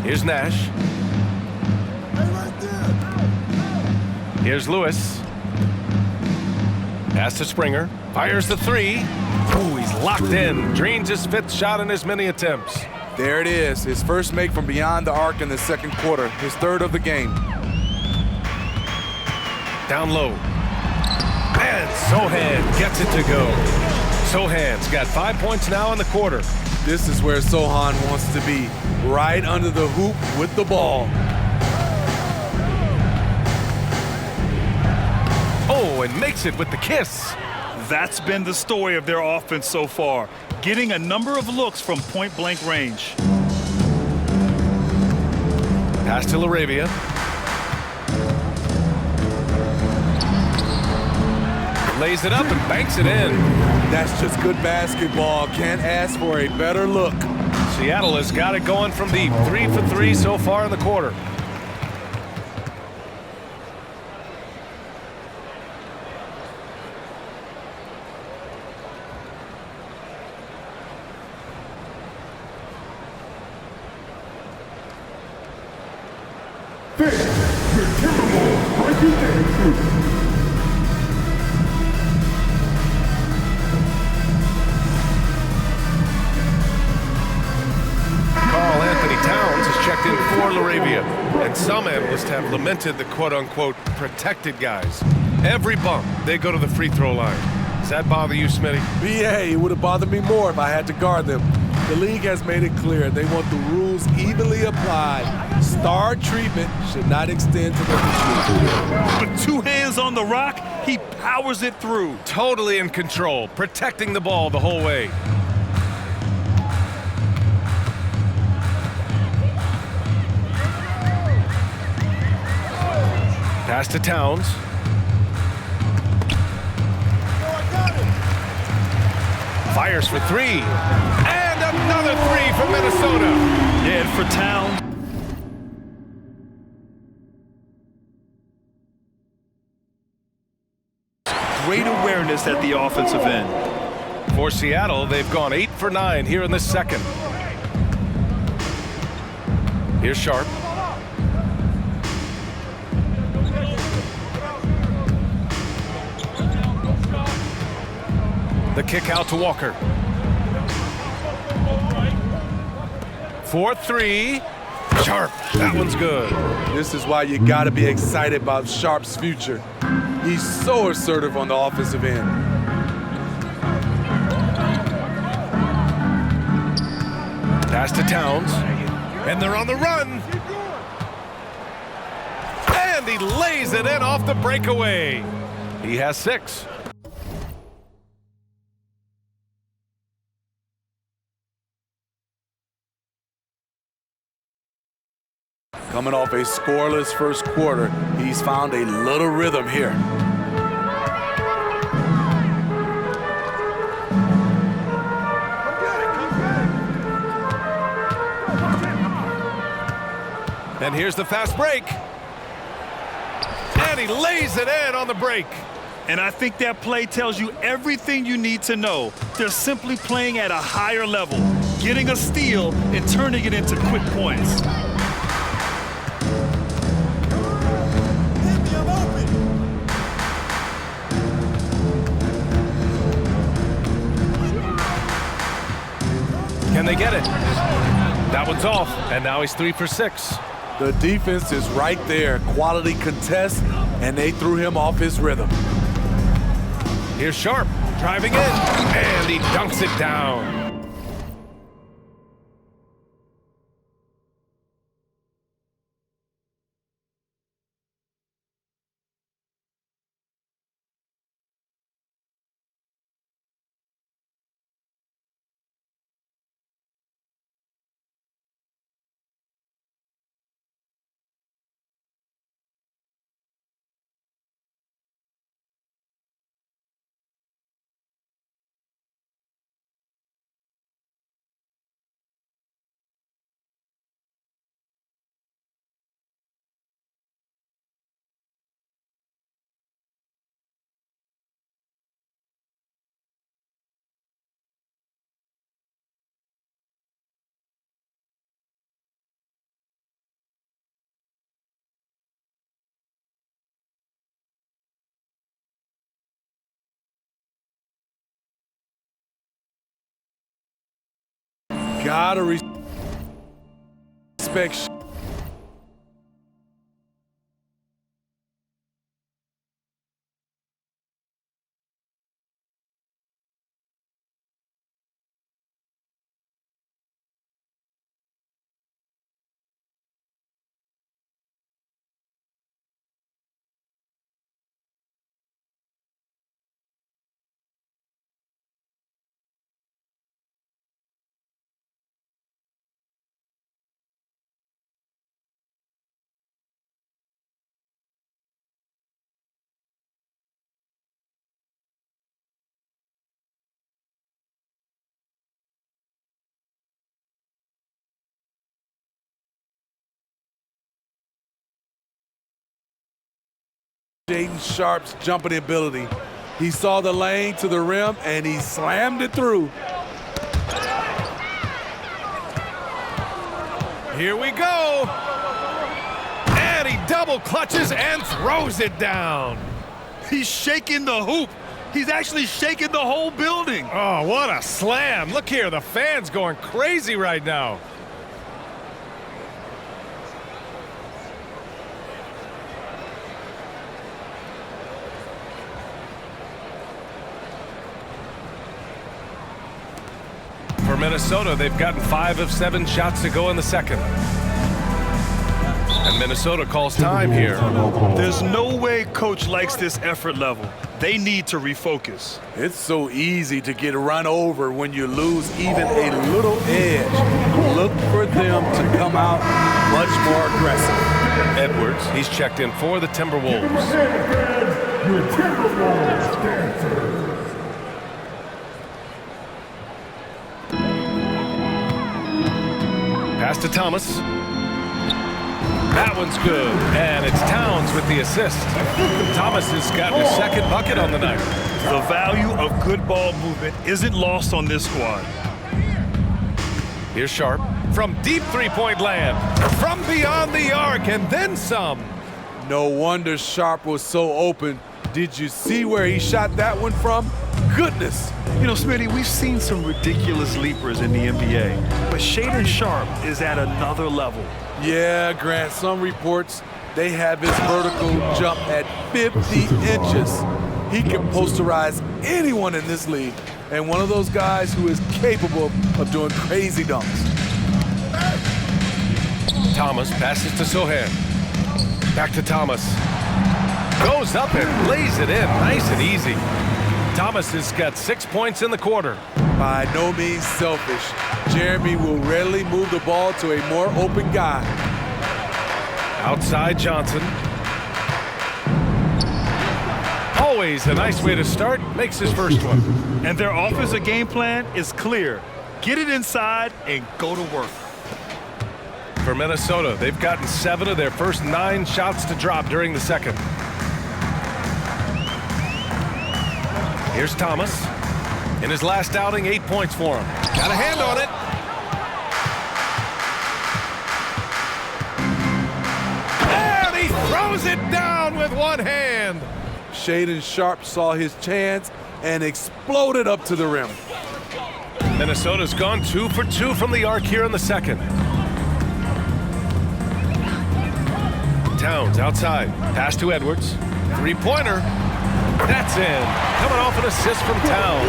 [SPEAKER 13] Here's Nash. Here's Lewis. Pass to Springer. Fires the three. Ooh, he's locked in. Dreams his 5th shot in as many attempts.
[SPEAKER 12] There it is. His first make from beyond the arc in the second quarter. His 3rd of the game.
[SPEAKER 13] Down low. And Sohan gets it to go. Sohan's got 5 points now in the quarter.
[SPEAKER 12] This is where Sohan wants to be. Right under the hoop with the ball.
[SPEAKER 13] Oh, and makes it with the kiss.
[SPEAKER 11] That's been the story of their offense so far, getting a number of looks from point-blank range.
[SPEAKER 13] Pass to LaRavia. Lays it up and banks it in.
[SPEAKER 12] That's just good basketball. Can't ask for a better look.
[SPEAKER 13] Seattle has got it going from deep. 3 for 3 so far in the quarter.
[SPEAKER 5] This, the Timberwolves breaking dance.
[SPEAKER 13] Karl Anthony Towns has checked in for LaRavia, and some analysts have lamented the quote-unquote protected guys. Every bump, they go to the free throw line. Does that bother you, Smitty?
[SPEAKER 12] BA, it would have bothered me more if I had to guard them. The league has made it clear they want the rules evenly applied. Star treatment should not extend to the shooter.
[SPEAKER 11] With 2 hands on the rock, he powers it through.
[SPEAKER 13] Totally in control, protecting the ball the whole way. Pass to Towns. Fires for 3. And another 3 from Minnesota.
[SPEAKER 11] Yeah, and for Towns. Great awareness at the offensive end.
[SPEAKER 13] For Seattle, they've gone 8 for 9 here in the second. Here's Sharp. The kick out to Walker. 4-3. Sharp. That one's good.
[SPEAKER 12] This is why you got to be excited about Sharp's future. He's so assertive on the offensive end.
[SPEAKER 13] Pass to Towns. And they're on the run. And he lays it in off the breakaway. He has 6.
[SPEAKER 12] Coming off a scoreless first quarter, he's found a little rhythm here.
[SPEAKER 13] And here's the fast break. And he lays it in on the break.
[SPEAKER 11] And I think that play tells you everything you need to know. They're simply playing at a higher level, getting a steal and turning it into quick points.
[SPEAKER 13] Can they get it? That one's off, and now he's 3 for 6.
[SPEAKER 12] The defense is right there. Quality contest, and they threw him off his rhythm.
[SPEAKER 13] Here's Sharp, driving in, and he dunks it down.
[SPEAKER 12] Gotta respect. Shaedon Sharpe's jumping ability. He saw the lane to the rim and he slammed it through.
[SPEAKER 13] Here we go. And he double clutches and throws it down.
[SPEAKER 11] He's shaking the hoop. He's actually shaking the whole building.
[SPEAKER 13] Oh, what a slam. Look here, the fans going crazy right now. For Minnesota, they've gotten 5 of 7 shots to go in the second. And Minnesota calls time here.
[SPEAKER 11] There's no way coach likes this effort level. They need to refocus.
[SPEAKER 12] It's so easy to get run over when you lose even a little edge. Look for them to come out much more aggressive.
[SPEAKER 13] Edwards, he's checked in for the Timberwolves.
[SPEAKER 5] Your Timberwolves dancers.
[SPEAKER 13] Pass to Thomas. That one's good, and it's Towns with the assist. Thomas has gotten his second bucket on the night.
[SPEAKER 11] The value of good ball movement isn't lost on this squad.
[SPEAKER 13] Here's Sharpe from deep three-point land, from beyond the arc, and then some.
[SPEAKER 12] No wonder Sharpe was so open. Did you see where he shot that one from? Goodness.
[SPEAKER 11] You know, Smitty, we've seen some ridiculous leapers in the NBA, but Shaedon Sharpe is at another level.
[SPEAKER 12] Yeah, Grant, some reports, they have his vertical jump at 50 inches. He can posterize anyone in this league, and one of those guys who is capable of doing crazy dunks.
[SPEAKER 13] Thomas passes to Sohan. Back to Thomas. Goes up and lays it in, nice and easy. Thomas has got 6 points in the quarter.
[SPEAKER 12] By no means selfish. Jeremy will readily move the ball to a more open guy.
[SPEAKER 13] Outside Johnson. Always a nice way to start. Makes his first one.
[SPEAKER 11] And their offensive game plan is clear. Get it inside and go to work.
[SPEAKER 13] For Minnesota, they've gotten 7 of their first 9 shots to drop during the second. Here's Thomas. In his last outing, 8 points for him. Got a hand on it. And he throws it down with one hand.
[SPEAKER 12] Shaedon Sharpe saw his chance and exploded up to the rim.
[SPEAKER 13] Minnesota's gone 2 for 2 from the arc here in the second. Towns outside. Pass to Edwards. Three-pointer. That's in. Coming off an assist from Towns.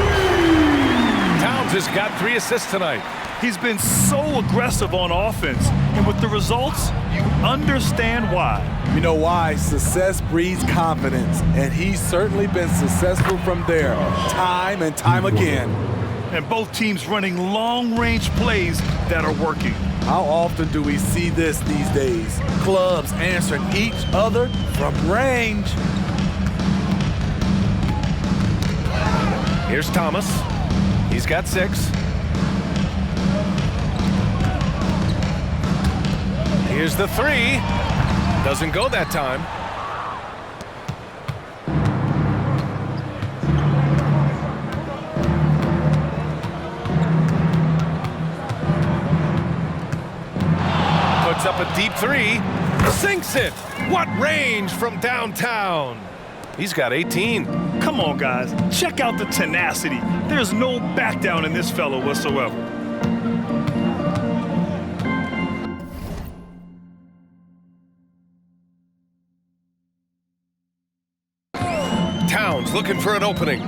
[SPEAKER 13] Towns has got 3 assists tonight.
[SPEAKER 11] He's been so aggressive on offense, and with the results, you understand why.
[SPEAKER 12] You know why? Success breeds confidence, and he's certainly been successful from there, time and time again.
[SPEAKER 11] And both teams running long-range plays that are working.
[SPEAKER 12] How often do we see this these days? Clubs answering each other from range.
[SPEAKER 13] Here's Thomas. He's got 6. Here's the 3. Doesn't go that time. Puts up a deep 3. Sinks it. What range from downtown. He's got 18.
[SPEAKER 11] Come on, guys. Check out the tenacity. There's no back down in this fellow whatsoever.
[SPEAKER 13] Edwards looking for an opening.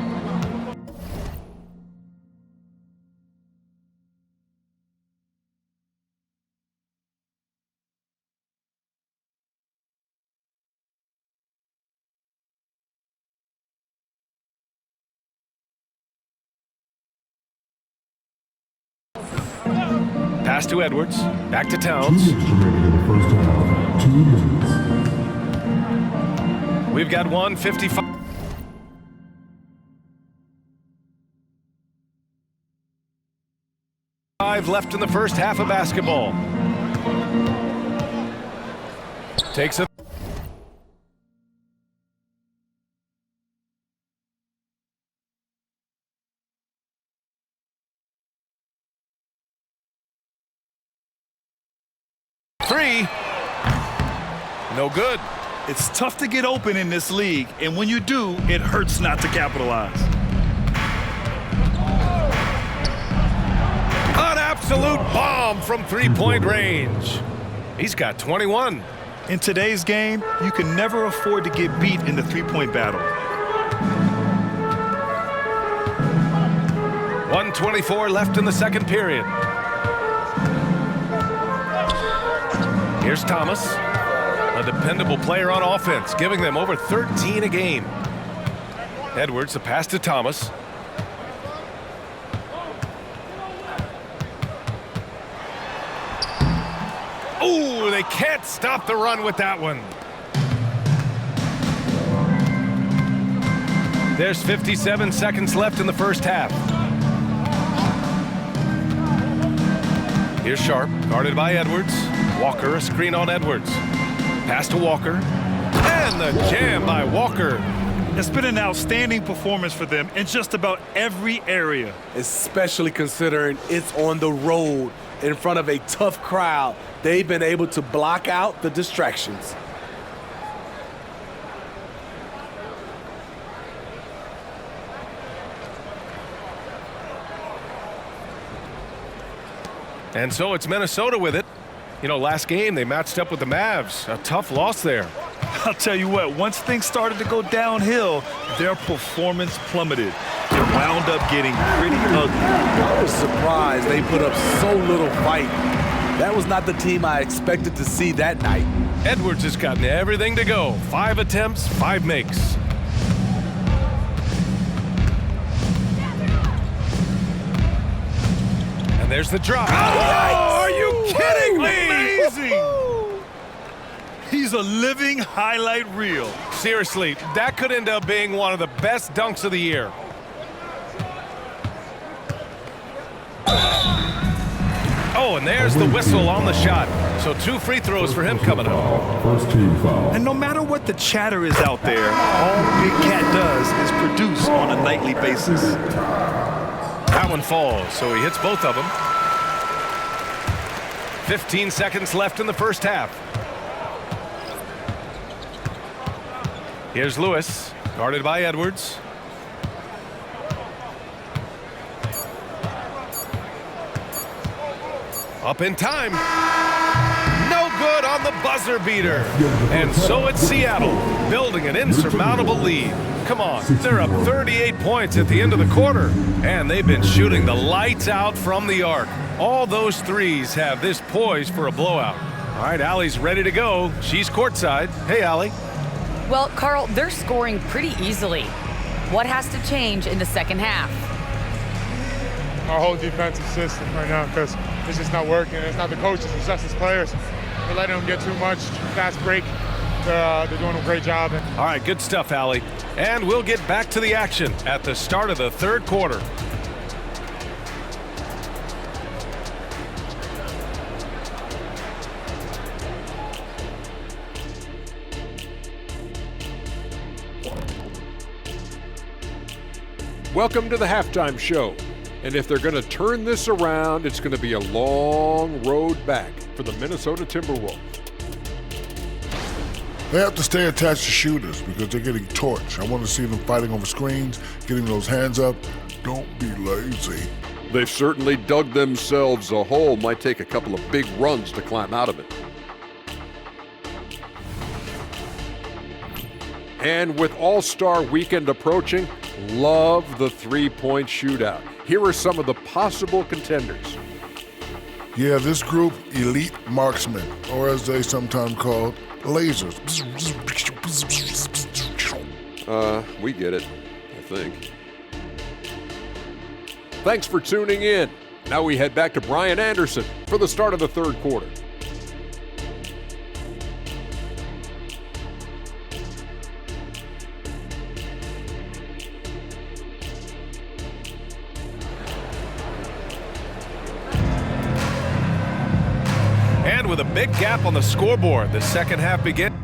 [SPEAKER 13] Pass to Edwards. Back to Towns. We've got 1:55 left in the first half of basketball. Takes it. Three. No good.
[SPEAKER 11] It's tough to get open in this league, and when you do, it hurts not to capitalize.
[SPEAKER 13] An absolute bomb from three-point range. He's got 21.
[SPEAKER 11] In today's game, you can never afford to get beat in the three-point battle.
[SPEAKER 13] 1:24 left in the second period. Here's Thomas, a dependable player on offense, giving them over 13 a game. Edwards, the pass to Thomas. Ooh, they can't stop the run with that one. There's 57 seconds left in the first half. Here's Sharp, guarded by Edwards. Walker, a screen on Edwards. Pass to Walker. And the jam by Walker.
[SPEAKER 11] It's been an outstanding performance for them in just about every area.
[SPEAKER 12] Especially considering it's on the road in front of a tough crowd. They've been able to block out the distractions.
[SPEAKER 13] And so it's Minnesota with it. You know, last game they matched up with the Mavs. A tough loss there.
[SPEAKER 11] I'll tell you what, once things started to go downhill, their performance plummeted. It wound up getting pretty ugly.
[SPEAKER 12] I was surprised they put up so little fight. That was not the team I expected to see that night.
[SPEAKER 13] Edwards has gotten everything to go. 5 attempts, 5 makes. And there's the drop. Oh, are you kidding me?
[SPEAKER 11] Amazing! He's a living highlight reel.
[SPEAKER 13] Seriously, that could end up being one of the best dunks of the year. Oh, and there's the whistle on the shot. So 2 free throws for him coming up.
[SPEAKER 5] First team foul.
[SPEAKER 11] And no matter what the chatter is out there, all Big Cat does is produce on a nightly basis.
[SPEAKER 13] That one falls, so he hits both of them. 15 seconds left in the first half. Here's Lewis, guarded by Edwards. Up in time. No good on the buzzer beater. And so it's Seattle, building an insurmountable lead. Come on, they're up 38 points at the end of the quarter. And they've been shooting the lights out from the arc. All those threes have this poised for a blowout. All right, Allie's ready to go. She's courtside. Hey, Allie.
[SPEAKER 14] Well, Carl, they're scoring pretty easily. What has to change in the second half?
[SPEAKER 15] Our whole defensive system right now, because it's just not working. It's not the coaches, it's just the players. We're letting them get too much. Fast break. They're doing a great job.
[SPEAKER 13] All right, good stuff, Allie. And we'll get back to the action at the start of the third quarter.
[SPEAKER 8] Welcome to the halftime show. And if they're going to turn this around, it's going to be a long road back for the Minnesota Timberwolves.
[SPEAKER 10] They have to stay attached to shooters because they're getting torched. I want to see them fighting over screens, getting those hands up. Don't be lazy.
[SPEAKER 8] They've certainly dug themselves a hole. Might take a couple of big runs to climb out of it. And with All-Star Weekend approaching, love the three-point shootout. Here are some of the possible contenders.
[SPEAKER 10] Yeah, this group, elite marksmen, or as they sometimes call lasers.
[SPEAKER 8] We get it, I think. Thanks for tuning in. Now we head back to Brian Anderson for the start of the third quarter.
[SPEAKER 13] And with a big gap on the scoreboard, the second half begins.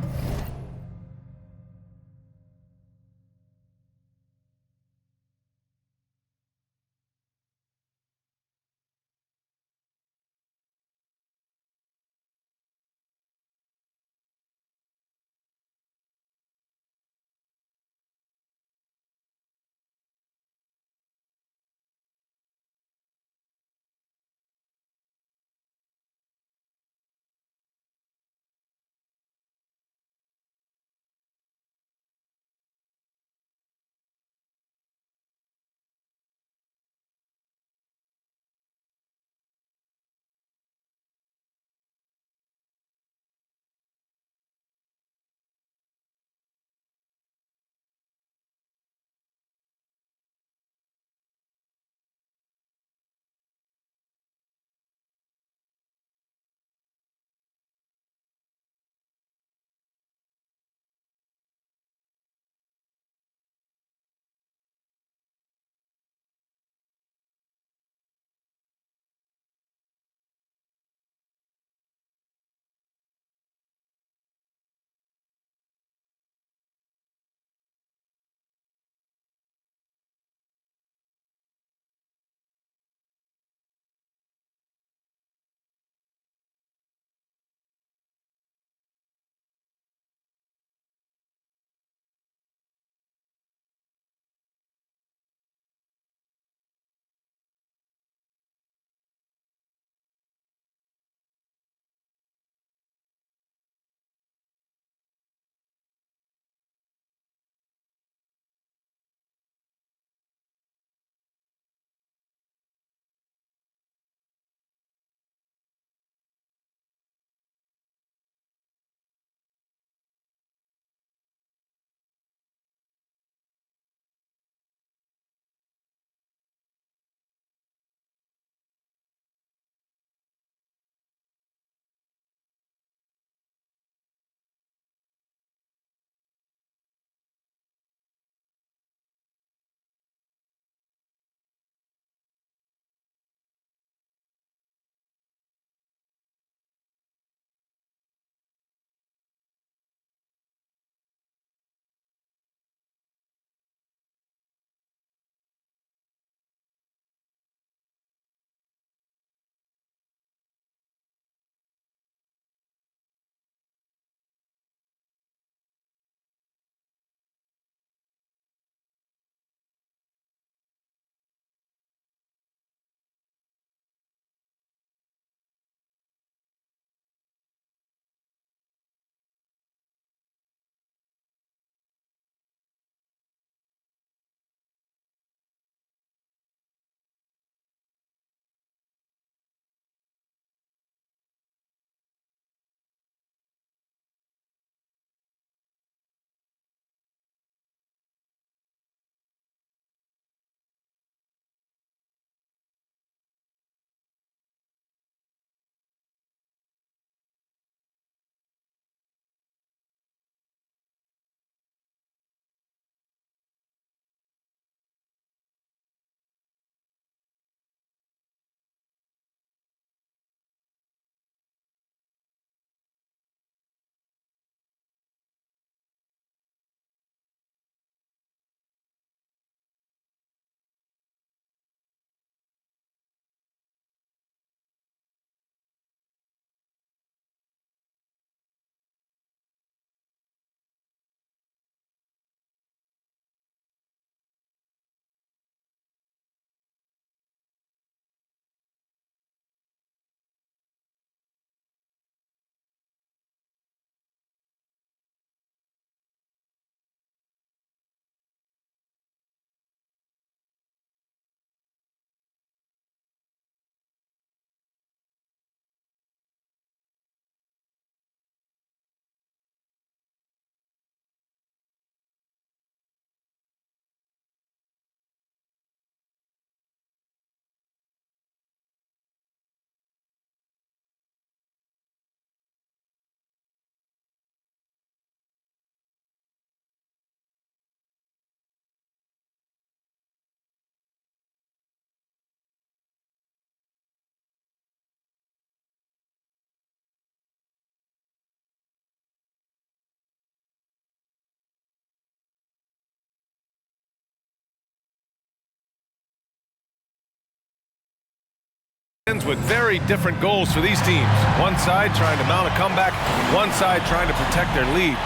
[SPEAKER 13] With very different goals for these teams. One side trying to mount a comeback, one side trying to protect their lead.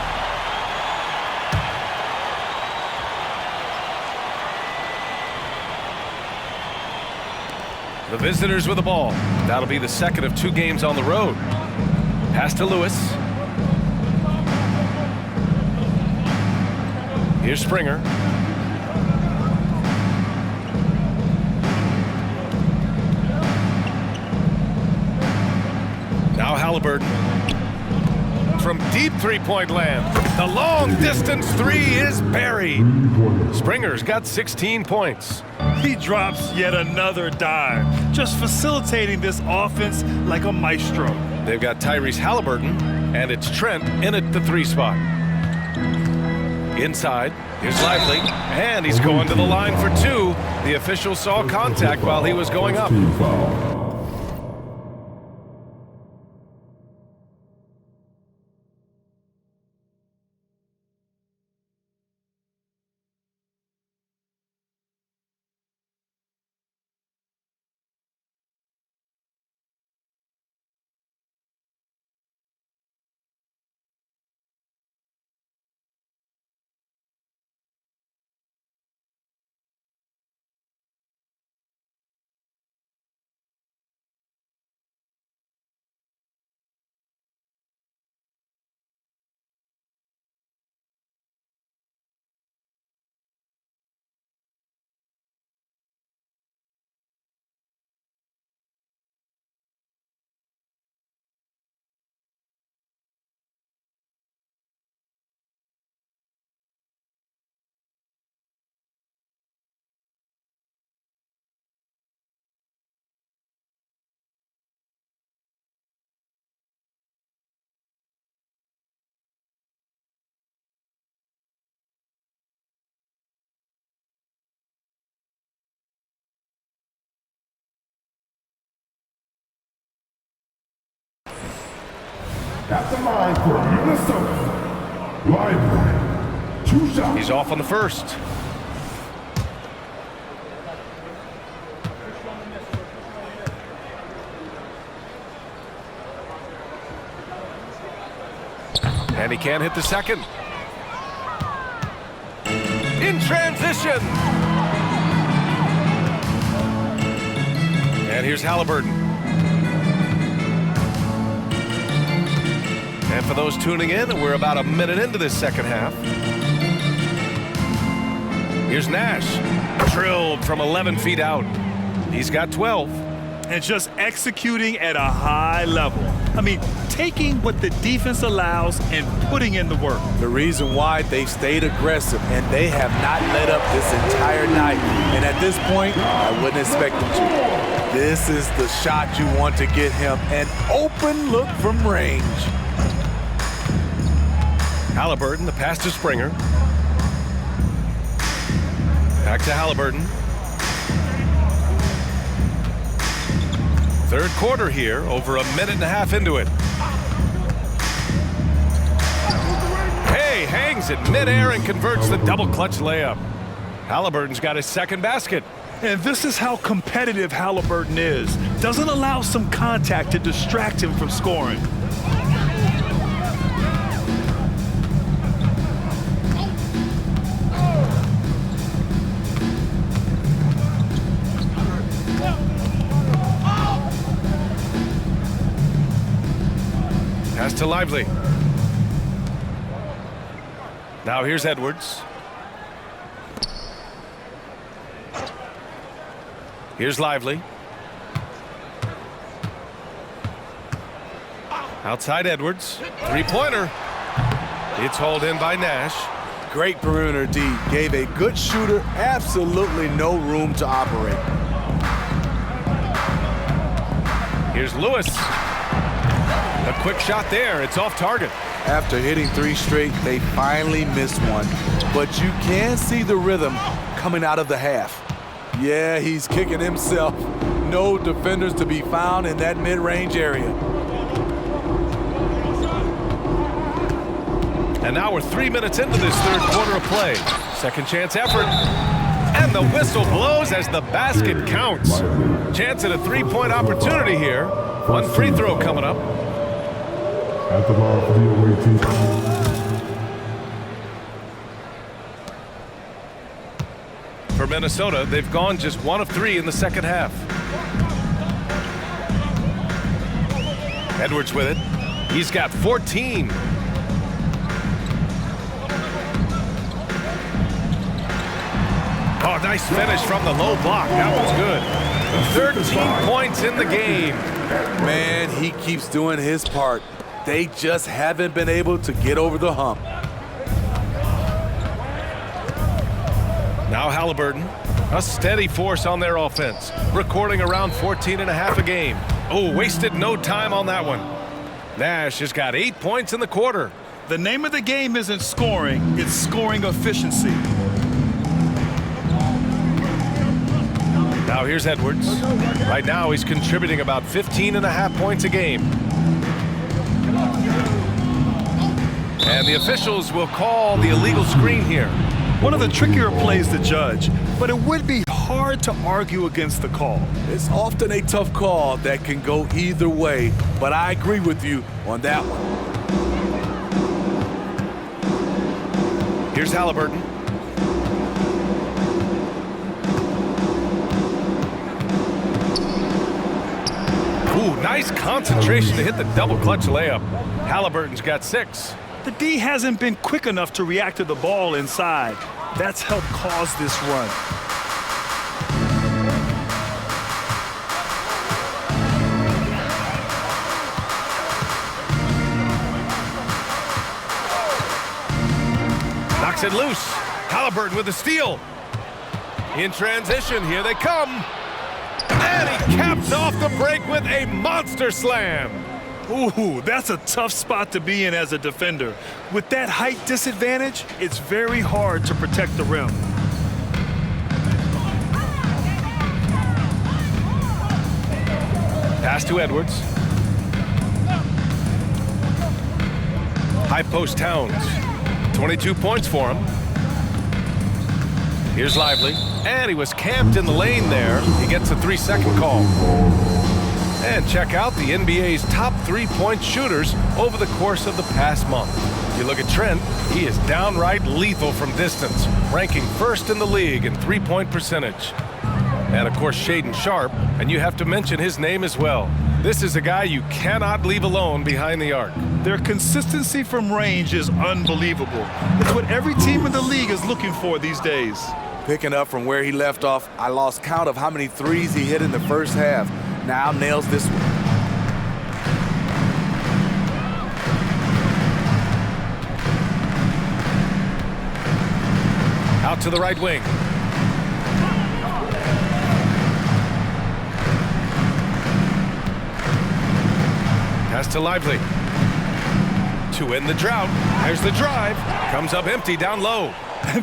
[SPEAKER 13] The visitors with the ball. That'll be the second of 2 games on the road. Pass to Lewis. Here's Springer. Now Haliburton. From deep three-point land. The long-distance 3 is buried. Springer's got 16 points.
[SPEAKER 11] He drops yet another dime, just facilitating this offense like a maestro.
[SPEAKER 13] They've got Tyrese Haliburton, and it's Trent in at the 3 spot. Inside, here's Lively, and he's going to the line for 2. The official saw contact while he was going up.
[SPEAKER 5] At the line for Minnesota, Lively, 2 shots.
[SPEAKER 13] He's off on the first. And he can't hit the second. In transition. And here's Haliburton. And for those tuning in, we're about a minute into this second half. Here's Nash. Drilled from 11 feet out. He's got 12.
[SPEAKER 11] And just executing at a high level. I mean, taking what the defense allows and putting in the work.
[SPEAKER 12] The reason why they stayed aggressive, and they have not let up this entire night. And at this point, I wouldn't expect them to. This is the shot you want to get him. An open look from range.
[SPEAKER 13] Haliburton, the pass to Springer. Back to Haliburton. Third quarter here, over a minute and a half into it. Hey, hangs it midair and converts the double clutch layup. Haliburton's got his second basket.
[SPEAKER 11] And this is how competitive Haliburton is. Doesn't allow some contact to distract him from scoring.
[SPEAKER 13] Pass to Lively. Now here's Edwards. Here's Lively. Outside Edwards. Three-pointer. It's hauled in by Nash.
[SPEAKER 12] Great perimeter D. Gave a good shooter absolutely no room to operate.
[SPEAKER 13] Here's Lewis. A quick shot there. It's off target.
[SPEAKER 12] After hitting 3 straight, they finally missed one. But you can see the rhythm coming out of the half. Yeah, he's kicking himself. No defenders to be found in that mid-range area.
[SPEAKER 13] And now we're 3 minutes into this third quarter of play. Second chance effort. And the whistle blows as the basket counts. Chance at a three-point opportunity here. One free throw coming up.
[SPEAKER 5] At the line for the away team.
[SPEAKER 13] For Minnesota, they've gone just 1 of 3 in the second half. Edwards with it. He's got 14. Oh, nice finish from the low block. That was good. 13 points in the game.
[SPEAKER 12] Man, he keeps doing his part. They just haven't been able to get over the hump.
[SPEAKER 13] Now Halliburton, a steady force on their offense, recording around 14.5 a game. Oh, wasted no time on that one. Nash has got 8 points in the quarter.
[SPEAKER 11] The name of the game isn't scoring, it's scoring efficiency.
[SPEAKER 13] Now here's Edwards. Right now he's contributing about 15.5 points a game. And the officials will call the illegal screen here.
[SPEAKER 11] One of the trickier plays to judge, but it would be hard to argue against the call.
[SPEAKER 12] It's often a tough call that can go either way, but I agree with you on that one.
[SPEAKER 13] Here's Halliburton. Ooh, nice concentration to hit the double clutch layup. Halliburton's got 6.
[SPEAKER 11] The D hasn't been quick enough to react to the ball inside. That's helped cause this run.
[SPEAKER 13] Knocks it loose. Halliburton with a steal. In transition, here they come. And he caps off the break with a monster slam.
[SPEAKER 11] Ooh, that's a tough spot to be in as a defender. With that height disadvantage, it's very hard to protect the rim.
[SPEAKER 13] Pass to Edwards. High post Towns. 22 points for him. Here's Lively. And he was camped in the lane there. He gets a 3-second call. And check out the NBA's top 3-point shooters over the course of the past month. You look at Trent, he is downright lethal from distance, ranking first in the league in 3-point percentage. And of course, Shaedon Sharpe, and you have to mention his name as well. This is a guy you cannot leave alone behind the arc.
[SPEAKER 11] Their consistency from range is unbelievable. It's what every team in the league is looking for these days.
[SPEAKER 12] Picking up from where he left off, I lost count of how many threes he hit in the first half. Now nails this one.
[SPEAKER 13] Out to the right wing. Pass to Lively. To end the drought. There's the drive. Comes up empty down low.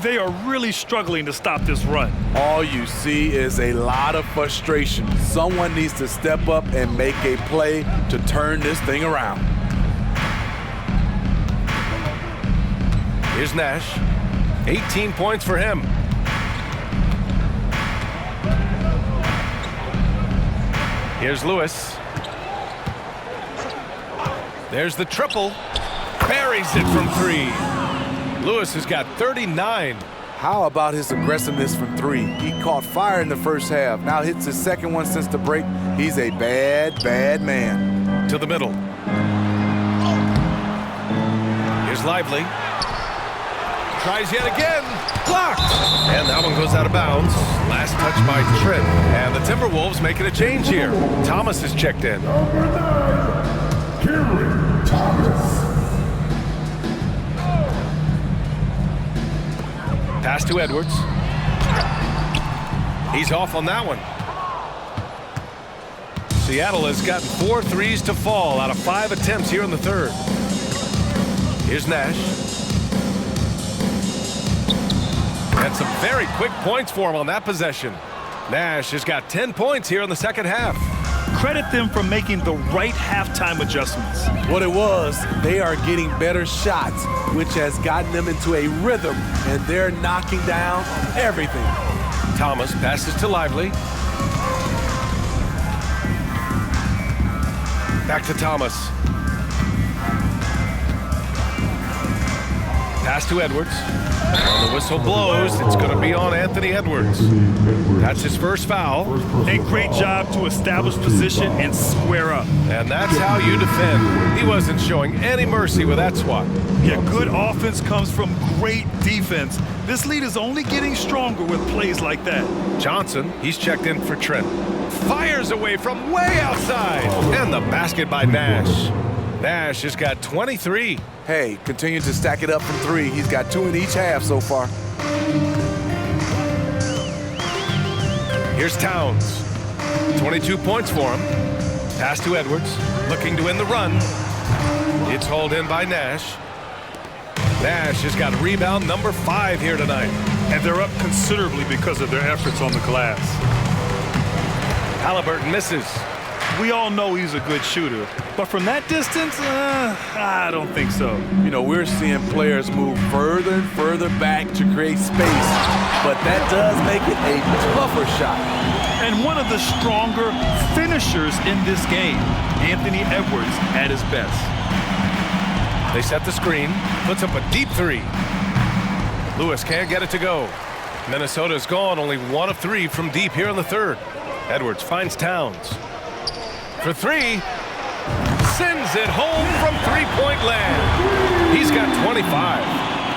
[SPEAKER 11] They are really struggling to stop this run.
[SPEAKER 12] All you see is a lot of frustration. Someone needs to step up and make a play to turn this thing around.
[SPEAKER 13] Here's Nash. 18 points for him. Here's Lewis. There's the triple. Buries it from 3. Lewis has got 39.
[SPEAKER 12] How about his aggressiveness from 3? He caught fire in the first half. Now hits his second one since the break. He's a bad, bad man.
[SPEAKER 13] To the middle. Here's Lively. Tries yet again. Blocked. And that one goes out of bounds. Last touch by Trent. And the Timberwolves making a change here. Thomas is checked in.
[SPEAKER 5] Number 9, Cameron Thomas.
[SPEAKER 13] Pass to Edwards. He's off on that one. Seattle has gotten 4 threes to fall out of 5 attempts here in the third. Here's Nash. And some very quick points for him on that possession. Nash has got 10 points here in the second half.
[SPEAKER 11] Credit them for making the right halftime adjustments.
[SPEAKER 12] What it was, they are getting better shots, which has gotten them into a rhythm, and they're knocking down everything.
[SPEAKER 13] Thomas passes to Lively. Back to Thomas. Pass to Edwards. When the whistle blows, it's going to be on Anthony Edwards. That's his first foul.
[SPEAKER 11] A great job to establish position and square up.
[SPEAKER 13] And that's how you defend. He wasn't showing any mercy with that swat.
[SPEAKER 11] Yeah, good offense comes from great defense. This lead is only getting stronger with plays like that.
[SPEAKER 13] Johnson, he's checked in for Trent. Fires away from way outside. And the basket by Nash. Nash has got 23.
[SPEAKER 12] Hey, continue to stack it up from 3. He's got 2 in each half so far.
[SPEAKER 13] Here's Towns. 22 points for him. Pass to Edwards. Looking to win the run. It's hauled in by Nash. Nash has got rebound number 5 here tonight.
[SPEAKER 11] And they're up considerably because of their efforts on the glass.
[SPEAKER 13] Halliburton misses.
[SPEAKER 11] We all know he's a good shooter, but from that distance, I don't think so.
[SPEAKER 12] You know, we're seeing players move further and further back to create space, but that does make it a tougher shot.
[SPEAKER 11] And one of the stronger finishers in this game, Anthony Edwards at his best.
[SPEAKER 13] They set the screen, puts up a deep 3. Lewis can't get it to go. Minnesota's gone only 1 of 3 from deep here in the third. Edwards finds Towns. For 3, sends it home from three-point land. He's got 25.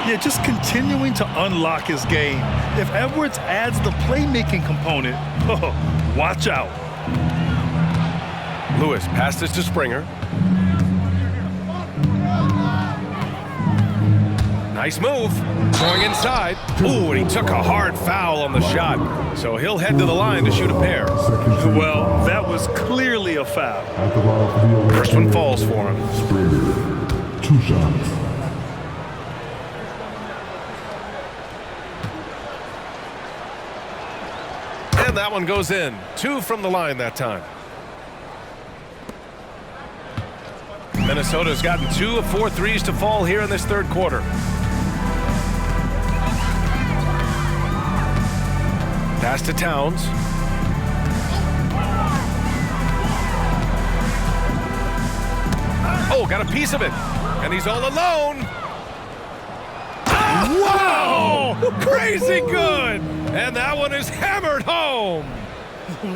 [SPEAKER 11] Yeah, just continuing to unlock his game. If Edwards adds the playmaking component, watch out.
[SPEAKER 13] Lewis passes to Springer. Nice move. Going inside. Ooh, and he took a hard foul on the shot. So he'll head to the line to shoot a pair.
[SPEAKER 11] Well, that was clearly a foul.
[SPEAKER 13] First one falls for him.
[SPEAKER 5] Springer, 2 shots.
[SPEAKER 13] And that one goes in. 2 from the line that time. Minnesota's gotten 2 of 4 threes to fall here in this third quarter. Pass to Towns. Oh, got a piece of it. And he's all alone. Wow! Crazy good! And that one is hammered home.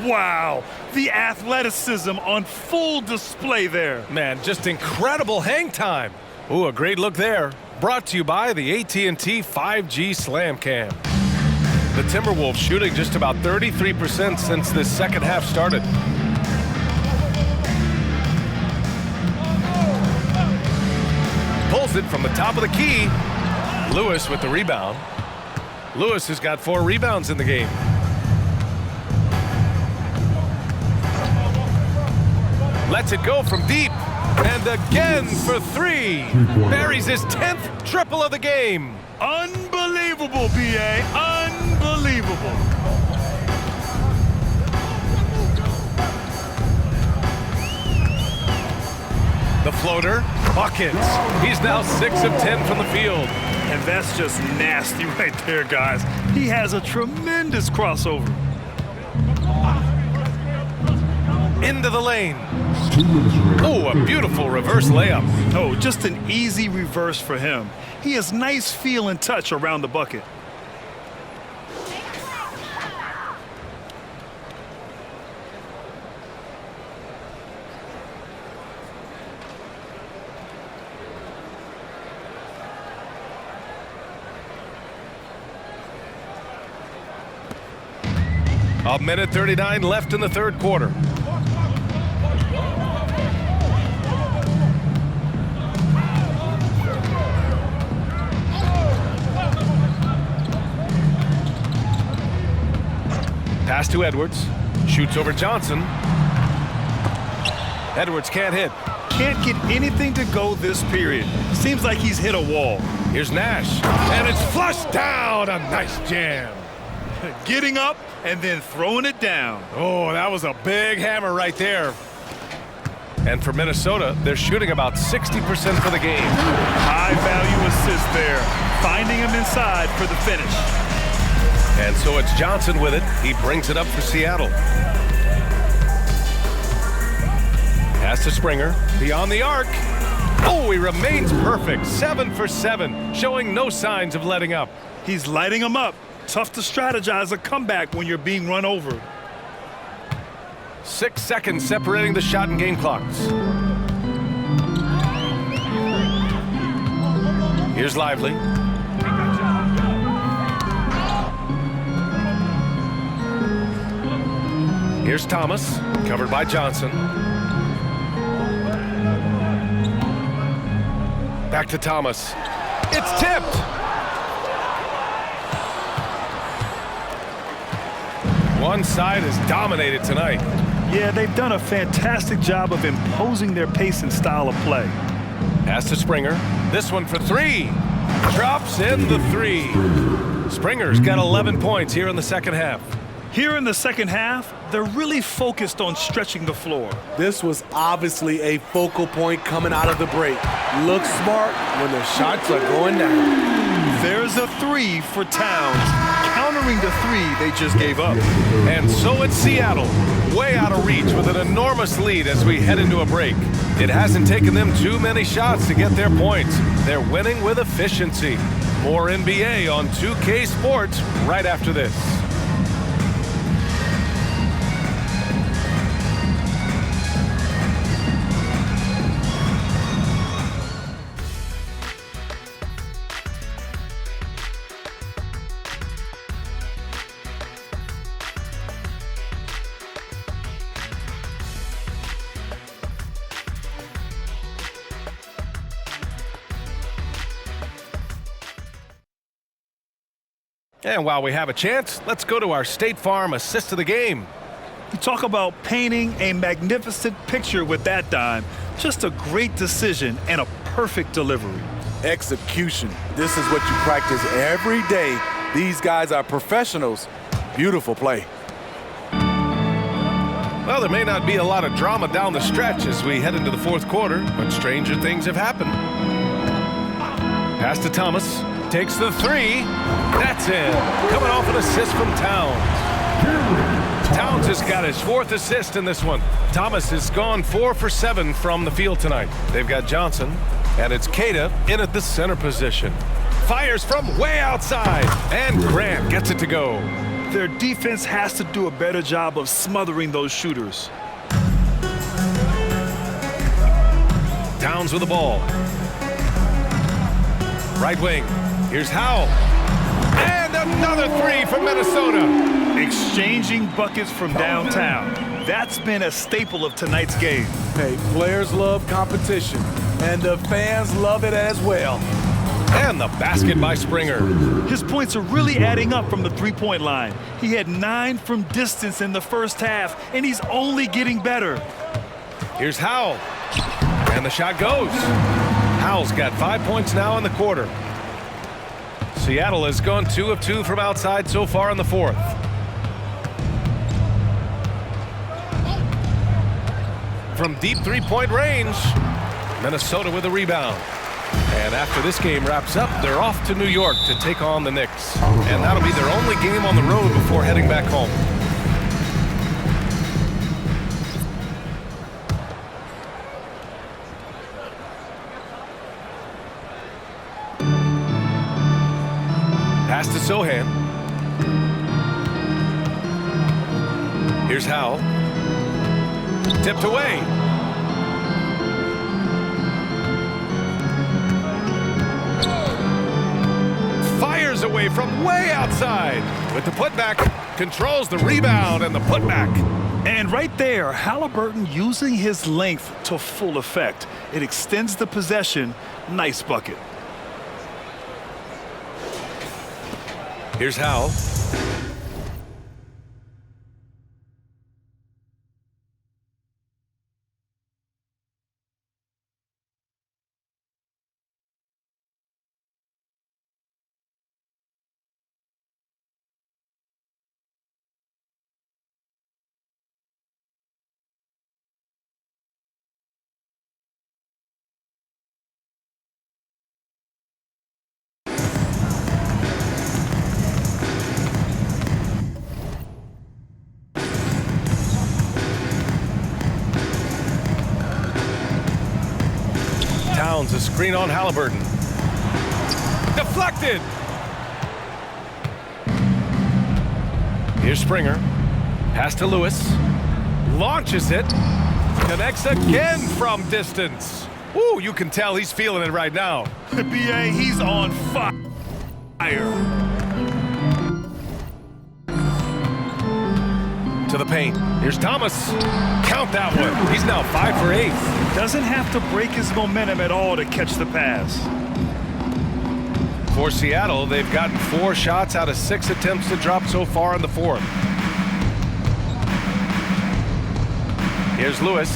[SPEAKER 11] Wow, the athleticism on full display there.
[SPEAKER 13] Man, just incredible hang time. Ooh, a great look there. Brought to you by the AT&T 5G Slam Cam. The Timberwolves shooting just about 33% since this second half started. Pulls it from the top of the key. Lewis with the rebound. Lewis has got 4 rebounds in the game. Lets it go from deep. And again for 3. Buries his 10th triple of the game.
[SPEAKER 11] Unbelievable, B.A. Unbelievable.
[SPEAKER 13] The floater, buckets. He's now 6 of 10 from the field.
[SPEAKER 11] And that's just nasty right there, guys. He has a tremendous crossover.
[SPEAKER 13] Into the lane. Oh, a beautiful reverse layup.
[SPEAKER 11] Oh, just an easy reverse for him. He has nice feel and touch around the bucket.
[SPEAKER 13] A minute 39 left in the third quarter. Pass to Edwards. Shoots over Johnson. Edwards can't hit.
[SPEAKER 11] Can't get anything to go this period. Seems like he's hit a wall.
[SPEAKER 13] Here's Nash. And it's flushed down. A nice jam.
[SPEAKER 11] Getting up and then throwing it down.
[SPEAKER 13] Oh, that was a big hammer right there. And for Minnesota, they're shooting about 60% for the game.
[SPEAKER 11] High value assist there. Finding him inside for the finish.
[SPEAKER 13] And so it's Johnson with it. He brings it up for Seattle. Pass to Springer. Beyond the arc. Oh, he remains perfect. 7 for 7, showing no signs of letting up.
[SPEAKER 11] He's lighting them up. Tough to strategize a comeback when you're being run over.
[SPEAKER 13] 6 seconds separating the shot and game clocks. Here's Lively. Here's Thomas, covered by Johnson. Back to Thomas. It's tipped. One side is dominated tonight.
[SPEAKER 11] Yeah, they've done a fantastic job of imposing their pace and style of play.
[SPEAKER 13] Pass to Springer. This one for 3. Drops in the 3. Springer's got 11 points here in the second half.
[SPEAKER 11] Here in the second half, they're really focused on stretching the floor.
[SPEAKER 12] This was obviously a focal point coming out of the break. Look smart when the shots are going down.
[SPEAKER 11] There's a 3 for Towns, countering the 3 they just gave up.
[SPEAKER 13] And so it's Seattle, way out of reach with an enormous lead as we head into a break. It hasn't taken them too many shots to get their points. They're winning with efficiency. More NBA on 2K Sports right after this. And while we have a chance, let's go to our State Farm assist of the game.
[SPEAKER 11] You talk about painting a magnificent picture with that dime. Just a great decision and a perfect delivery.
[SPEAKER 12] Execution. This is what you practice every day. These guys are professionals. Beautiful play.
[SPEAKER 13] Well, there may not be a lot of drama down the stretch as we head into the fourth quarter, but stranger things have happened. Pass to Thomas. Takes the 3. That's in. Coming off an assist from Towns. Towns has got his 4th assist in this one. Thomas has gone 4 for 7 from the field tonight. They've got Johnson, and it's Queta in at the center position. Fires from way outside, and Grant gets it to go.
[SPEAKER 11] Their defense has to do a better job of smothering those shooters.
[SPEAKER 13] Towns with the ball. Right wing. Here's Howell. And another 3 from Minnesota.
[SPEAKER 11] Exchanging buckets from downtown. That's been a staple of tonight's game.
[SPEAKER 12] Hey, players love competition, and the fans love it as well.
[SPEAKER 13] And the basket by Springer.
[SPEAKER 11] His points are really adding up from the three-point line. He had 9 from distance in the first half, and he's only getting better.
[SPEAKER 13] Here's Howell. And the shot goes. Howell's got 5 points now in the quarter. Seattle has gone 2 of 2 from outside so far in the fourth. From deep three-point range, Minnesota with a rebound. And after this game wraps up, they're off to New York to take on the Knicks. And that'll be their only game on the road before heading back home. Pass to Sohan. Here's Howell. Tipped away. Fires away from way outside. With the putback, controls the rebound and the putback.
[SPEAKER 11] And right there, Halliburton using his length to full effect. It extends the possession. Nice bucket.
[SPEAKER 13] Here's Howell. Towns, a screen on Halliburton. Deflected. Here's Springer. Pass to Lewis. Launches it. Connects again from distance. Ooh, you can tell he's feeling it right now.
[SPEAKER 11] B.A., he's on fire.
[SPEAKER 13] To the paint. Here's Thomas. Count that one. He's now 5 for 8.
[SPEAKER 11] Doesn't have to break his momentum at all to catch the pass.
[SPEAKER 13] For Seattle, they've gotten 4 shots out of 6 attempts to drop so far in the fourth. Here's Lewis.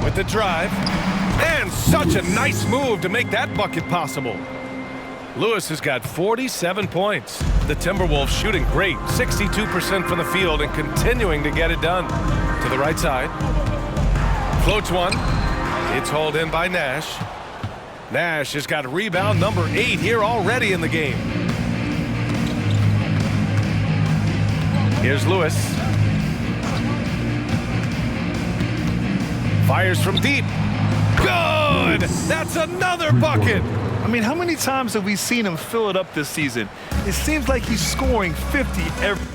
[SPEAKER 13] With the drive. And such a nice move to make that bucket possible. Lewis has got 47 points. The Timberwolves shooting great, 62% from the field and continuing to get it done. To the right side. Floats one. It's hauled in by Nash. Nash has got rebound number 8 here already in the game. Here's Lewis. Fires from deep. Good! That's another bucket!
[SPEAKER 11] I mean, how many times have we seen him fill it up this season? It seems like he's scoring 50 every...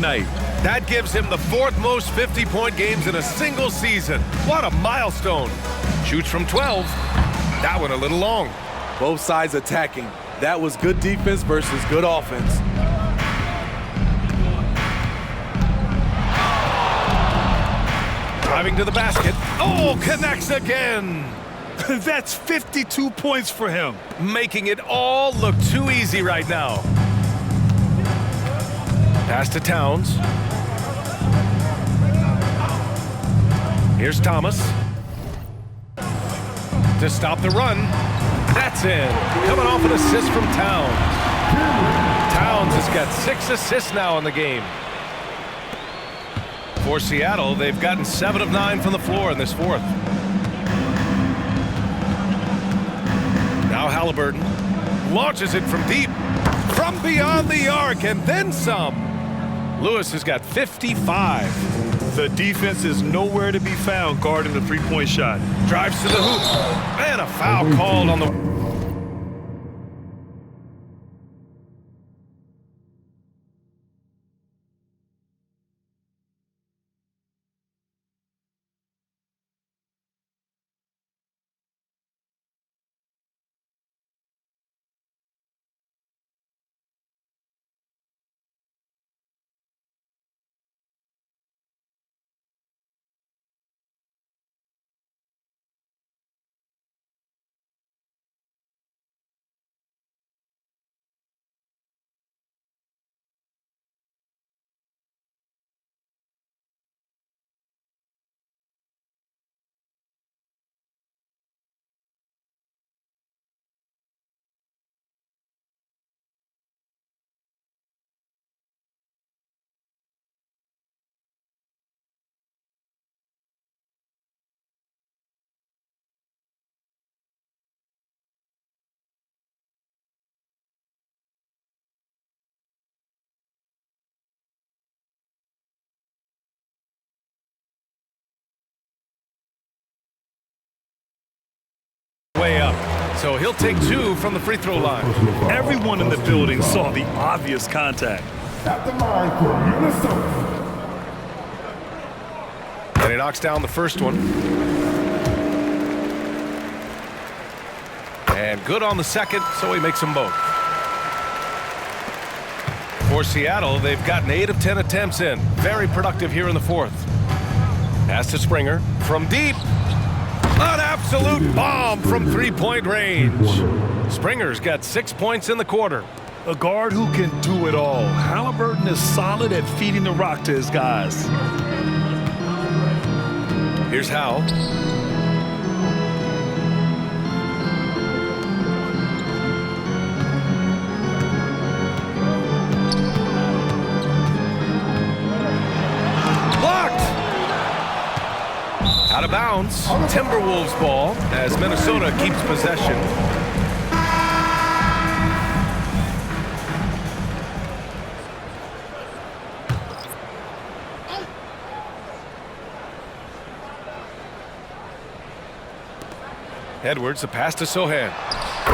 [SPEAKER 11] night.
[SPEAKER 13] That gives him the 4th most 50-point games in a single season. What a milestone. Shoots from 12. That one a little long.
[SPEAKER 12] Both sides attacking. That was good defense versus good offense.
[SPEAKER 13] Driving to the basket. Oh, connects again.
[SPEAKER 11] That's 52 points for him.
[SPEAKER 13] Making it all look too easy right now. Pass to Towns. Here's Thomas. To stop the run. That's in. Coming off an assist from Towns. Towns has got 6 assists now in the game. For Seattle, they've gotten 7 of 9 from the floor in this fourth. Now Halliburton launches it from deep. From beyond the arc and then some. Lewis has got 55.
[SPEAKER 11] The defense is nowhere to be found guarding the three-point shot.
[SPEAKER 13] Drives to the hoop. And a foul called on the... way up. So he'll take 2 from the free throw line.
[SPEAKER 11] Everyone in the building saw the obvious contact.
[SPEAKER 5] At the line for Minnesota.
[SPEAKER 13] And he knocks down the first one. And good on the second, so he makes them both. For Seattle, they've gotten 8 of 10 attempts in. Very productive here in the fourth. Pass to Springer from deep. An absolute bomb from 3-point range. Springer's got 6 points in the quarter.
[SPEAKER 11] A guard who can do it all. Halliburton is solid at feeding the rock to his guys.
[SPEAKER 13] Here's Howell. Out of bounds. Timberwolves ball as Minnesota keeps possession. Edwards, the pass to Sohan.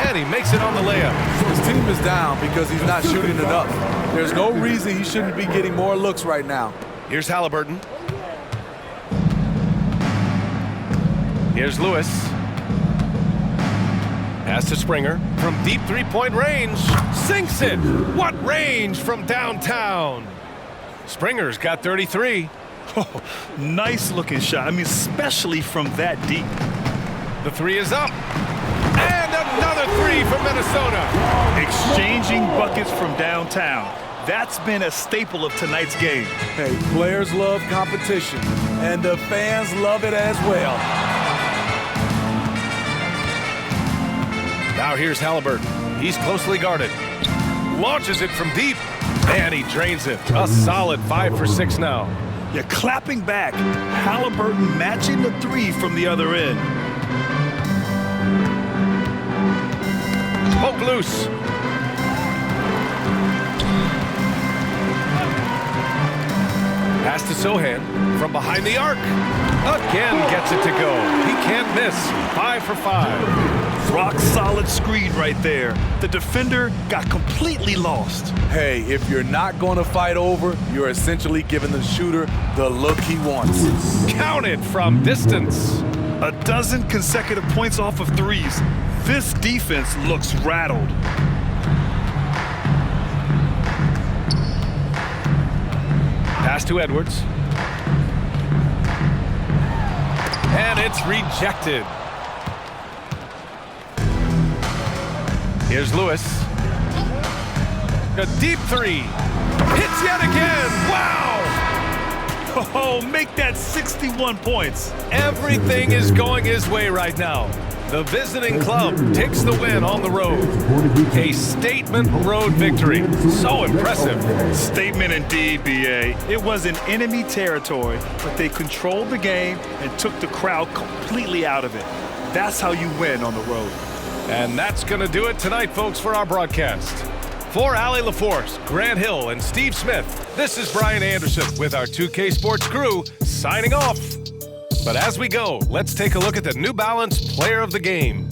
[SPEAKER 13] And he makes it on the layup.
[SPEAKER 12] His team is down because he's not shooting enough. There's no reason he shouldn't be getting more looks right now.
[SPEAKER 13] Here's Halliburton. Here's Lewis. Pass to Springer. From deep three-point range. Sinks it. What range from downtown. Springer's got 33.
[SPEAKER 11] Oh, nice looking shot. I mean, especially from that deep.
[SPEAKER 13] The three is up. And another three from Minnesota.
[SPEAKER 11] Exchanging buckets from downtown. That's been a staple of tonight's game.
[SPEAKER 12] Hey, players love competition, and the fans love it as well.
[SPEAKER 13] Now here's Halliburton. He's closely guarded. Launches it from deep. And he drains it. A solid 5 for 6 now.
[SPEAKER 11] You're clapping back. Halliburton matching the three from the other end.
[SPEAKER 13] Poke loose. Pass to Sohan from behind the arc. Again gets it to go. He can't miss. 5 for 5.
[SPEAKER 11] Rock solid screen right there. The defender got completely lost.
[SPEAKER 12] Hey, if you're not going to fight over, you're essentially giving the shooter the look he wants.
[SPEAKER 13] Counted from distance.
[SPEAKER 11] A dozen consecutive points off of threes. This defense looks rattled.
[SPEAKER 13] Pass to Edwards. And it's rejected. Here's Lewis. A deep three. Hits yet again. Wow!
[SPEAKER 11] Oh, make that 61 points.
[SPEAKER 13] Everything is going his way right now. The visiting club takes the win on the road. A statement road victory. So impressive.
[SPEAKER 11] Statement indeed, B.A. It was in enemy territory, but they controlled the game and took the crowd completely out of it. That's how you win on the road.
[SPEAKER 13] And that's going to do it tonight, folks, for our broadcast. For Allie LaForce, Grant Hill, and Steve Smith, this is Brian Anderson with our 2K Sports crew signing off. But as we go, let's take a look at the New Balance Player of the Game.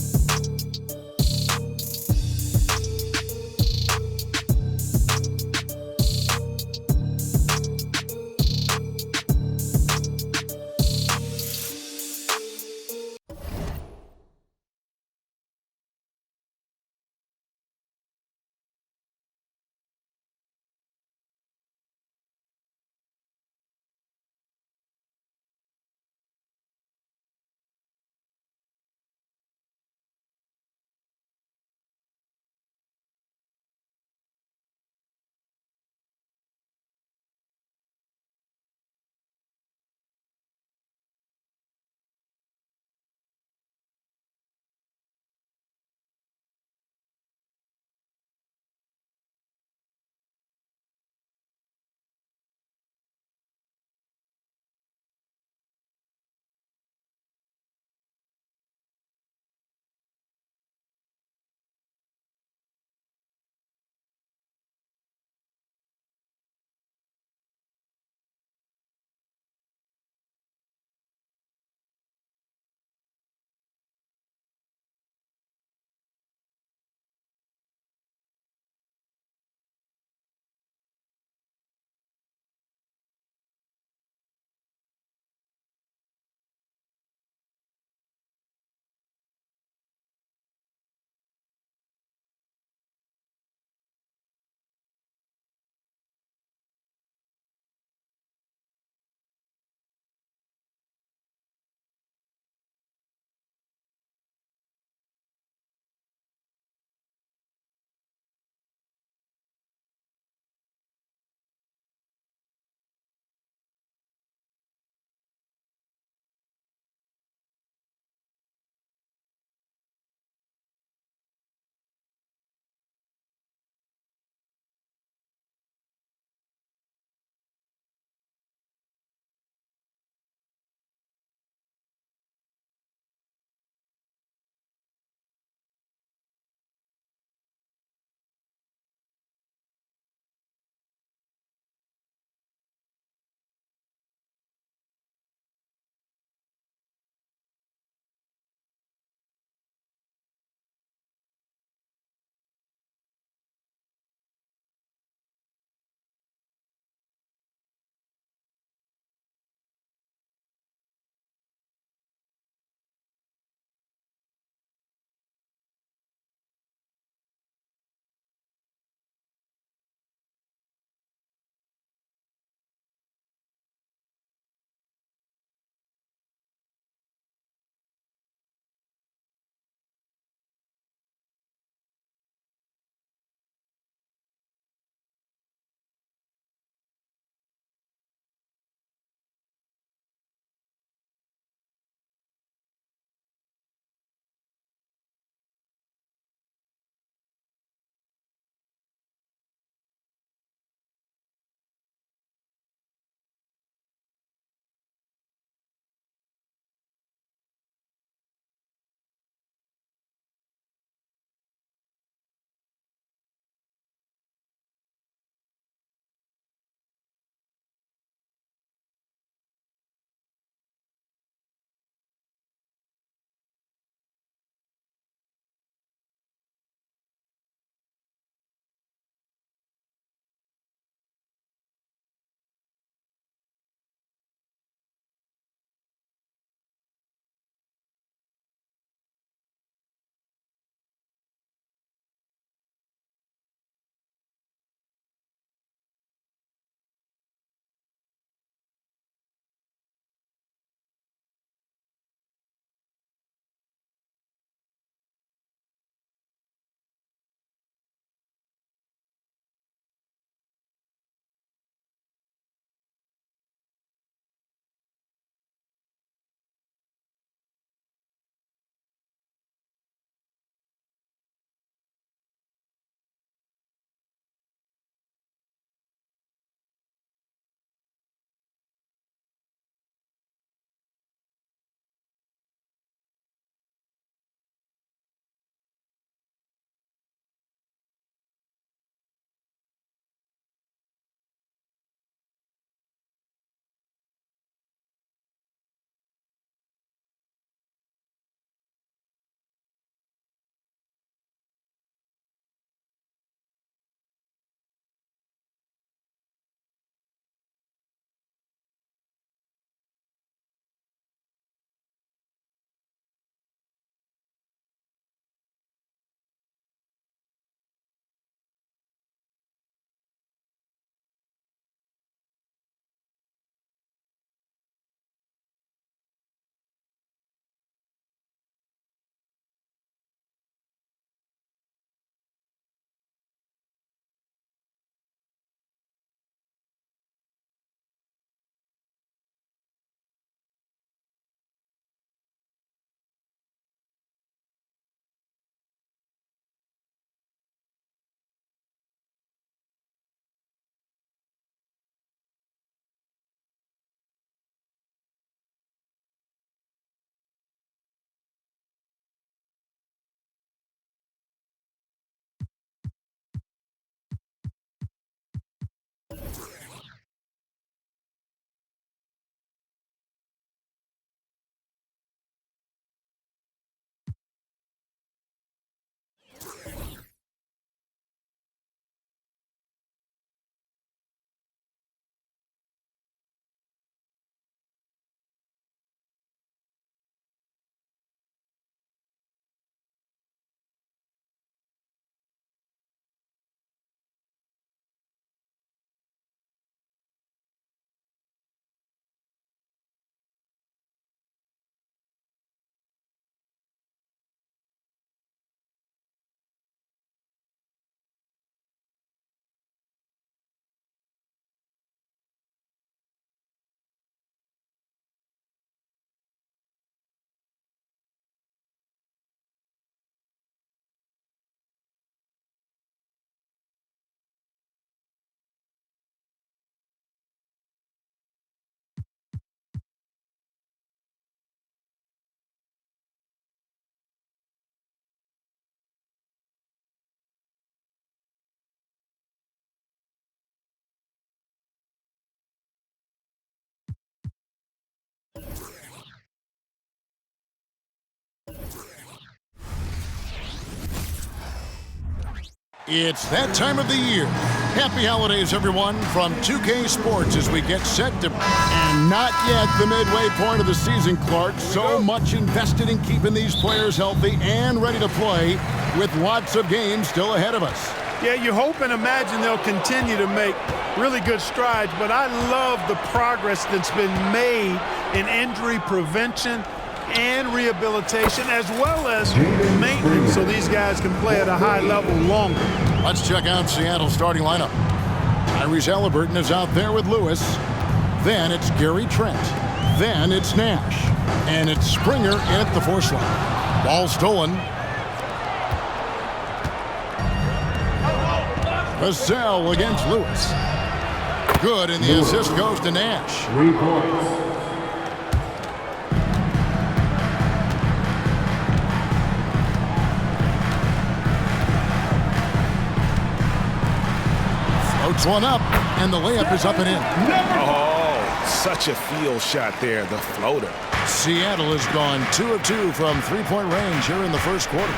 [SPEAKER 2] It's that time of the year. Happy holidays, everyone, from 2K Sports as we get set to... And not yet the midway point of the season, Clark. So much invested in keeping these players healthy and ready to play with lots of games still ahead of us.
[SPEAKER 11] Yeah, you hope and imagine they'll continue to make really good strides, but I love the progress that's been made in injury prevention and rehabilitation, as well as maintenance, so these guys can play at a high level longer.
[SPEAKER 2] Let's check out Seattle's starting lineup. Tyrese Halliburton is out there with Lewis. Then it's Gary Trent. Then it's Nash. And it's Springer in at the force line. Ball stolen. Vassell against Lewis. Good, and the assist goes to Nash.
[SPEAKER 5] 3 points.
[SPEAKER 2] Floats one up, and the layup is up and in.
[SPEAKER 3] Oh, such a field shot there, the floater.
[SPEAKER 2] Seattle has gone 2 of 2 from three-point range here in the first quarter.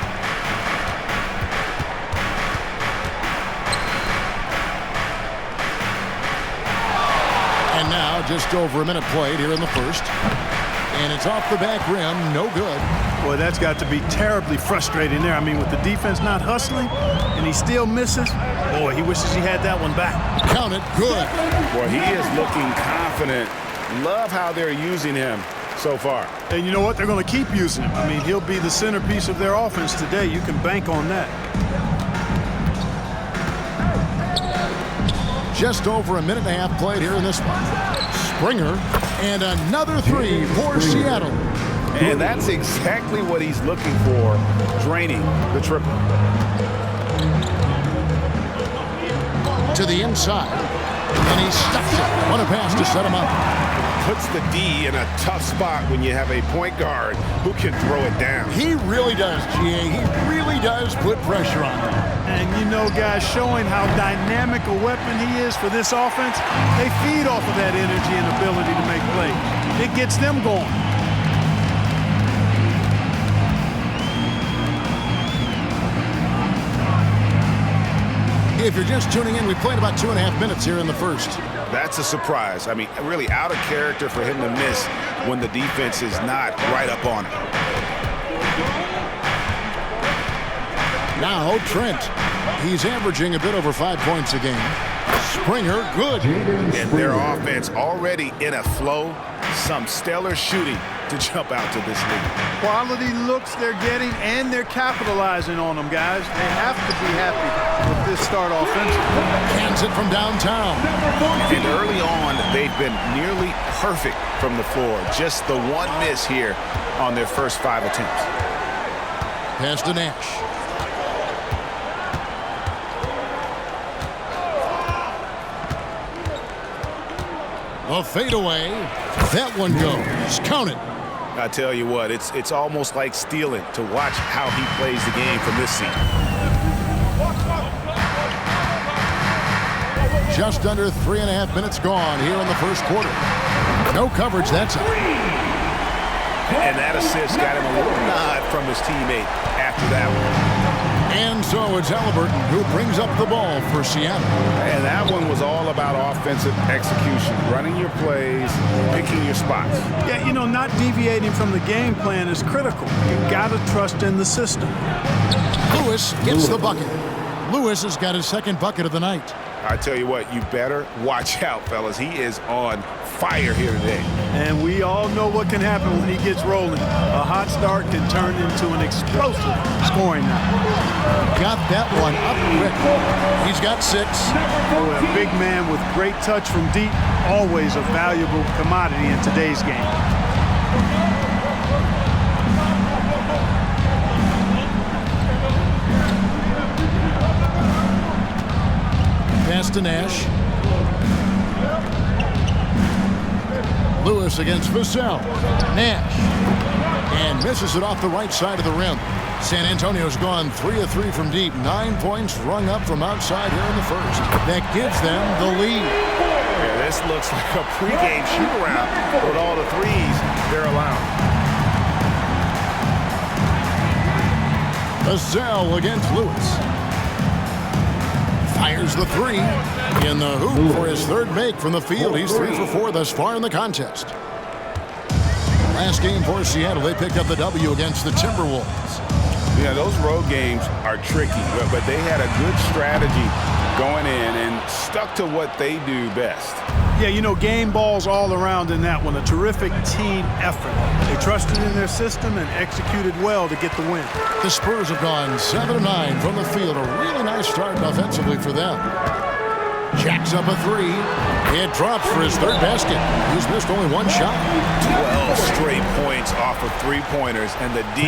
[SPEAKER 2] And now just over a minute played here in the first. And it's off the back rim, no good.
[SPEAKER 11] Boy, that's got to be terribly frustrating there. I mean, with the defense not hustling and he still misses, boy, he wishes he had that one back.
[SPEAKER 2] Count it, good.
[SPEAKER 3] Boy, he is looking confident. Love how they're using him so far.
[SPEAKER 11] And you know what? They're going to keep using him. I mean, he'll be the centerpiece of their offense today. You can bank on that.
[SPEAKER 2] Just over a minute and a half played here in this one. Springer, and another three for Seattle.
[SPEAKER 3] And that's exactly what he's looking for, draining the triple.
[SPEAKER 2] To the inside, and he stuffs it. What a pass to set him up.
[SPEAKER 3] Puts the D in a tough spot when you have a point guard who can throw it down.
[SPEAKER 2] He really does, GA. He really does put pressure on them.
[SPEAKER 11] And you know, guys, showing how dynamic a weapon he is for this offense, they feed off of that energy and ability to make plays. It gets them going.
[SPEAKER 2] If you're just tuning in, we played about 2.5 minutes here in the first.
[SPEAKER 3] That's a surprise. I mean, really out of character for him to miss when the defense is not right up on him.
[SPEAKER 2] Now Trent. He's averaging a bit over 5 points a game. Springer, good.
[SPEAKER 3] And their offense already in a flow. Some stellar shooting to jump out to this league.
[SPEAKER 11] Quality looks they're getting, and they're capitalizing on them, guys. They have to be happy with this start offensively.
[SPEAKER 2] Cans it from downtown.
[SPEAKER 3] And early on, they've been nearly perfect from the floor. Just the one miss here on their first 5 attempts.
[SPEAKER 2] Pass to Nash. A fadeaway. That one goes. Count it.
[SPEAKER 3] I tell you what, it's almost like stealing to watch how he plays the game from this seat.
[SPEAKER 2] Just under 3.5 minutes gone here in the first quarter. No coverage, that's out.
[SPEAKER 3] And that assist got him a little nod from his teammate after that one.
[SPEAKER 2] And so it's Halliburton who brings up the ball for Seattle.
[SPEAKER 3] And that one was all about offensive execution, running your plays, picking your spots.
[SPEAKER 11] Yeah, you know, not deviating from the game plan is critical. You've got to trust in the system.
[SPEAKER 2] Lewis gets the bucket. Lewis has got his second bucket of the night.
[SPEAKER 3] I tell you what, you better watch out, fellas. He is on fire here today.
[SPEAKER 11] And we all know what can happen when he gets rolling. A hot start can turn into an explosive scoring night.
[SPEAKER 2] Got that one up quick. He's got 6.
[SPEAKER 11] Oh, a big man with great touch from deep, always a valuable commodity in today's game.
[SPEAKER 2] Pass to Nash. Lewis against Vassell. Nash. And misses it off the right side of the rim. San Antonio's gone 3 of 3 from deep. 9 points rung up from outside here in the first. That gives them the lead.
[SPEAKER 3] Yeah, this looks like a pregame shoot-around with all the threes they're allowing.
[SPEAKER 2] Vassell against Lewis. Fires the three. In the hoop for his third make from the field. He's 3 for 4 thus far in the contest. Last game for Seattle, they picked up the W against the Timberwolves.
[SPEAKER 3] Yeah, those road games are tricky, but they had a good strategy going in and stuck to what they do best.
[SPEAKER 11] Yeah, you know, game balls all around in that one. A terrific team effort. They trusted in their system and executed well to get the win.
[SPEAKER 2] The Spurs have gone 7 of 9 from the field. A really nice start offensively for them. Jacks up a three. It drops for his third basket. He's missed only one shot.
[SPEAKER 3] 12 straight points off of three-pointers, and the D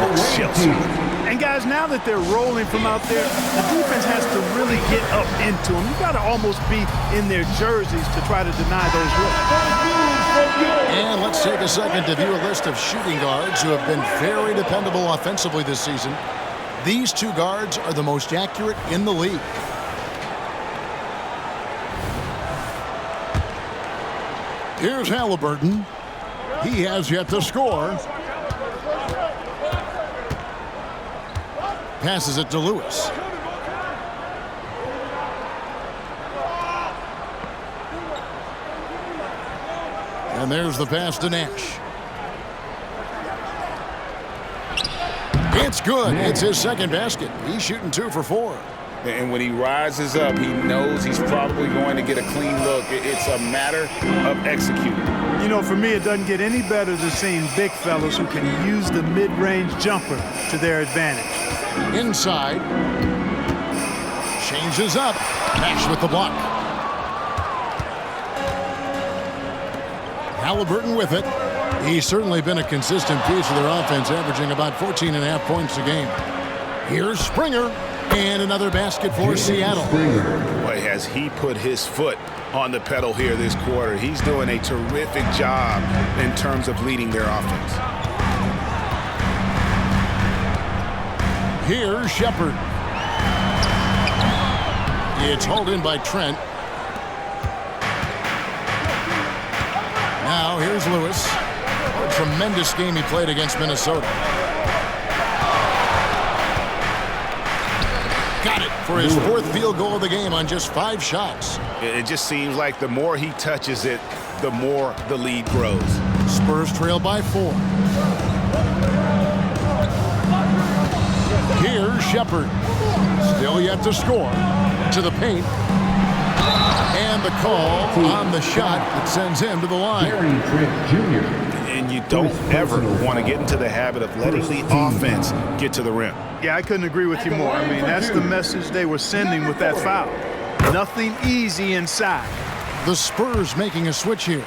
[SPEAKER 3] looks shell-shocked.
[SPEAKER 11] And guys, now that they're rolling from out there, the defense has to really get up into them. You've got to almost be in their jerseys to try to deny those looks.
[SPEAKER 2] And let's take a second to view a list of shooting guards who have been very dependable offensively this season. These two guards are the most accurate in the league. Here's Halliburton. He has yet to score. Passes it to Lewis. And there's the pass to Nash. It's good. It's his second basket. He's shooting 2 for 4.
[SPEAKER 3] And when he rises up, he knows he's probably going to get a clean look. It's a matter of executing.
[SPEAKER 11] You know, for me, it doesn't get any better than seeing big fellas who can use the mid-range jumper to their advantage.
[SPEAKER 2] Inside. Changes up. Nash with the block. Halliburton with it. He's certainly been a consistent piece of their offense, averaging about 14.5 points a game. Here's Springer. And another basket for Seattle.
[SPEAKER 3] Boy, has he put his foot on the pedal here this quarter. He's doing a terrific job in terms of leading their offense.
[SPEAKER 2] Here's Shepard. It's hauled in by Trent. Now here's Lewis. What a tremendous game he played against Minnesota. Got it for his 4th field goal of the game on just 5 shots.
[SPEAKER 3] It just seems like the more he touches it, the more the lead grows.
[SPEAKER 2] Spurs trail by 4. Here's Shepard. Still yet to score. To the paint. And the call on the shot that sends him to the line.
[SPEAKER 3] And you don't ever want to get into the habit of letting the offense get to the rim.
[SPEAKER 11] Yeah, I couldn't agree with you more. I mean, that's the message they were sending with that foul. Nothing easy inside.
[SPEAKER 2] The Spurs making a switch here.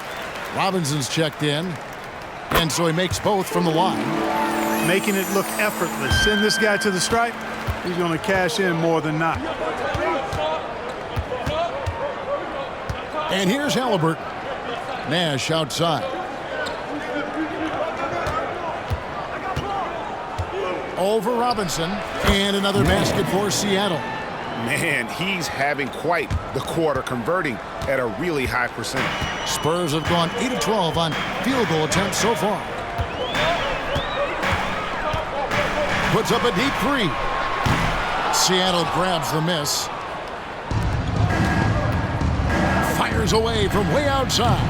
[SPEAKER 2] Robinson's checked in, and so he makes both from the line.
[SPEAKER 11] Making it look effortless. Send this guy to the stripe, he's going to cash in more than not.
[SPEAKER 2] And here's Halliburton. Nash outside. Over Robinson, and another basket for Seattle.
[SPEAKER 3] Man, he's having quite the quarter, converting at a really high percentage.
[SPEAKER 2] Spurs have gone 8 of 12 on field goal attempts so far. Puts up a deep 3. Seattle grabs the miss. Fires away from way outside.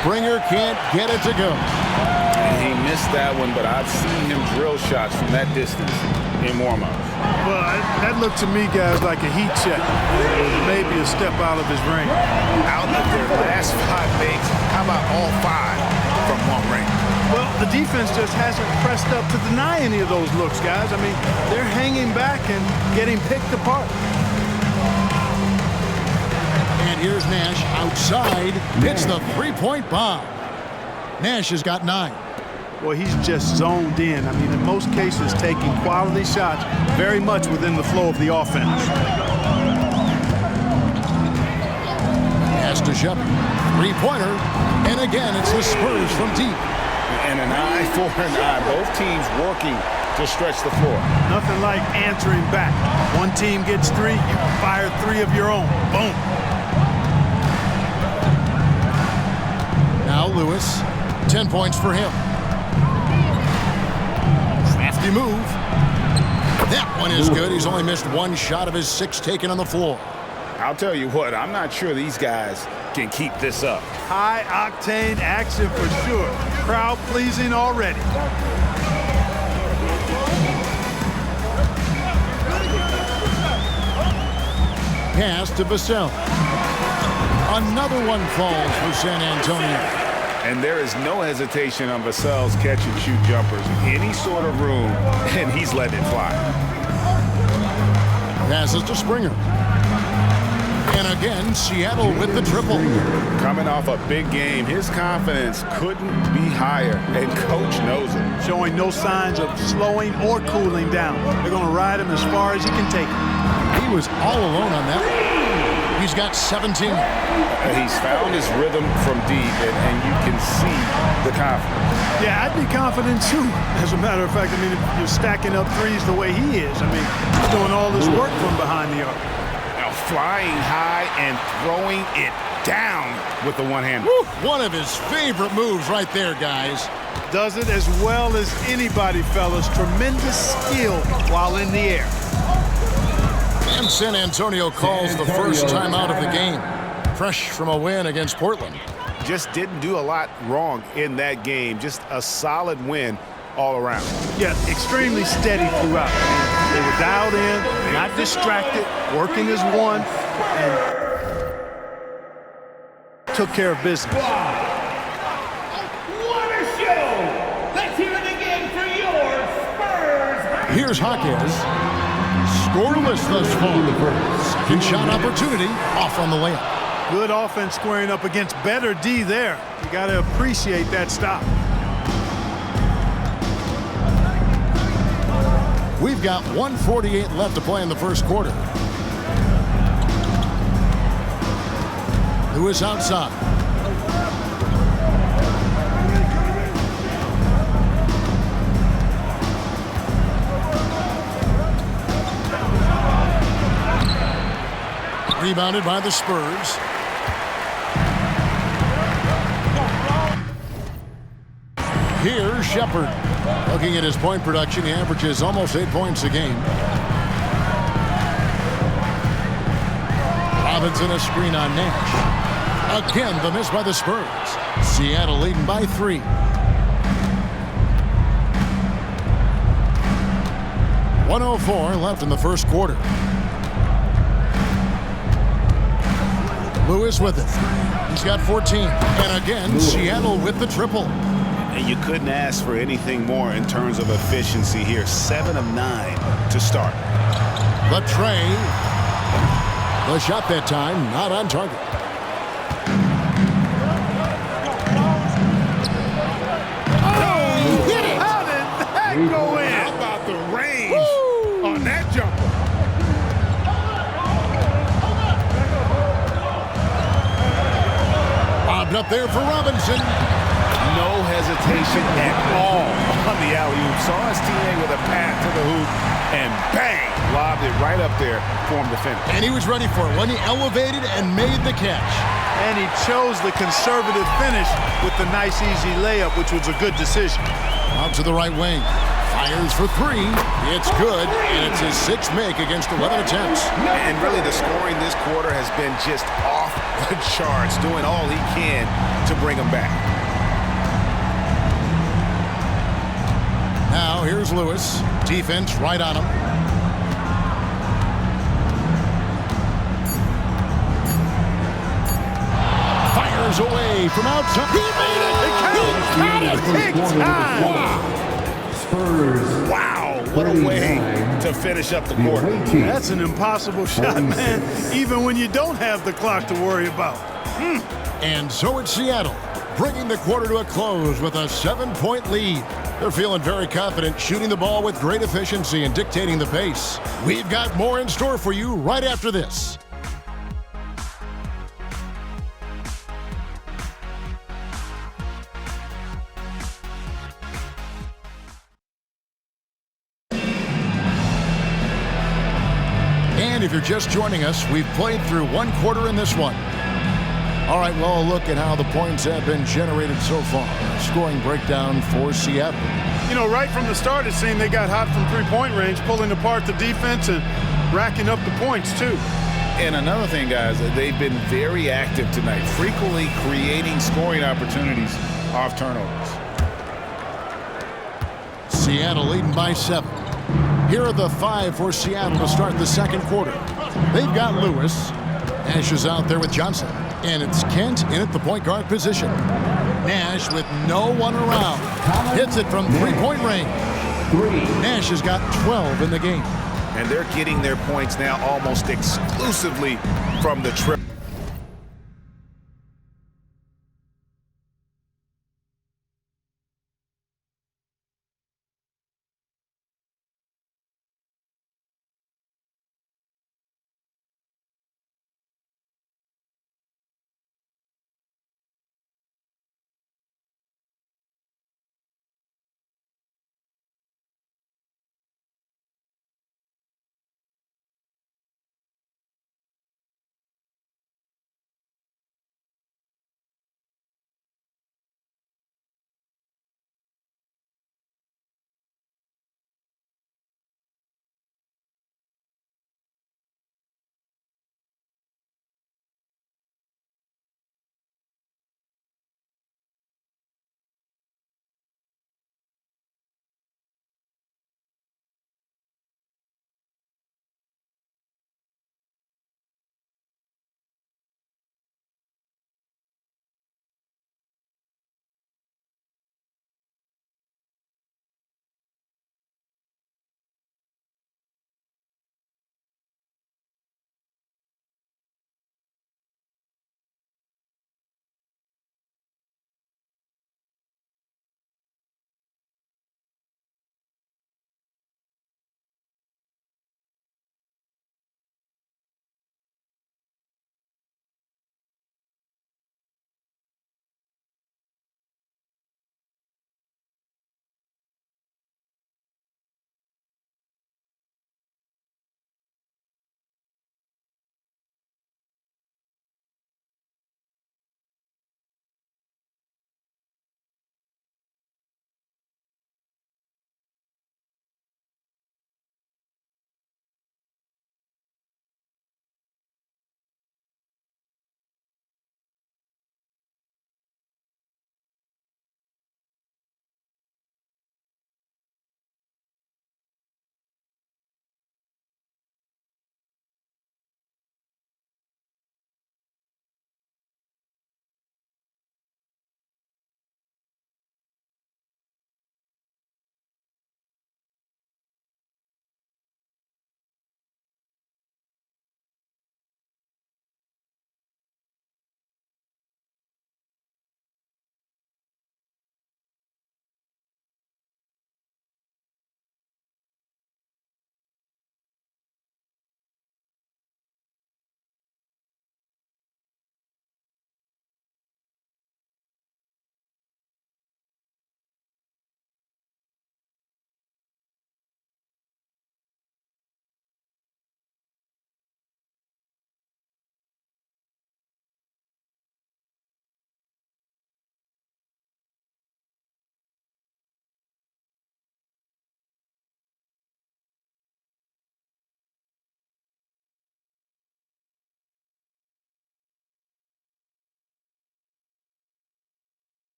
[SPEAKER 2] Springer can't get it to go.
[SPEAKER 3] He missed that one, but I've seen him drill shots from that distance in warm-ups.
[SPEAKER 11] Well, that looked to me, guys, like a heat check. Maybe a step out of his range.
[SPEAKER 3] Out of their last 5 makes, how about all 5 from long range?
[SPEAKER 11] Well, the defense just hasn't pressed up to deny any of those looks, guys. I mean, they're hanging back and getting picked apart.
[SPEAKER 2] And here's Nash outside. Hits the 3-point bomb. Nash has got 9.
[SPEAKER 11] Well, he's just zoned in. I mean, in most cases, taking quality shots very much within the flow of the offense.
[SPEAKER 2] Pass to Shepard. 3-pointer. And again, it's the Spurs from deep.
[SPEAKER 3] And an eye for an eye. Both teams working to stretch the floor.
[SPEAKER 11] Nothing like answering back. One team gets 3, you fire 3 of your own. Boom.
[SPEAKER 2] Now Lewis. 10 points for him. Crafty move. That one is good. He's only missed one shot of his 6 taken on the floor.
[SPEAKER 3] I'll tell you what, I'm not sure these guys can keep this up.
[SPEAKER 11] High-octane action for sure. Crowd-pleasing already.
[SPEAKER 2] Pass to Vassell. Another one falls for San Antonio.
[SPEAKER 3] And there is no hesitation on Vassell's catch-and-shoot jumpers. Any sort of room, and he's letting it fly.
[SPEAKER 2] Passes to Springer. And again, Seattle with the triple.
[SPEAKER 3] Coming off a big game, his confidence couldn't be higher, and Coach knows it.
[SPEAKER 11] Showing no signs of slowing or cooling down. They're going to ride him as far as he can take him.
[SPEAKER 2] He was all alone on that one. He's got 17.
[SPEAKER 3] He's found his rhythm from deep, and you can see the confidence.
[SPEAKER 11] Yeah, I'd be confident too. As a matter of fact, I mean, if you're stacking up threes the way he is, I mean, he's doing all this work from behind the arc.
[SPEAKER 3] Now flying high and throwing it down with the one-hander.
[SPEAKER 2] One of his favorite moves right there, guys.
[SPEAKER 11] Does it as well as anybody, fellas. Tremendous skill while in the air.
[SPEAKER 2] And San Antonio calls the first time out of the game. Fresh from a win against Portland.
[SPEAKER 3] Just didn't do a lot wrong in that game. Just a solid win all around.
[SPEAKER 11] Yeah, extremely steady throughout. They were dialed in, not distracted, working as one, and took care of business.
[SPEAKER 16] What a show! Let's hear it again for your Spurs!
[SPEAKER 2] Here's Jaquez. Scoreless thus far. Second shot opportunity, off on the layup.
[SPEAKER 11] Good offense squaring up against better D there. You got to appreciate that stop.
[SPEAKER 2] We've got 1:48 left to play in the first quarter. Lewis outside. Rebounded by the Spurs. Here's Shepard. Looking at his point production, he averages almost 8 points a game. Robinson a screen on Nash. Again, the miss by the Spurs. Seattle leading by 3. .104 left in the first quarter. Lewis with it. He's got 14. And again, Seattle with the triple.
[SPEAKER 3] And you couldn't ask for anything more in terms of efficiency here. 7 of 9 to start.
[SPEAKER 2] The tray. The shot that time, not on target.
[SPEAKER 3] Oh, he hit it! How did that go in? How about the range on that jumper?
[SPEAKER 2] Bobbed up there for Robinson.
[SPEAKER 3] No hesitation at all on the alley-oop. Saw his teammate with a pass to the hoop, and bang! Lobbed it right up there for him to finish.
[SPEAKER 2] And he was ready for it when he elevated and made the catch.
[SPEAKER 11] And he chose the conservative finish with the nice, easy layup, which was a good decision.
[SPEAKER 2] Out to the right wing. Fires for 3. It's good, and it's his 6th make against 11 attempts.
[SPEAKER 3] And really, the scoring this quarter has been just off the charts, doing all he can to bring him back.
[SPEAKER 2] Now, here's Lewis. Defense right on him. Fires away from outside. He made it!
[SPEAKER 3] Big time!
[SPEAKER 10] Spurs.
[SPEAKER 3] Wow, what a way to finish up the quarter.
[SPEAKER 11] That's an impossible shot, man, even when you don't have the clock to worry about.
[SPEAKER 2] And so it's Seattle, bringing the quarter to a close with a 7-point lead. They're feeling very confident, shooting the ball with great efficiency and dictating the pace. We've got more in store for you right after this. And if you're just joining us, we've played through 1 quarter in this one. All right, well, a look at how the points have been generated so far. Scoring breakdown for Seattle.
[SPEAKER 17] You know, right from the start, it seemed they got hot from three-point range, pulling apart the defense and racking up the points, too.
[SPEAKER 3] And another thing, guys, they've been very active tonight, frequently creating scoring opportunities off turnovers.
[SPEAKER 2] Seattle leading by 7. Here are the 5 for Seattle to start the second quarter. They've got Lewis. Nash is out there with Johnson. And it's Kent in at the point guard position. Nash with no one around. Hits it from three-point range. Nash has got 12 in the game.
[SPEAKER 3] And they're getting their points now almost exclusively from the trip.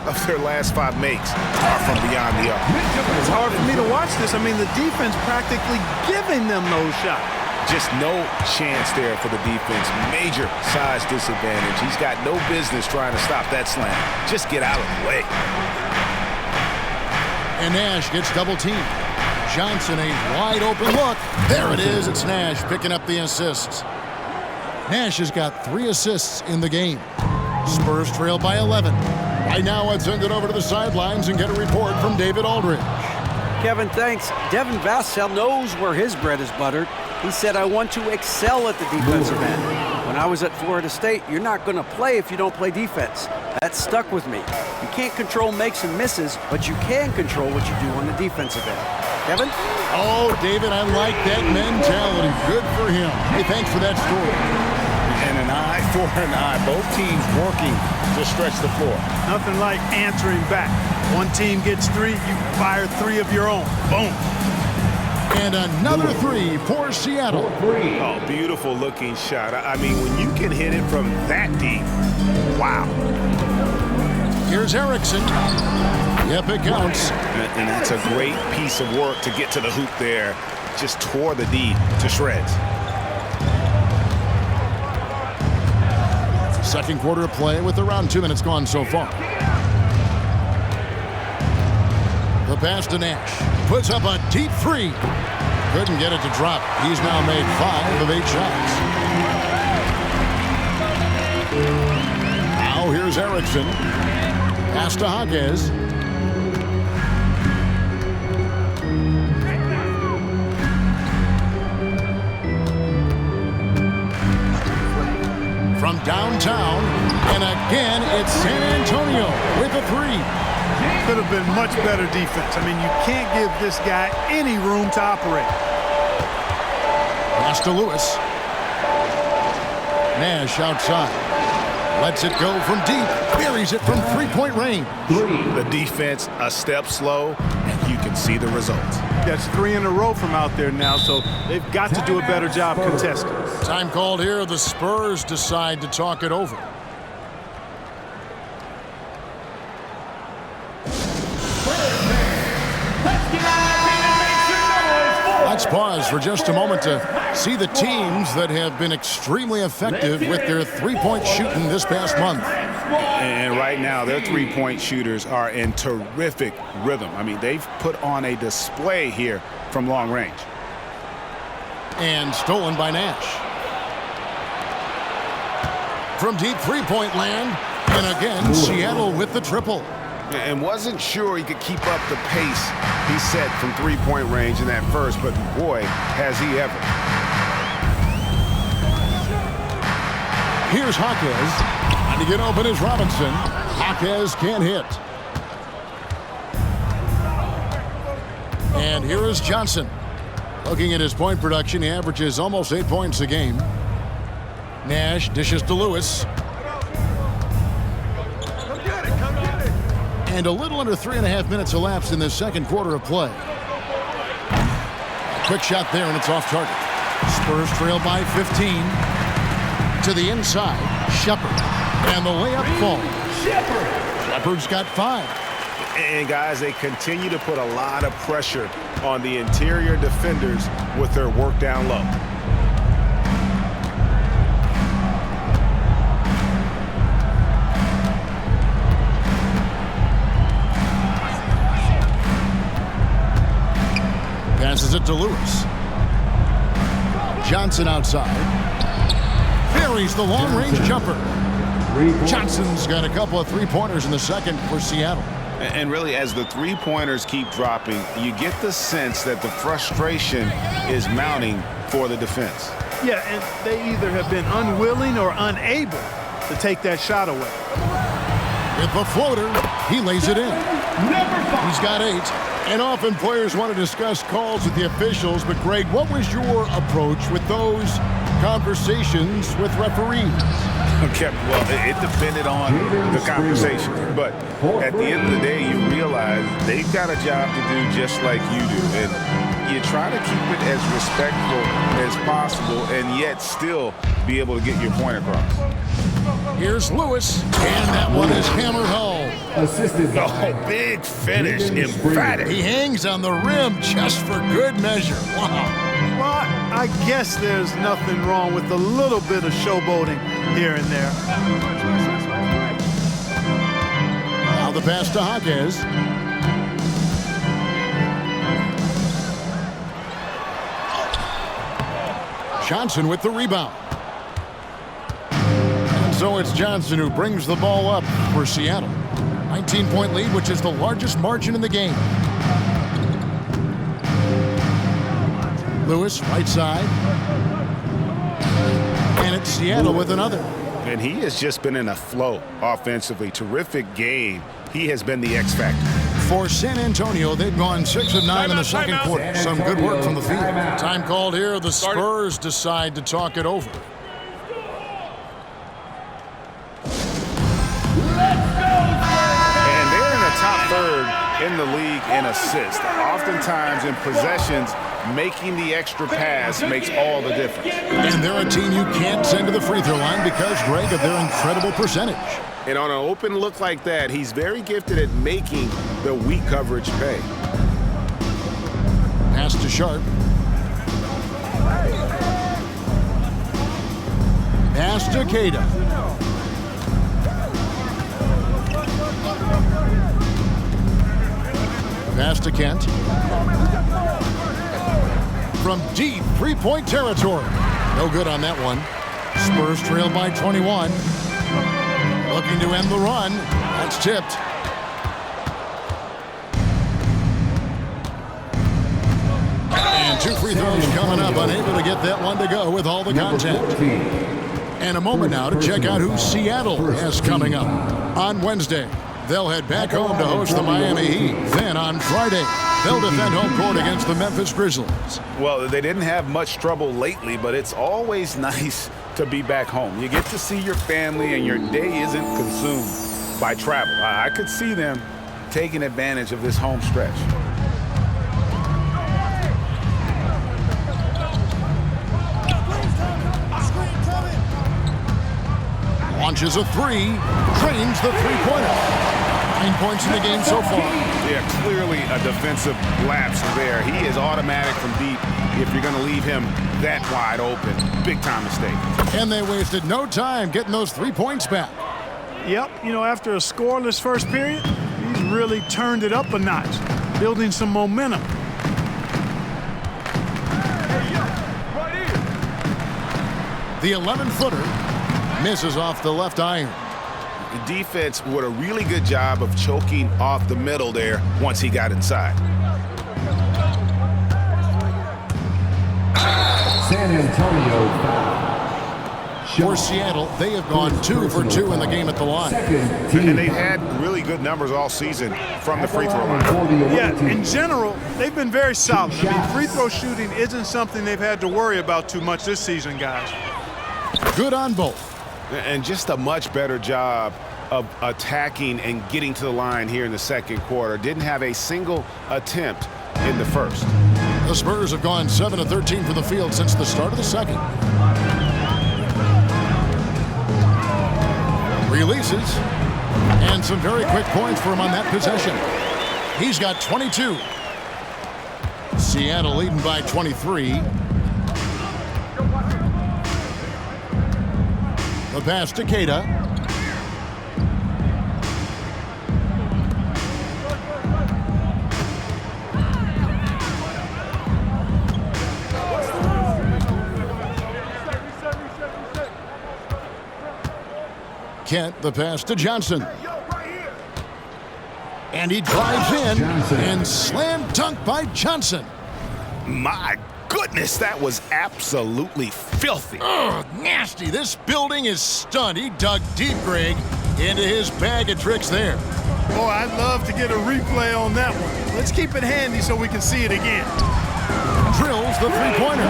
[SPEAKER 7] of their last 5 makes are from beyond the arc.
[SPEAKER 17] It's hard for me to watch this. I mean, the defense practically giving them those shots.
[SPEAKER 7] Just no chance there for the defense. Major size disadvantage. He's got no business trying to stop that slam. Just get out of the way.
[SPEAKER 2] And Nash gets double teamed. Johnson, a wide open look. There it is. It's Nash picking up the assists. Nash has got 3 assists in the game. Spurs trail by 11. Right now, let's send it over to the sidelines and get a report from David Aldridge.
[SPEAKER 6] Kevin, thanks. Devin Vassell knows where his bread is buttered. He said, I want to excel at the defensive end. When I was at Florida State, you're not going to play if you don't play defense. That stuck with me. You can't control makes and misses, but you can control what you do on the defensive end. Kevin?
[SPEAKER 2] Oh, David, I like that mentality. Good for him. Hey, thanks for that story.
[SPEAKER 3] And an eye for an eye. Both teams working to stretch the floor.
[SPEAKER 17] Nothing like answering back. One team gets 3, you fire 3 of your own. Boom.
[SPEAKER 2] And another 3 for Seattle.
[SPEAKER 7] Oh, beautiful looking shot. I mean, when you can hit it from that deep, wow.
[SPEAKER 2] Here's Erickson. Yep, it counts.
[SPEAKER 7] And that's a great piece of work to get to the hoop there. Just tore the D to shreds.
[SPEAKER 2] Second quarter of play with around 2 minutes gone so far. The pass to Nash. Puts up a deep 3. Couldn't get it to drop. He's now made 5 of 8 shots. Now here's Erickson. Pass to Jaquez. From downtown, and again it's San Antonio with a 3.
[SPEAKER 17] Could have been much better defense. I mean, you can't give this guy any room to operate.
[SPEAKER 2] Pass to Lewis. Nash outside. Lets it go from deep. Buries it from 3-point range.
[SPEAKER 7] The defense a step slow, and you can see the results.
[SPEAKER 17] That's 3 in a row from out there now, so they've got to do a better job contesting.
[SPEAKER 2] Time called here. The Spurs decide to talk it over. Let's pause for just a moment to see the teams that have been extremely effective with their 3-point shooting this past month.
[SPEAKER 3] And right now, their 3-point shooters are in terrific rhythm. I mean, they've put on a display here from long range.
[SPEAKER 2] And stolen by Nash. From deep 3-point land. And again, Seattle with the triple.
[SPEAKER 7] And wasn't sure he could keep up the pace he set from 3-point range in that first, but boy, has he ever.
[SPEAKER 2] Here's Jaquez. Trying to get open is Robinson. Jaquez can't hit. And here is Johnson. Looking at his point production, he averages almost 8 points a game. Nash dishes to Lewis. And a little under 3.5 minutes elapsed in the second quarter of play. Quick shot there, and it's off target. Spurs trail by 15. To the inside, Shepherd. And the layup falls. Shepherd's got 5.
[SPEAKER 7] And guys, they continue to put a lot of pressure on the interior defenders with their work down low.
[SPEAKER 2] Passes it to Lewis. Johnson outside. Buries the long-range jumper. Johnson's got a couple of 3-pointers in the second for Seattle.
[SPEAKER 3] And really, as the 3-pointers keep dropping, you get the sense that the frustration is mounting for the defense.
[SPEAKER 17] Yeah, and they either have been unwilling or unable to take that shot away.
[SPEAKER 2] With the floater, he lays it in. He's got 8. And often players want to discuss calls with the officials, but Greg, what was your approach with those conversations with referees?
[SPEAKER 3] Okay, well, it depended on the conversation. But at the end of the day, you realize they've got a job to do just like you do. And you try to keep it as respectful as possible and yet still be able to get your point across.
[SPEAKER 2] Here's Lewis, and that one is hammered home.
[SPEAKER 5] assisted by
[SPEAKER 3] Oh, big finish, emphatic.
[SPEAKER 2] He hangs on the rim just for good measure. Wow.
[SPEAKER 17] Well, I guess there's nothing wrong with a little bit of showboating here and there.
[SPEAKER 2] Now the pass to Hawkins. Johnson with the rebound. And so it's Johnson who brings the ball up for Seattle. 19-point lead, which is the largest margin in the game. Lewis, right side. And it's Seattle with another.
[SPEAKER 3] And he has just been in a flow offensively. Terrific game. He has been the X factor.
[SPEAKER 2] For San Antonio, they've gone 6 of 9 in the second quarter. Some good work from the field. Time called here. The Spurs decide to talk it over.
[SPEAKER 3] And they're in the top third in the league in assists. Oftentimes in possessions, making the extra pass makes all the difference.
[SPEAKER 2] And they're a team you can't send to the free throw line because, Greg, of their incredible percentage.
[SPEAKER 3] And on an open look like that, he's very gifted at making the weak coverage pay.
[SPEAKER 2] Pass to Sharp. Pass to Queta. Pass to Kent. From deep three-point territory. No good on that one. Spurs trail by 21. Looking to end the run. That's tipped. And 2 free throws coming up. Unable to get that one to go with all the contact. And a moment now to check out who Seattle has coming up. On Wednesday, they'll head back home to host the Miami Heat. Then on Friday, they'll defend home court against the Memphis Grizzlies.
[SPEAKER 3] Well, they didn't have much trouble lately, but it's always nice to be back home. You get to see your family and your day isn't consumed by travel. I could see them taking advantage of this home stretch.
[SPEAKER 2] Launches a three, drains the three-pointer. 9 points in the game so far.
[SPEAKER 3] Yeah, clearly a defensive lapse there. He is automatic from deep if you're going to leave him that wide open. Big-time mistake.
[SPEAKER 2] And they wasted no time getting those 3 points back.
[SPEAKER 17] Yep, you know, after a scoreless first period, he's really turned it up a notch, building some momentum.
[SPEAKER 2] The 11-footer misses off the left iron.
[SPEAKER 3] The defense did a really good job of choking off the middle there once he got inside.
[SPEAKER 5] San Antonio foul.
[SPEAKER 2] For Seattle, they have gone 2 for 2 in the game at the line.
[SPEAKER 3] And they've had really good numbers all season from the free throw line.
[SPEAKER 17] Yeah, in general, they've been very solid. I mean, free throw shooting isn't something they've had to worry about too much this season, guys.
[SPEAKER 2] Good on both.
[SPEAKER 3] And just a much better job of attacking and getting to the line here in the second quarter. Didn't have a single attempt in the first.
[SPEAKER 2] The Spurs have gone 7 of 13 from the field since the start of the second. Releases. And some very quick points for him on that possession. He's got 22. Seattle leading by 23. The pass to Queta. Kent, the pass to Johnson. And he drives in and slam dunk by Johnson.
[SPEAKER 3] My goodness, that was absolutely filthy.
[SPEAKER 2] Ugh, nasty. This building is stunned. He dug deep, Greg, into his bag of tricks there.
[SPEAKER 17] Boy, I'd love to get a replay on that one. Let's keep it handy so we can see it again.
[SPEAKER 2] Drills the three-pointer.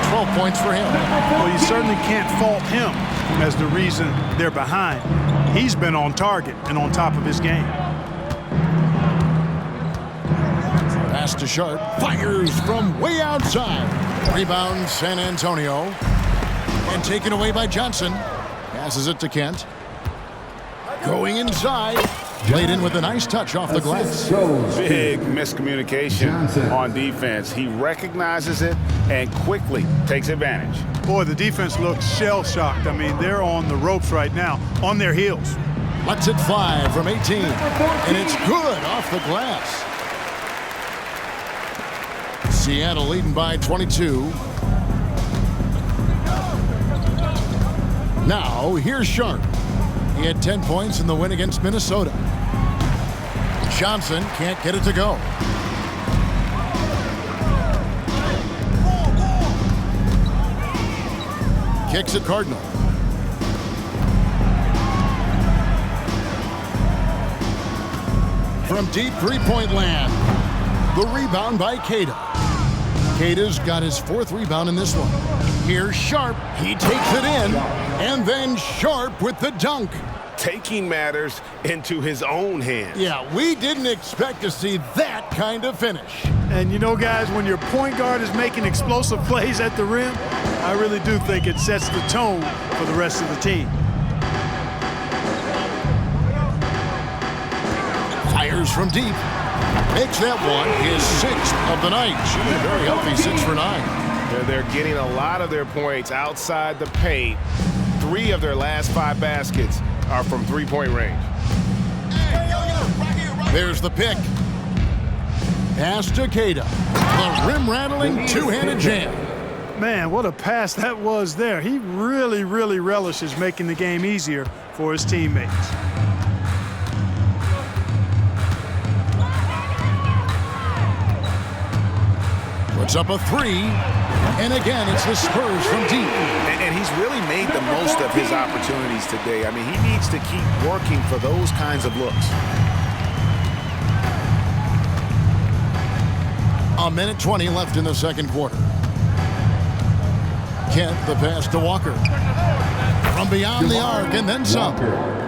[SPEAKER 2] 12 points for him.
[SPEAKER 17] Well, you certainly can't fault him as the reason they're behind. He's been on target and on top of his game.
[SPEAKER 2] Pass to Sharp. Fires from way outside. Rebound San Antonio. And taken away by Johnson. Passes it to Kent. Going inside. Played in with a nice touch off the glass.
[SPEAKER 3] Big miscommunication on defense. He recognizes it and quickly takes advantage.
[SPEAKER 17] Boy, the defense looks shell-shocked. I mean, they're on the ropes right now, on their heels.
[SPEAKER 2] Lets it fly from 18, and it's good off the glass. Seattle leading by 22. Now, here's Sharp. He had 10 points in the win against Minnesota. Johnson can't get it to go. Kicks it Cardinal. From deep three-point land. The rebound by Queta. Queta's got his 4th rebound in this one. Here's Sharp. He takes it in. And then Sharp with the dunk.
[SPEAKER 7] Taking matters into his own hands.
[SPEAKER 2] Yeah, we didn't expect to see that kind of finish.
[SPEAKER 17] And you know, guys, when your point guard is making explosive plays at the rim, I really do think it sets the tone for the rest of the team.
[SPEAKER 2] Fires from deep. Makes that one his 6th of the night. Shooting a very healthy 6 for 9.
[SPEAKER 7] They're getting a lot of their points outside the paint. 3 of their last 5 baskets are from three-point range.
[SPEAKER 2] There's the pick. Pass to Queta. The rim-rattling two-handed jam.
[SPEAKER 17] Man, what a pass that was there. He really, really relishes making the game easier for his teammates.
[SPEAKER 2] Puts up a 3. And again, it's the Spurs from deep.
[SPEAKER 3] And he's really made the most of his opportunities today. I mean, he needs to keep working for those kinds of looks.
[SPEAKER 2] A minute 20 left in the second quarter. Kent, the pass to Walker. From beyond the arc and then some.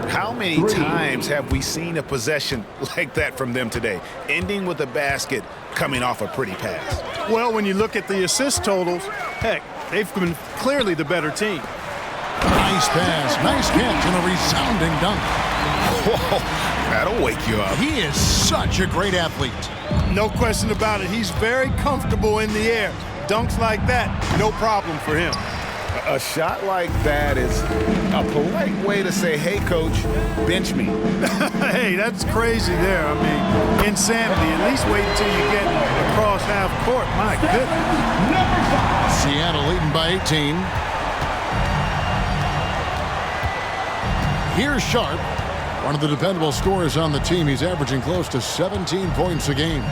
[SPEAKER 3] How many times have we seen a possession like that from them today? Ending with a basket, coming off a pretty pass.
[SPEAKER 17] Well, when you look at the assist totals, heck, they've been clearly the better team.
[SPEAKER 2] Nice pass, nice catch, and a resounding dunk.
[SPEAKER 3] Whoa, that'll wake you up.
[SPEAKER 2] He is such a great athlete.
[SPEAKER 17] No question about it. He's very comfortable in the air. Dunks like that, no problem for him.
[SPEAKER 3] A shot like that is a polite way to say, hey, coach, bench me.
[SPEAKER 17] Hey, that's crazy there. I mean, insanity. At least wait until you get across half court. My goodness.
[SPEAKER 2] Seattle leading by 18. Here's Sharp, one of the dependable scorers on the team. He's averaging close to 17 points a game.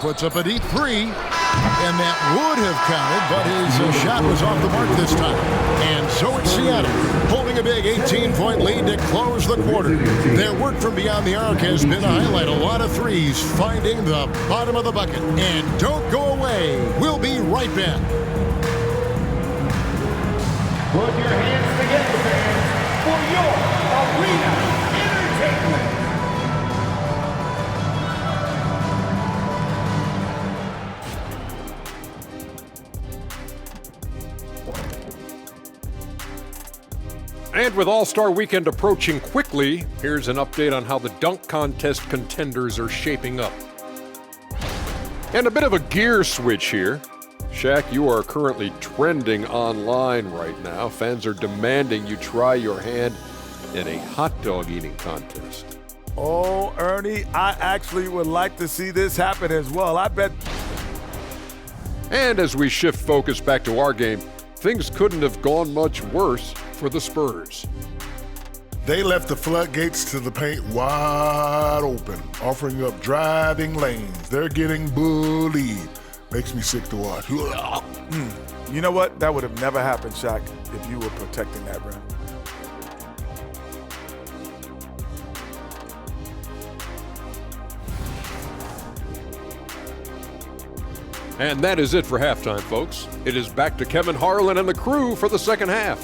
[SPEAKER 2] Puts up a deep 3, and that would have counted, but his shot was off the mark this time. And so it's Seattle, holding a big 18-point lead to close the quarter. Their work from beyond the arc has been a highlight. A lot of threes, finding the bottom of the bucket. And don't go away. We'll be right back.
[SPEAKER 16] Put your hands together, fans, for your arena entertainment.
[SPEAKER 8] And with All-Star Weekend approaching quickly, here's an update on how the dunk contest contenders are shaping up. And a bit of a gear switch here. Shaq, you are currently trending online right now. Fans are demanding you try your hand in a hot dog eating contest.
[SPEAKER 9] Oh, Ernie, I actually would like to see this happen as well. I bet.
[SPEAKER 8] And as we shift focus back to our game, things couldn't have gone much worse for the Spurs.
[SPEAKER 10] They left the floodgates to the paint wide open, offering up driving lanes. They're getting bullied. Makes me sick to watch.
[SPEAKER 9] You know what? That would have never happened, Shaq, if you were protecting that rim.
[SPEAKER 8] And that is it for halftime, folks. It is back to Kevin Harlan and the crew for the second half.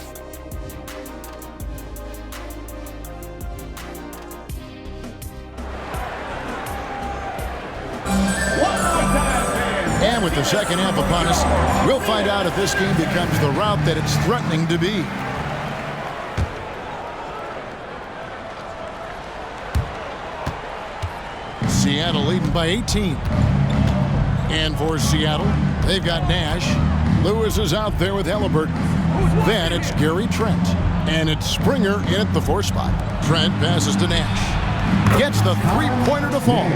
[SPEAKER 2] And with the second half upon us, we'll find out if this game becomes the route that it's threatening to be. Seattle leading by 18. And for Seattle, they've got Nash. Lewis is out there with Halliburton. Then it's Gary Trent. And it's Springer in at the 4 spot. Trent passes to Nash. Gets the three-pointer to fall.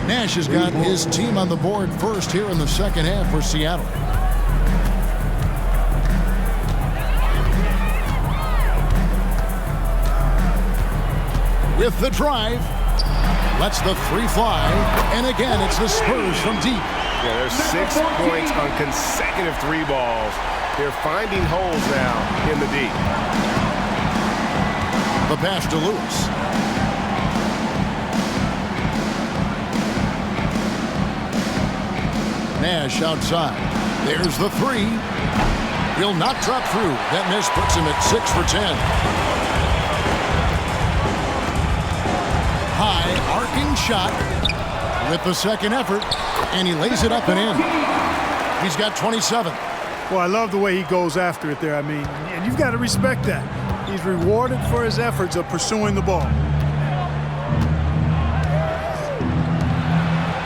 [SPEAKER 2] Nash has got his team on the board first here in the second half for Seattle. With the drive, lets the 3 fly, and again it's the Spurs from deep.
[SPEAKER 7] Yeah, there's 6 points on consecutive 3 balls. They're finding holes now in the deep.
[SPEAKER 2] The pass to Lewis. Nash outside. There's the 3. He'll not drop through. That miss puts him at 6 for 10. High arcing shot with the second effort, and he lays it up and in. He's got 27.
[SPEAKER 17] Well, I love the way he goes after it there. I mean, and you've got to respect that. He's rewarded for his efforts of pursuing the ball.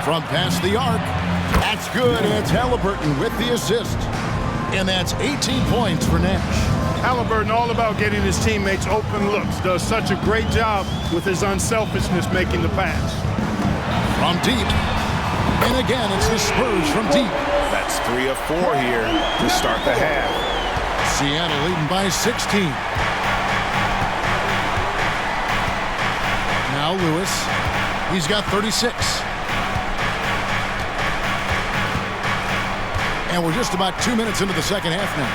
[SPEAKER 2] From past the arc. That's good, and it's Halliburton with the assist. And that's 18 points for Nash.
[SPEAKER 18] Halliburton all about getting his teammates open looks. Does such a great job with his unselfishness making the pass.
[SPEAKER 2] From deep. And again, it's the Spurs from deep.
[SPEAKER 7] That's 3 of 4 here to start the half.
[SPEAKER 2] Seattle leading by 16. Now Lewis. He's got 36. And we're just about 2 minutes into the second half now.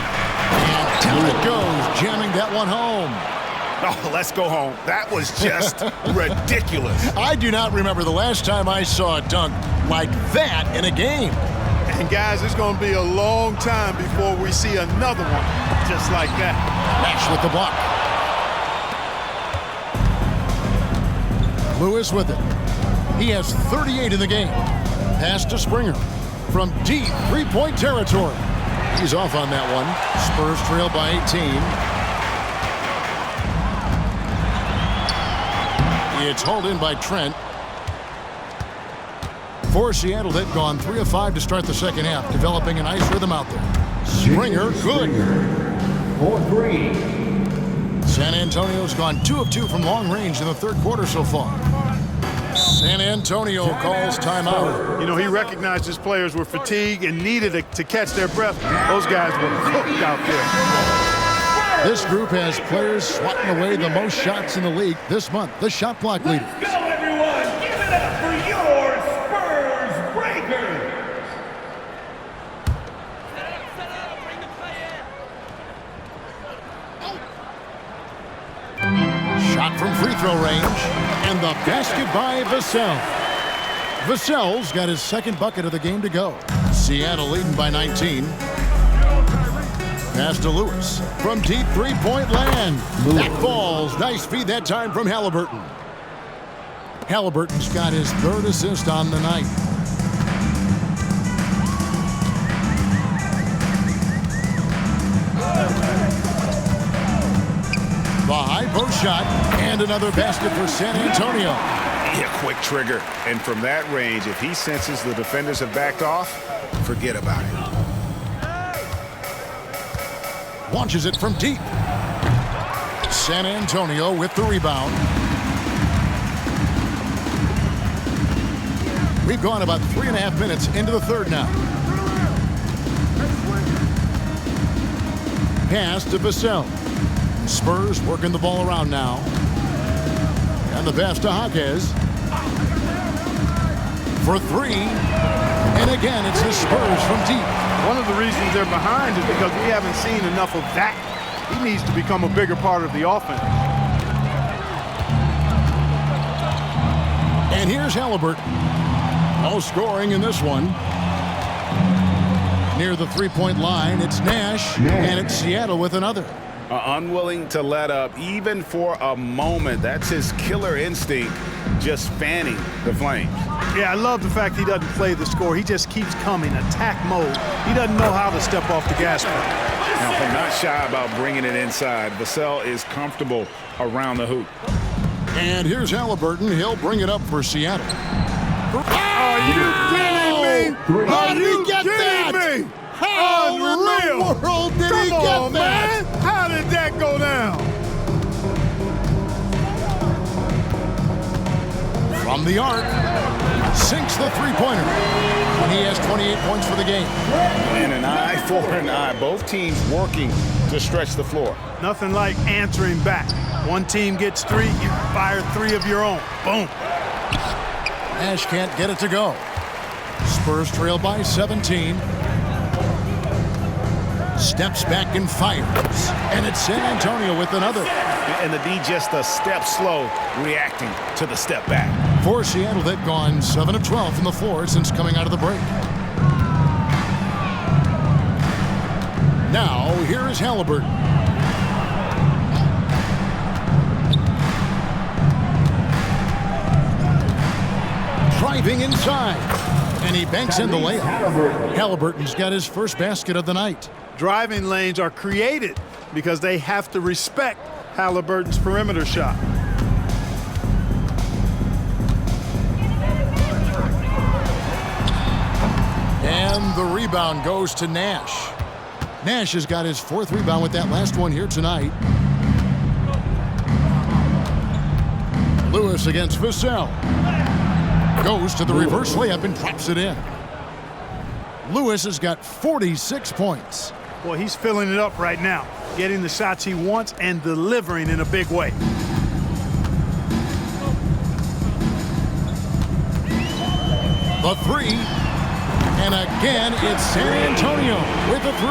[SPEAKER 2] And down it goes, jamming that one home.
[SPEAKER 7] Oh, let's go home. That was just ridiculous.
[SPEAKER 2] I do not remember the last time I saw a dunk like that in a game.
[SPEAKER 18] And guys, it's going to be a long time before we see another one just like that.
[SPEAKER 2] Nash with the block. Lewis with it. He has 38 in the game. Pass to Springer. From deep 3-point territory. He's off on that one. Spurs trail by 18. It's hauled in by Trent. For Seattle, they've gone 3 of 5 to start the second half, developing a nice rhythm out there. Springer, good.
[SPEAKER 16] 4-3.
[SPEAKER 2] San Antonio's gone 2 of 2 from long range in the third quarter so far. San Antonio calls timeout.
[SPEAKER 18] You know, he recognized his players were fatigued and needed to catch their breath. Those guys were cooked out there.
[SPEAKER 2] This group has players swatting away the most shots in the league this month. The shot block leader.
[SPEAKER 16] Let's go, everyone! Give it up for your Spurs Breakers!
[SPEAKER 2] Shot from free throw range, and the basket by Vassell. Vassell's got his second bucket of the game to go. Seattle leading by 19. Pass to Lewis from deep 3-point land. That falls. Nice feed that time from Halliburton. Halliburton's got his 3rd assist on the night. The high post shot, and another basket for San Antonio.
[SPEAKER 7] Yeah, quick trigger. And from that range, if he senses the defenders have backed off, forget about it.
[SPEAKER 2] Launches it from deep. San Antonio with the rebound. We've gone about 3.5 minutes into the third now. Pass to Vassell. Spurs working the ball around now. And the pass to Jaquez. For 3. And again, it's the Spurs from deep.
[SPEAKER 18] One of the reasons they're behind is because we haven't seen enough of that. He needs to become a bigger part of the offense.
[SPEAKER 2] And here's Halliburton. No scoring in this one. Near the three-point line, it's Nash, and it's Seattle with another.
[SPEAKER 3] Unwilling to let up even for a moment. That's his killer instinct, just fanning the flames.
[SPEAKER 18] Yeah, I love the fact he doesn't play the score. He just keeps coming, attack mode. He doesn't know how to step off the gas pedal.
[SPEAKER 3] Now, I'm not shy about bringing it inside. Vassell is comfortable around the hoop.
[SPEAKER 2] And here's Halliburton. He'll bring it up for Seattle.
[SPEAKER 18] Are you kidding me?
[SPEAKER 2] How did he get that?
[SPEAKER 18] Me?
[SPEAKER 2] How in the world did he get that?
[SPEAKER 18] Man. How did that go down?
[SPEAKER 2] From the arc, sinks the three-pointer. And he has 28 points for the game.
[SPEAKER 3] And an eye for an eye. Both teams working to stretch the floor.
[SPEAKER 18] Nothing like answering back. One team gets 3, you fire 3 of your own. Boom.
[SPEAKER 2] Nash can't get it to go. Spurs trail by 17. Steps back and fires. And it's San Antonio with another.
[SPEAKER 3] And the D just a step slow, reacting to the step back.
[SPEAKER 2] For Seattle, they've gone 7 of 12 from the floor since coming out of the break. Now, here is Halliburton. Driving inside. And he banks in the layup. Halliburton's got his first basket of the night.
[SPEAKER 18] Driving lanes are created because they have to respect Halliburton's perimeter shot.
[SPEAKER 2] And the rebound goes to Nash. Nash has got his 4th rebound with that last one here tonight. Lewis against Vassell. Goes to the reverse layup and drops it in. Lewis has got 46 points.
[SPEAKER 18] Boy, he's filling it up right now, getting the shots he wants and delivering in a big way.
[SPEAKER 2] The 3. And again, it's San Antonio with a 3.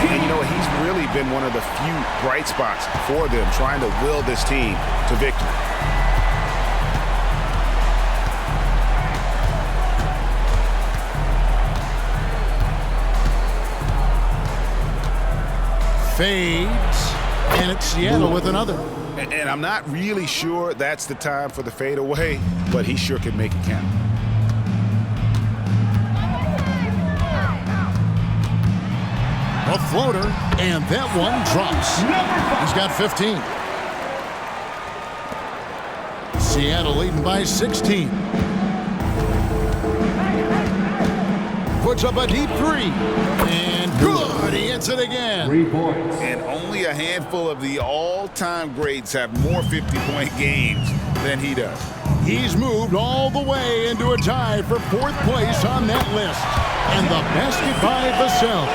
[SPEAKER 3] And you know, he's really been one of the few bright spots for them, trying to will this team to victory.
[SPEAKER 2] Fades, and it's Seattle with another.
[SPEAKER 3] And I'm not really sure that's the time for the fadeaway, but he sure can make it count.
[SPEAKER 2] A floater, and that one drops. He's got 15. Seattle leading by 16. Puts up a deep 3. And good, he hits it again.
[SPEAKER 3] 3 points. And only a handful of the all-time greats have more 50-point games than he does.
[SPEAKER 2] He's moved all the way into a tie for 4th place on that list. And the basket by Vassell.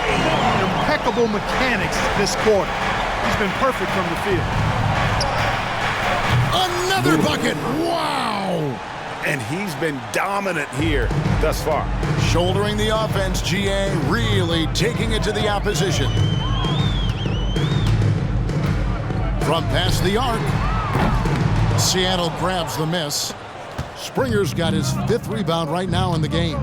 [SPEAKER 18] Impeccable mechanics this quarter. He's been perfect from the field.
[SPEAKER 2] Another bucket. Wow.
[SPEAKER 3] And he's been dominant here thus far.
[SPEAKER 2] Shouldering the offense, GA really taking it to the opposition. From past the arc, Seattle grabs the miss. Springer's got his 5th rebound right now in the game.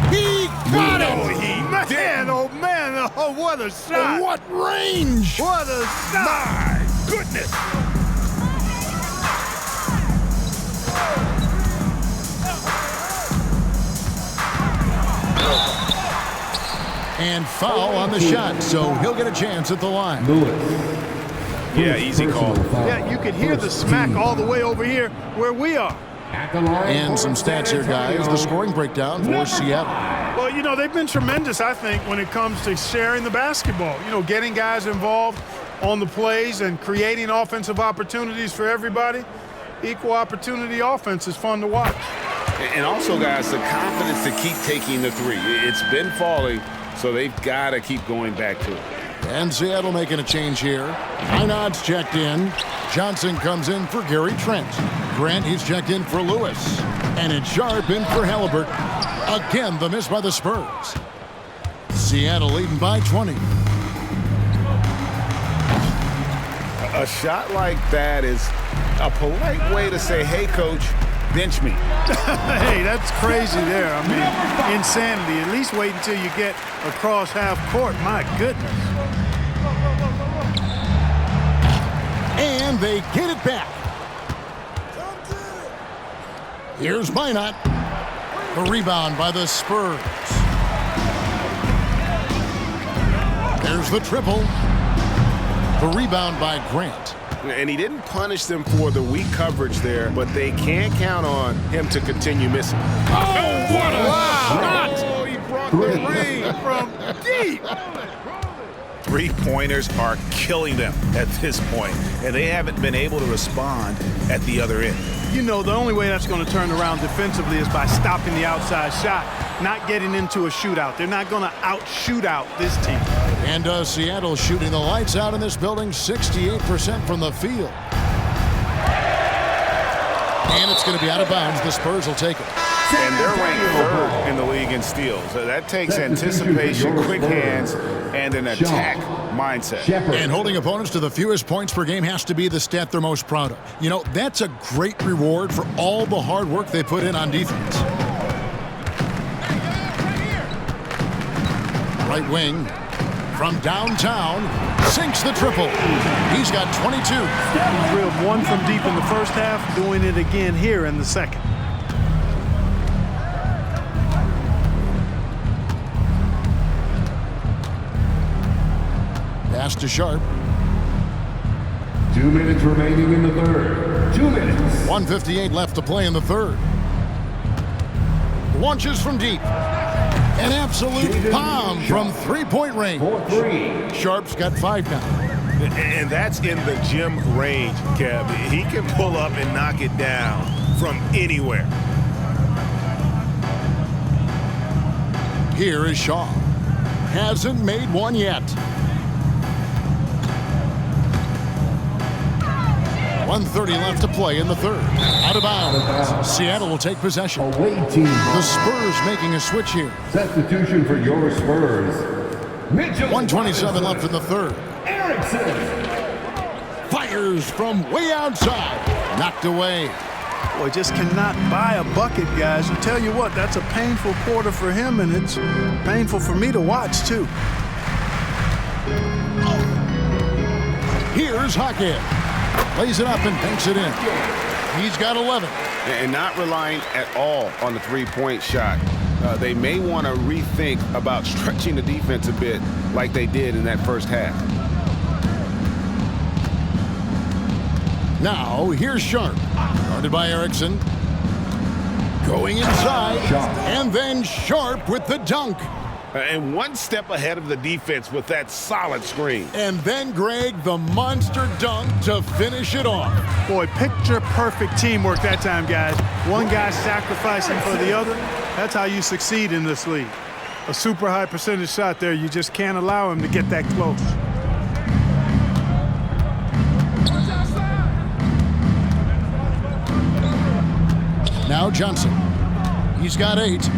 [SPEAKER 2] He got it!
[SPEAKER 18] Man, oh man, oh what a shot!
[SPEAKER 2] What range!
[SPEAKER 18] What a shot!
[SPEAKER 3] My goodness!
[SPEAKER 2] And foul on the shot, so he'll get a chance at the line.
[SPEAKER 3] Yeah, easy call.
[SPEAKER 18] Yeah, you could hear the smack all the way over here where we are.
[SPEAKER 2] And some stats here, guys. The scoring breakdown for Seattle.
[SPEAKER 18] Well, you know, they've been tremendous, I think, when it comes to sharing the basketball. You know, getting guys involved on the plays and creating offensive opportunities for everybody. Equal opportunity offense is fun to watch.
[SPEAKER 3] And also, guys, the confidence to keep taking the 3. It's been falling, so they've got to keep going back to it.
[SPEAKER 2] And Seattle making a change here. Hynod's checked in. Johnson comes in for Gary Trent. Grant, he's checked in for Lewis. And it's Sharp in for Halliburton. Again, the miss by the Spurs. Seattle leading by 20.
[SPEAKER 3] A shot like that is a polite way to say, hey, coach, bench me.
[SPEAKER 17] Hey, that's crazy there. I mean, insanity. At least wait until you get across half court. My goodness.
[SPEAKER 2] And they get it back. Here's Minot. The rebound by the Spurs. There's the triple. The rebound by Grant.
[SPEAKER 7] And he didn't punish them for the weak coverage there, but they can't count on him to continue missing.
[SPEAKER 12] Oh, what a shot!
[SPEAKER 7] Oh, he brought the ring
[SPEAKER 12] from deep.
[SPEAKER 19] Three-pointers are killing them at this point, and they haven't been able to respond at the other end.
[SPEAKER 18] You know, the only way that's going to turn around defensively is by stopping the outside shot, not getting into a shootout. They're not going to out-shootout this team.
[SPEAKER 2] And Seattle shooting the lights out in this building, 68% from the field. And it's going to be out of bounds. The Spurs will take it.
[SPEAKER 7] And they're ranked third in the league in steals. So that takes anticipation, quick hands, and an attack mindset.
[SPEAKER 2] And holding opponents to the fewest points per game has to be the stat they're most proud of. You know, that's a great reward for all the hard work they put in on defense. Right wing from downtown sinks the triple. He's got 22.
[SPEAKER 18] He drilled one from deep in the first half, doing it again here in the second.
[SPEAKER 2] Pass to Sharp.
[SPEAKER 5] 2 minutes remaining in the third. 2 minutes.
[SPEAKER 2] 1:58 left to play in the third. Launches from deep. An absolute bomb from three-point range. Sharp's got 5 now.
[SPEAKER 7] And that's in the gym range, Kev. He can pull up and knock it down from anywhere.
[SPEAKER 2] Here is Shaw. Hasn't made one yet. 1:30 left to play in the third. Out of bounds. Seattle will take possession. The Spurs making a switch here.
[SPEAKER 5] Substitution for your Spurs.
[SPEAKER 2] 1:27 left in the third.
[SPEAKER 5] Erickson.
[SPEAKER 2] Fires from way outside. Knocked away.
[SPEAKER 18] Boy, just cannot buy a bucket, guys. I tell you what, that's a painful quarter for him, and it's painful for me to watch, too.
[SPEAKER 2] Here's Hackett. Lays it up and banks it in. He's got 11.
[SPEAKER 7] And not relying at all on the three-point shot. They may want to rethink about stretching the defense a bit like they did in that first half.
[SPEAKER 2] Now, here's Sharp. Guarded by Erickson. Going inside. And then Sharp with the dunk.
[SPEAKER 7] And one step ahead of the defense with that solid screen.
[SPEAKER 2] And then, Greg, the monster dunk to finish it off.
[SPEAKER 18] Boy, picture-perfect teamwork that time, guys. One guy sacrificing for the other. That's how you succeed in this league. A super high percentage shot there. You just can't allow him to get that close.
[SPEAKER 2] Now Johnson. He's got 8.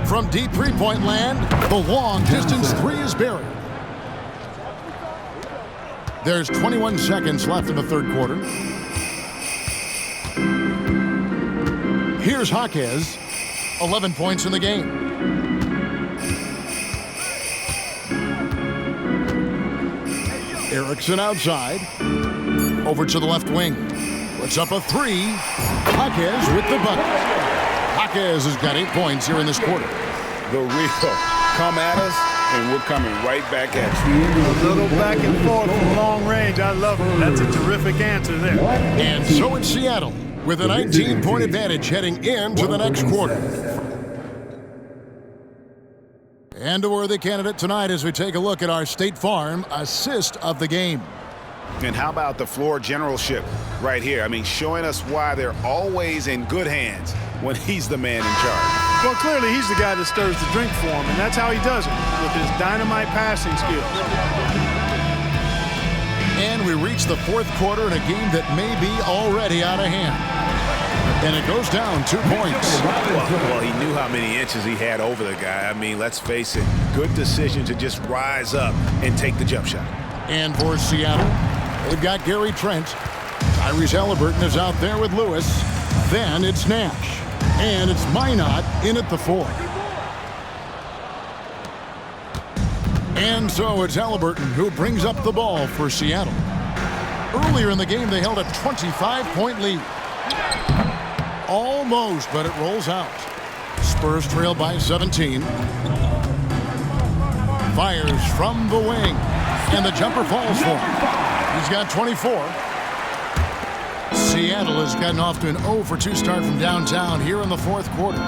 [SPEAKER 2] From deep three-point land, the long-distance three is buried. There's 21 seconds left in the third quarter. Here's Jaquez, 11 points in the game. Erickson outside, over to the left wing. Puts up a 3. Jaquez with the bucket. Jaquez has got 8 points here in this quarter.
[SPEAKER 7] The real come at us, and we're coming right back at you.
[SPEAKER 18] A little back and forth from long range. I love it. That's a terrific answer there.
[SPEAKER 2] And so it's Seattle with a 19-point advantage heading into the next quarter. And a worthy candidate tonight as we take a look at our State Farm assist of the game.
[SPEAKER 7] And how about the floor generalship right here? I mean, showing us why they're always in good hands when he's the man in charge.
[SPEAKER 18] Well, clearly he's the guy that stirs the drink for him, and that's how he does it, with his dynamite passing skills.
[SPEAKER 2] And we reach the fourth quarter in a game that may be already out of hand. And it goes down 2 points.
[SPEAKER 19] Well, he knew how many inches he had over the guy. I mean, let's face it, good decision to just rise up and take the jump shot.
[SPEAKER 2] And for Seattle, they've got Gary Trent. Tyrese Halliburton is out there with Lewis. Then it's Nash. And it's Minot in at the 4. And so it's Halliburton who brings up the ball for Seattle. Earlier in the game, they held a 25-point lead. Almost, but it rolls out. Spurs trail by 17. Fires from the wing. And the jumper falls for him. He's got 24. Seattle has gotten off to an 0 for 2 start from downtown here in the 4th quarter.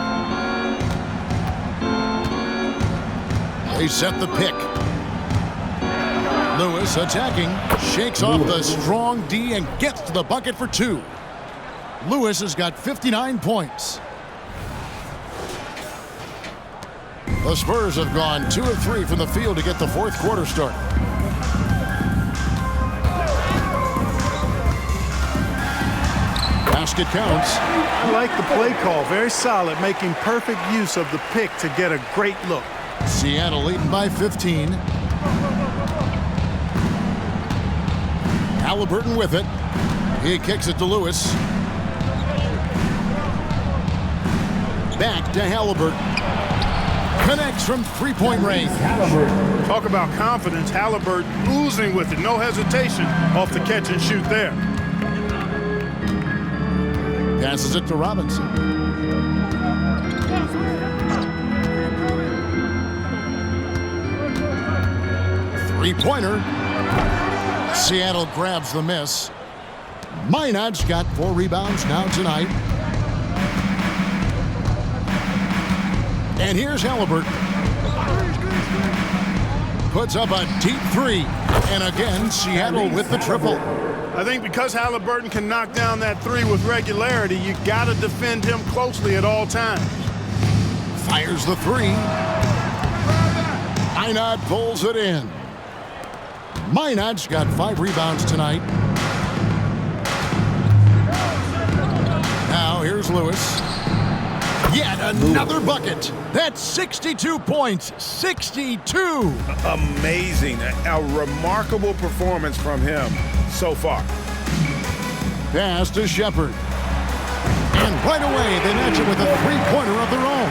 [SPEAKER 2] They set the pick. Lewis attacking, shakes off the strong D and gets to the bucket for 2. Lewis has got 59 points. The Spurs have gone 2 of 3 from the field to get the 4th quarter started. Basket counts.
[SPEAKER 17] I like the play call. Very solid, making perfect use of the pick to get a great look.
[SPEAKER 2] Seattle leading by 15. Halliburton with it. He kicks it to Lewis. Back to Halliburton. Connects from 3-point range.
[SPEAKER 18] Talk about confidence. Halliburton oozing with it. No hesitation off the catch and shoot there.
[SPEAKER 2] Passes it to Robinson. Three-pointer. Seattle grabs the miss. Minot's got 4 rebounds now tonight. And here's Halliburton. Puts up a deep 3. And again, Seattle with the triple.
[SPEAKER 18] I think because Halliburton can knock down that 3 with regularity, you got to defend him closely at all times.
[SPEAKER 2] Fires the 3. Minot pulls it in. Minot's got 5 rebounds tonight. Now here's Lewis. Yet another bucket. That's 62 points. 62.
[SPEAKER 7] Amazing. A remarkable performance from him so far.
[SPEAKER 2] Pass to Shepard. And right away, they match it with a 3-pointer of their own.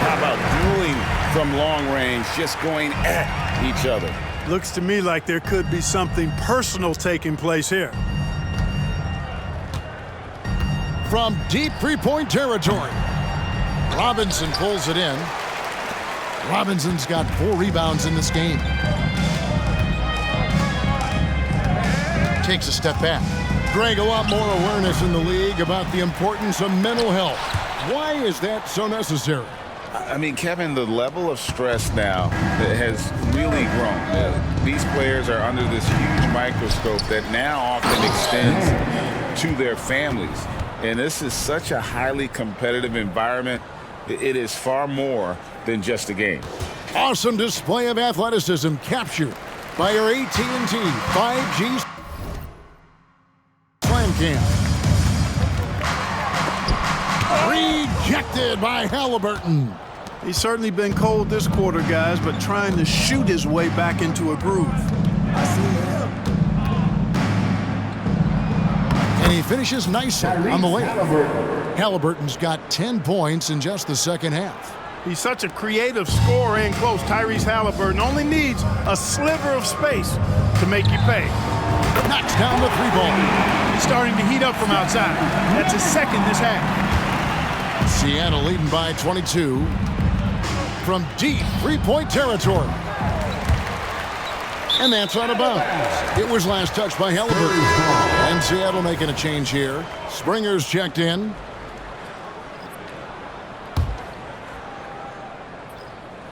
[SPEAKER 3] How about dueling from long range, just going at each other?
[SPEAKER 17] Looks to me like there could be something personal taking place here.
[SPEAKER 2] From deep 3-point territory, Robinson pulls it in. Robinson's got 4 rebounds in this game. Takes a step back. Greg, a lot more awareness in the league about the importance of mental health. Why is that so necessary?
[SPEAKER 3] I mean, Kevin, the level of stress now has really grown. These players are under this huge microscope that now often extends to their families. And this is such a highly competitive environment. It is far more than just a game.
[SPEAKER 2] Awesome display of athleticism captured by our AT&T 5G Slam Cam. Rejected by Halliburton.
[SPEAKER 17] He's certainly been cold this quarter, guys, but trying to shoot his way back into a groove.
[SPEAKER 2] And he finishes nicely on the layup. Halliburton's got 10 points in just the second half.
[SPEAKER 18] He's such a creative scorer in close. Tyrese Halliburton only needs a sliver of space to make you pay.
[SPEAKER 2] Knocks down the 3-ball.
[SPEAKER 18] He's starting to heat up from outside. That's his second this half.
[SPEAKER 2] Seattle leading by 22 from deep 3-point territory. And that's out of bounds. It was last touched by Halliburton. And Seattle making a change here. Springer's checked in.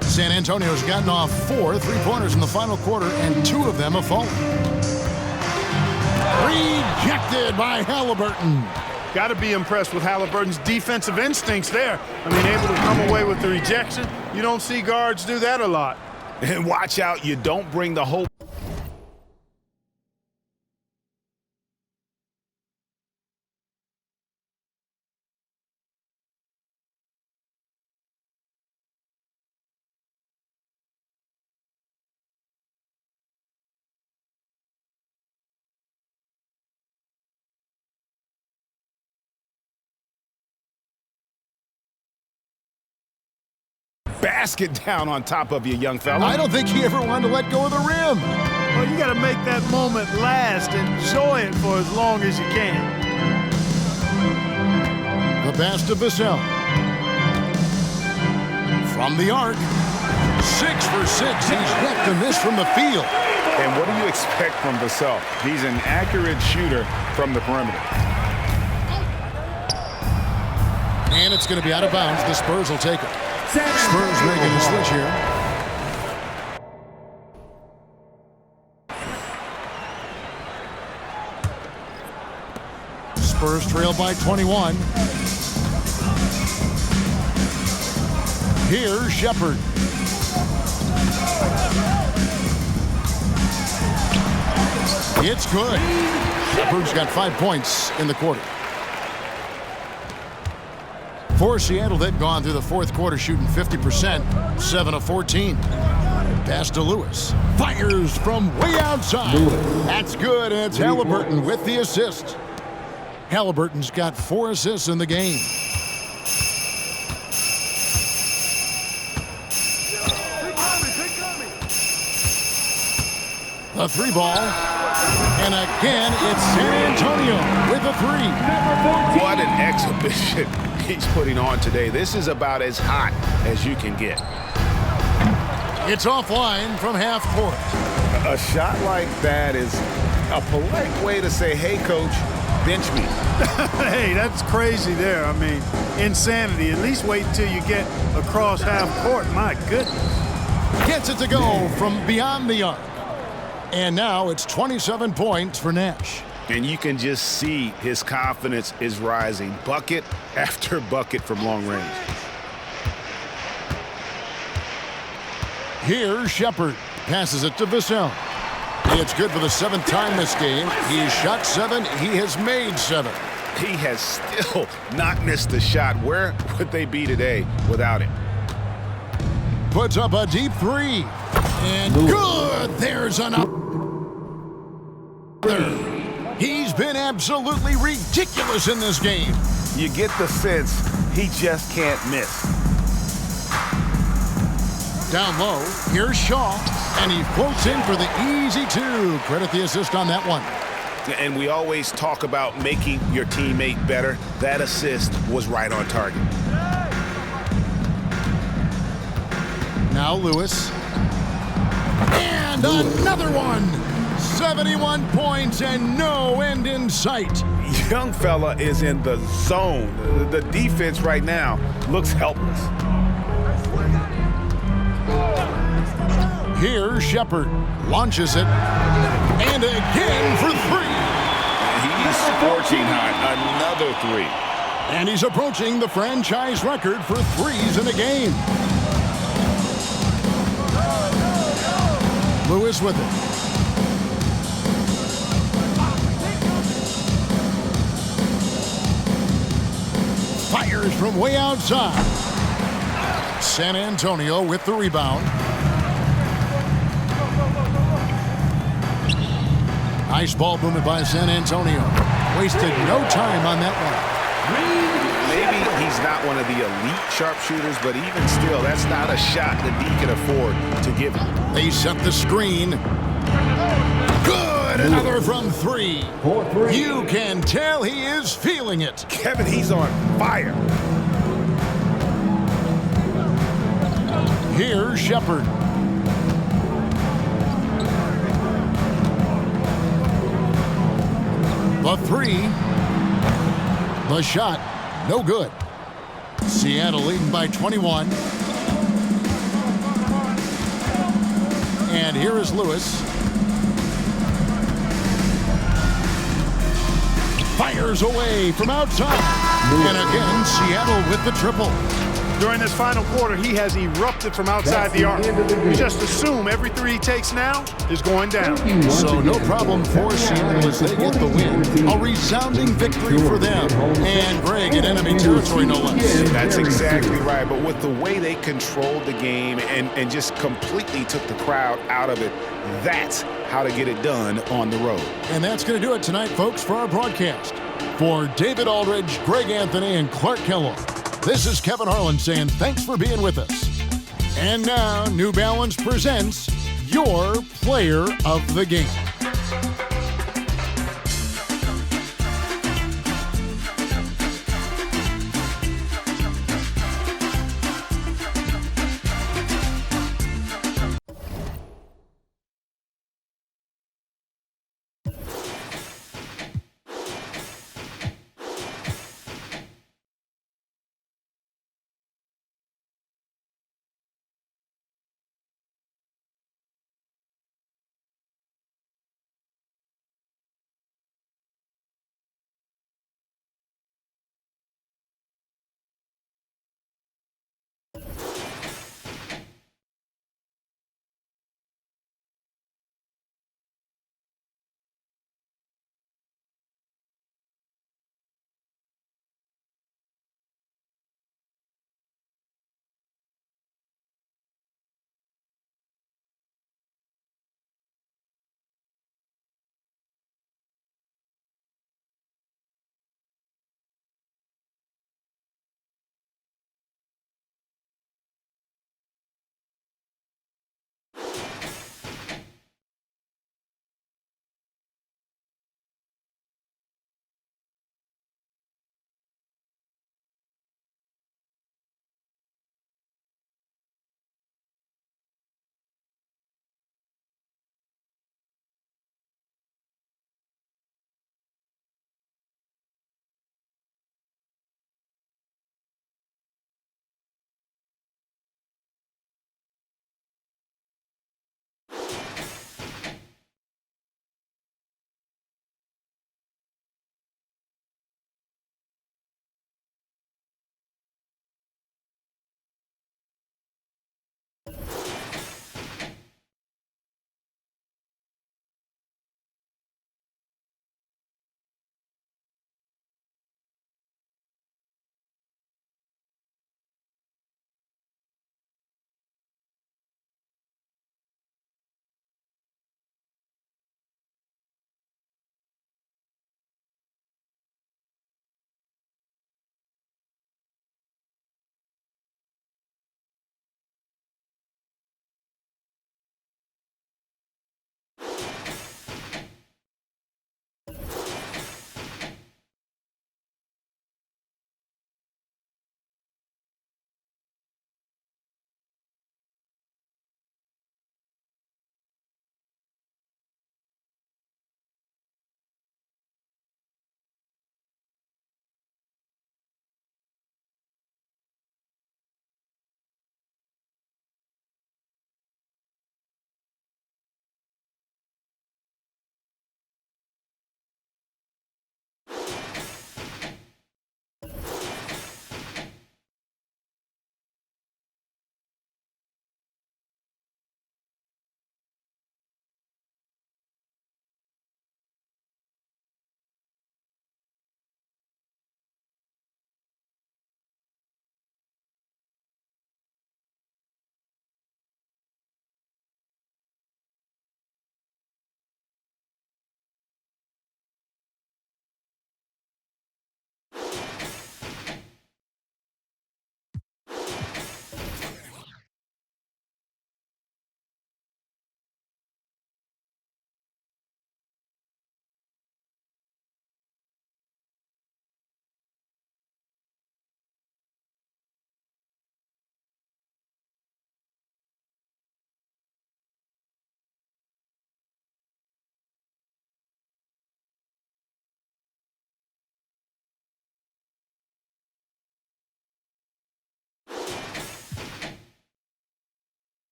[SPEAKER 2] San Antonio's gotten off 4 3-pointers in the final quarter, and 2 of them have fallen. Rejected by Halliburton.
[SPEAKER 18] Got to be impressed with Halliburton's defensive instincts there. I mean, able to come away with the rejection. You don't see guards do that a lot.
[SPEAKER 7] And watch out, you don't bring the whole
[SPEAKER 3] basket down on top of you, young fella.
[SPEAKER 2] I don't think he ever wanted to let go of the rim.
[SPEAKER 17] Well, you got to make that moment last. Enjoy it for as long as you can.
[SPEAKER 2] The pass to Vassell. From the arc. 6 for 6. He's yet to miss from the field.
[SPEAKER 3] And what do you expect from Vassell? He's an accurate shooter from the perimeter.
[SPEAKER 2] And it's going to be out of bounds. The Spurs will take it. Spurs making a switch here. Spurs trail by 21. Here's Shepherd. It's good. Shepherd's got 5 points in the quarter. For Seattle, they've gone through the fourth quarter shooting 50%, 7 of 14. Pass to Lewis. Fires from way outside. That's good, and it's Halliburton with the assist. Halliburton's got 4 assists in the game. The 3 ball. And again, it's San Antonio with a 3.
[SPEAKER 7] What an exhibition he's putting on today. This is about as hot as you can get.
[SPEAKER 2] It's offline from half court.
[SPEAKER 3] A shot like that is a polite way to say, hey, coach, bench me.
[SPEAKER 17] Hey, that's crazy there. I mean, insanity. At least wait until you get across half court. My goodness.
[SPEAKER 2] Gets it to go from beyond the arc. And now it's 27 points for Nash.
[SPEAKER 7] And you can just see his confidence is rising. Bucket after bucket from long range.
[SPEAKER 2] Here's Shepherd. Passes it to Vassell. It's good for the 7th time this game. He has shot 7. He has made 7.
[SPEAKER 7] He has still not missed a shot. Where would they be today without him?
[SPEAKER 2] Puts up a deep 3. And good. There's an up. He's been absolutely ridiculous in this game.
[SPEAKER 3] You get the sense he just can't miss.
[SPEAKER 2] Down low, here's Shaw, and he floats in for the easy 2. Credit the assist on that one.
[SPEAKER 7] And we always talk about making your teammate better. That assist was right on target.
[SPEAKER 2] Now Lewis. And another one. 71 points and no end in sight.
[SPEAKER 3] Young fella is in the zone. The defense right now looks helpless.
[SPEAKER 2] Here's Shepherd. Launches it. And again for 3.
[SPEAKER 3] He's scorching hot. Another 3.
[SPEAKER 2] And he's approaching the franchise record for 3s in a game. Lewis with it. Fires from way outside. San Antonio with the rebound. Nice ball movement by San Antonio. Wasted no time on that one.
[SPEAKER 7] Maybe he's not one of the elite sharpshooters, but even still, that's not a shot that he can afford to give him.
[SPEAKER 2] They set the screen. Good! Another from 3. You can tell he is feeling it.
[SPEAKER 3] Kevin, he's on fire.
[SPEAKER 2] Here's Shepherd. The 3. The shot. No good. Seattle leading by 21. And here is Lewis. Fires away from outside. And again, Seattle with the triple.
[SPEAKER 18] During this final quarter, he has erupted from outside the arc. You just assume every 3 he takes now is going down.
[SPEAKER 2] So no problem for Seattle as they get the win. A resounding victory for them. And Greg in enemy territory, no less.
[SPEAKER 7] That's exactly right. But with the way they controlled the game and just completely took the crowd out of it, that's how to get it done on the road.
[SPEAKER 2] And that's going to do it tonight, folks, for our broadcast. For David Aldridge, Greg Anthony, and Clark Kellogg, this is Kevin Harlan saying thanks for being with us. And now, New Balance presents your player of the game.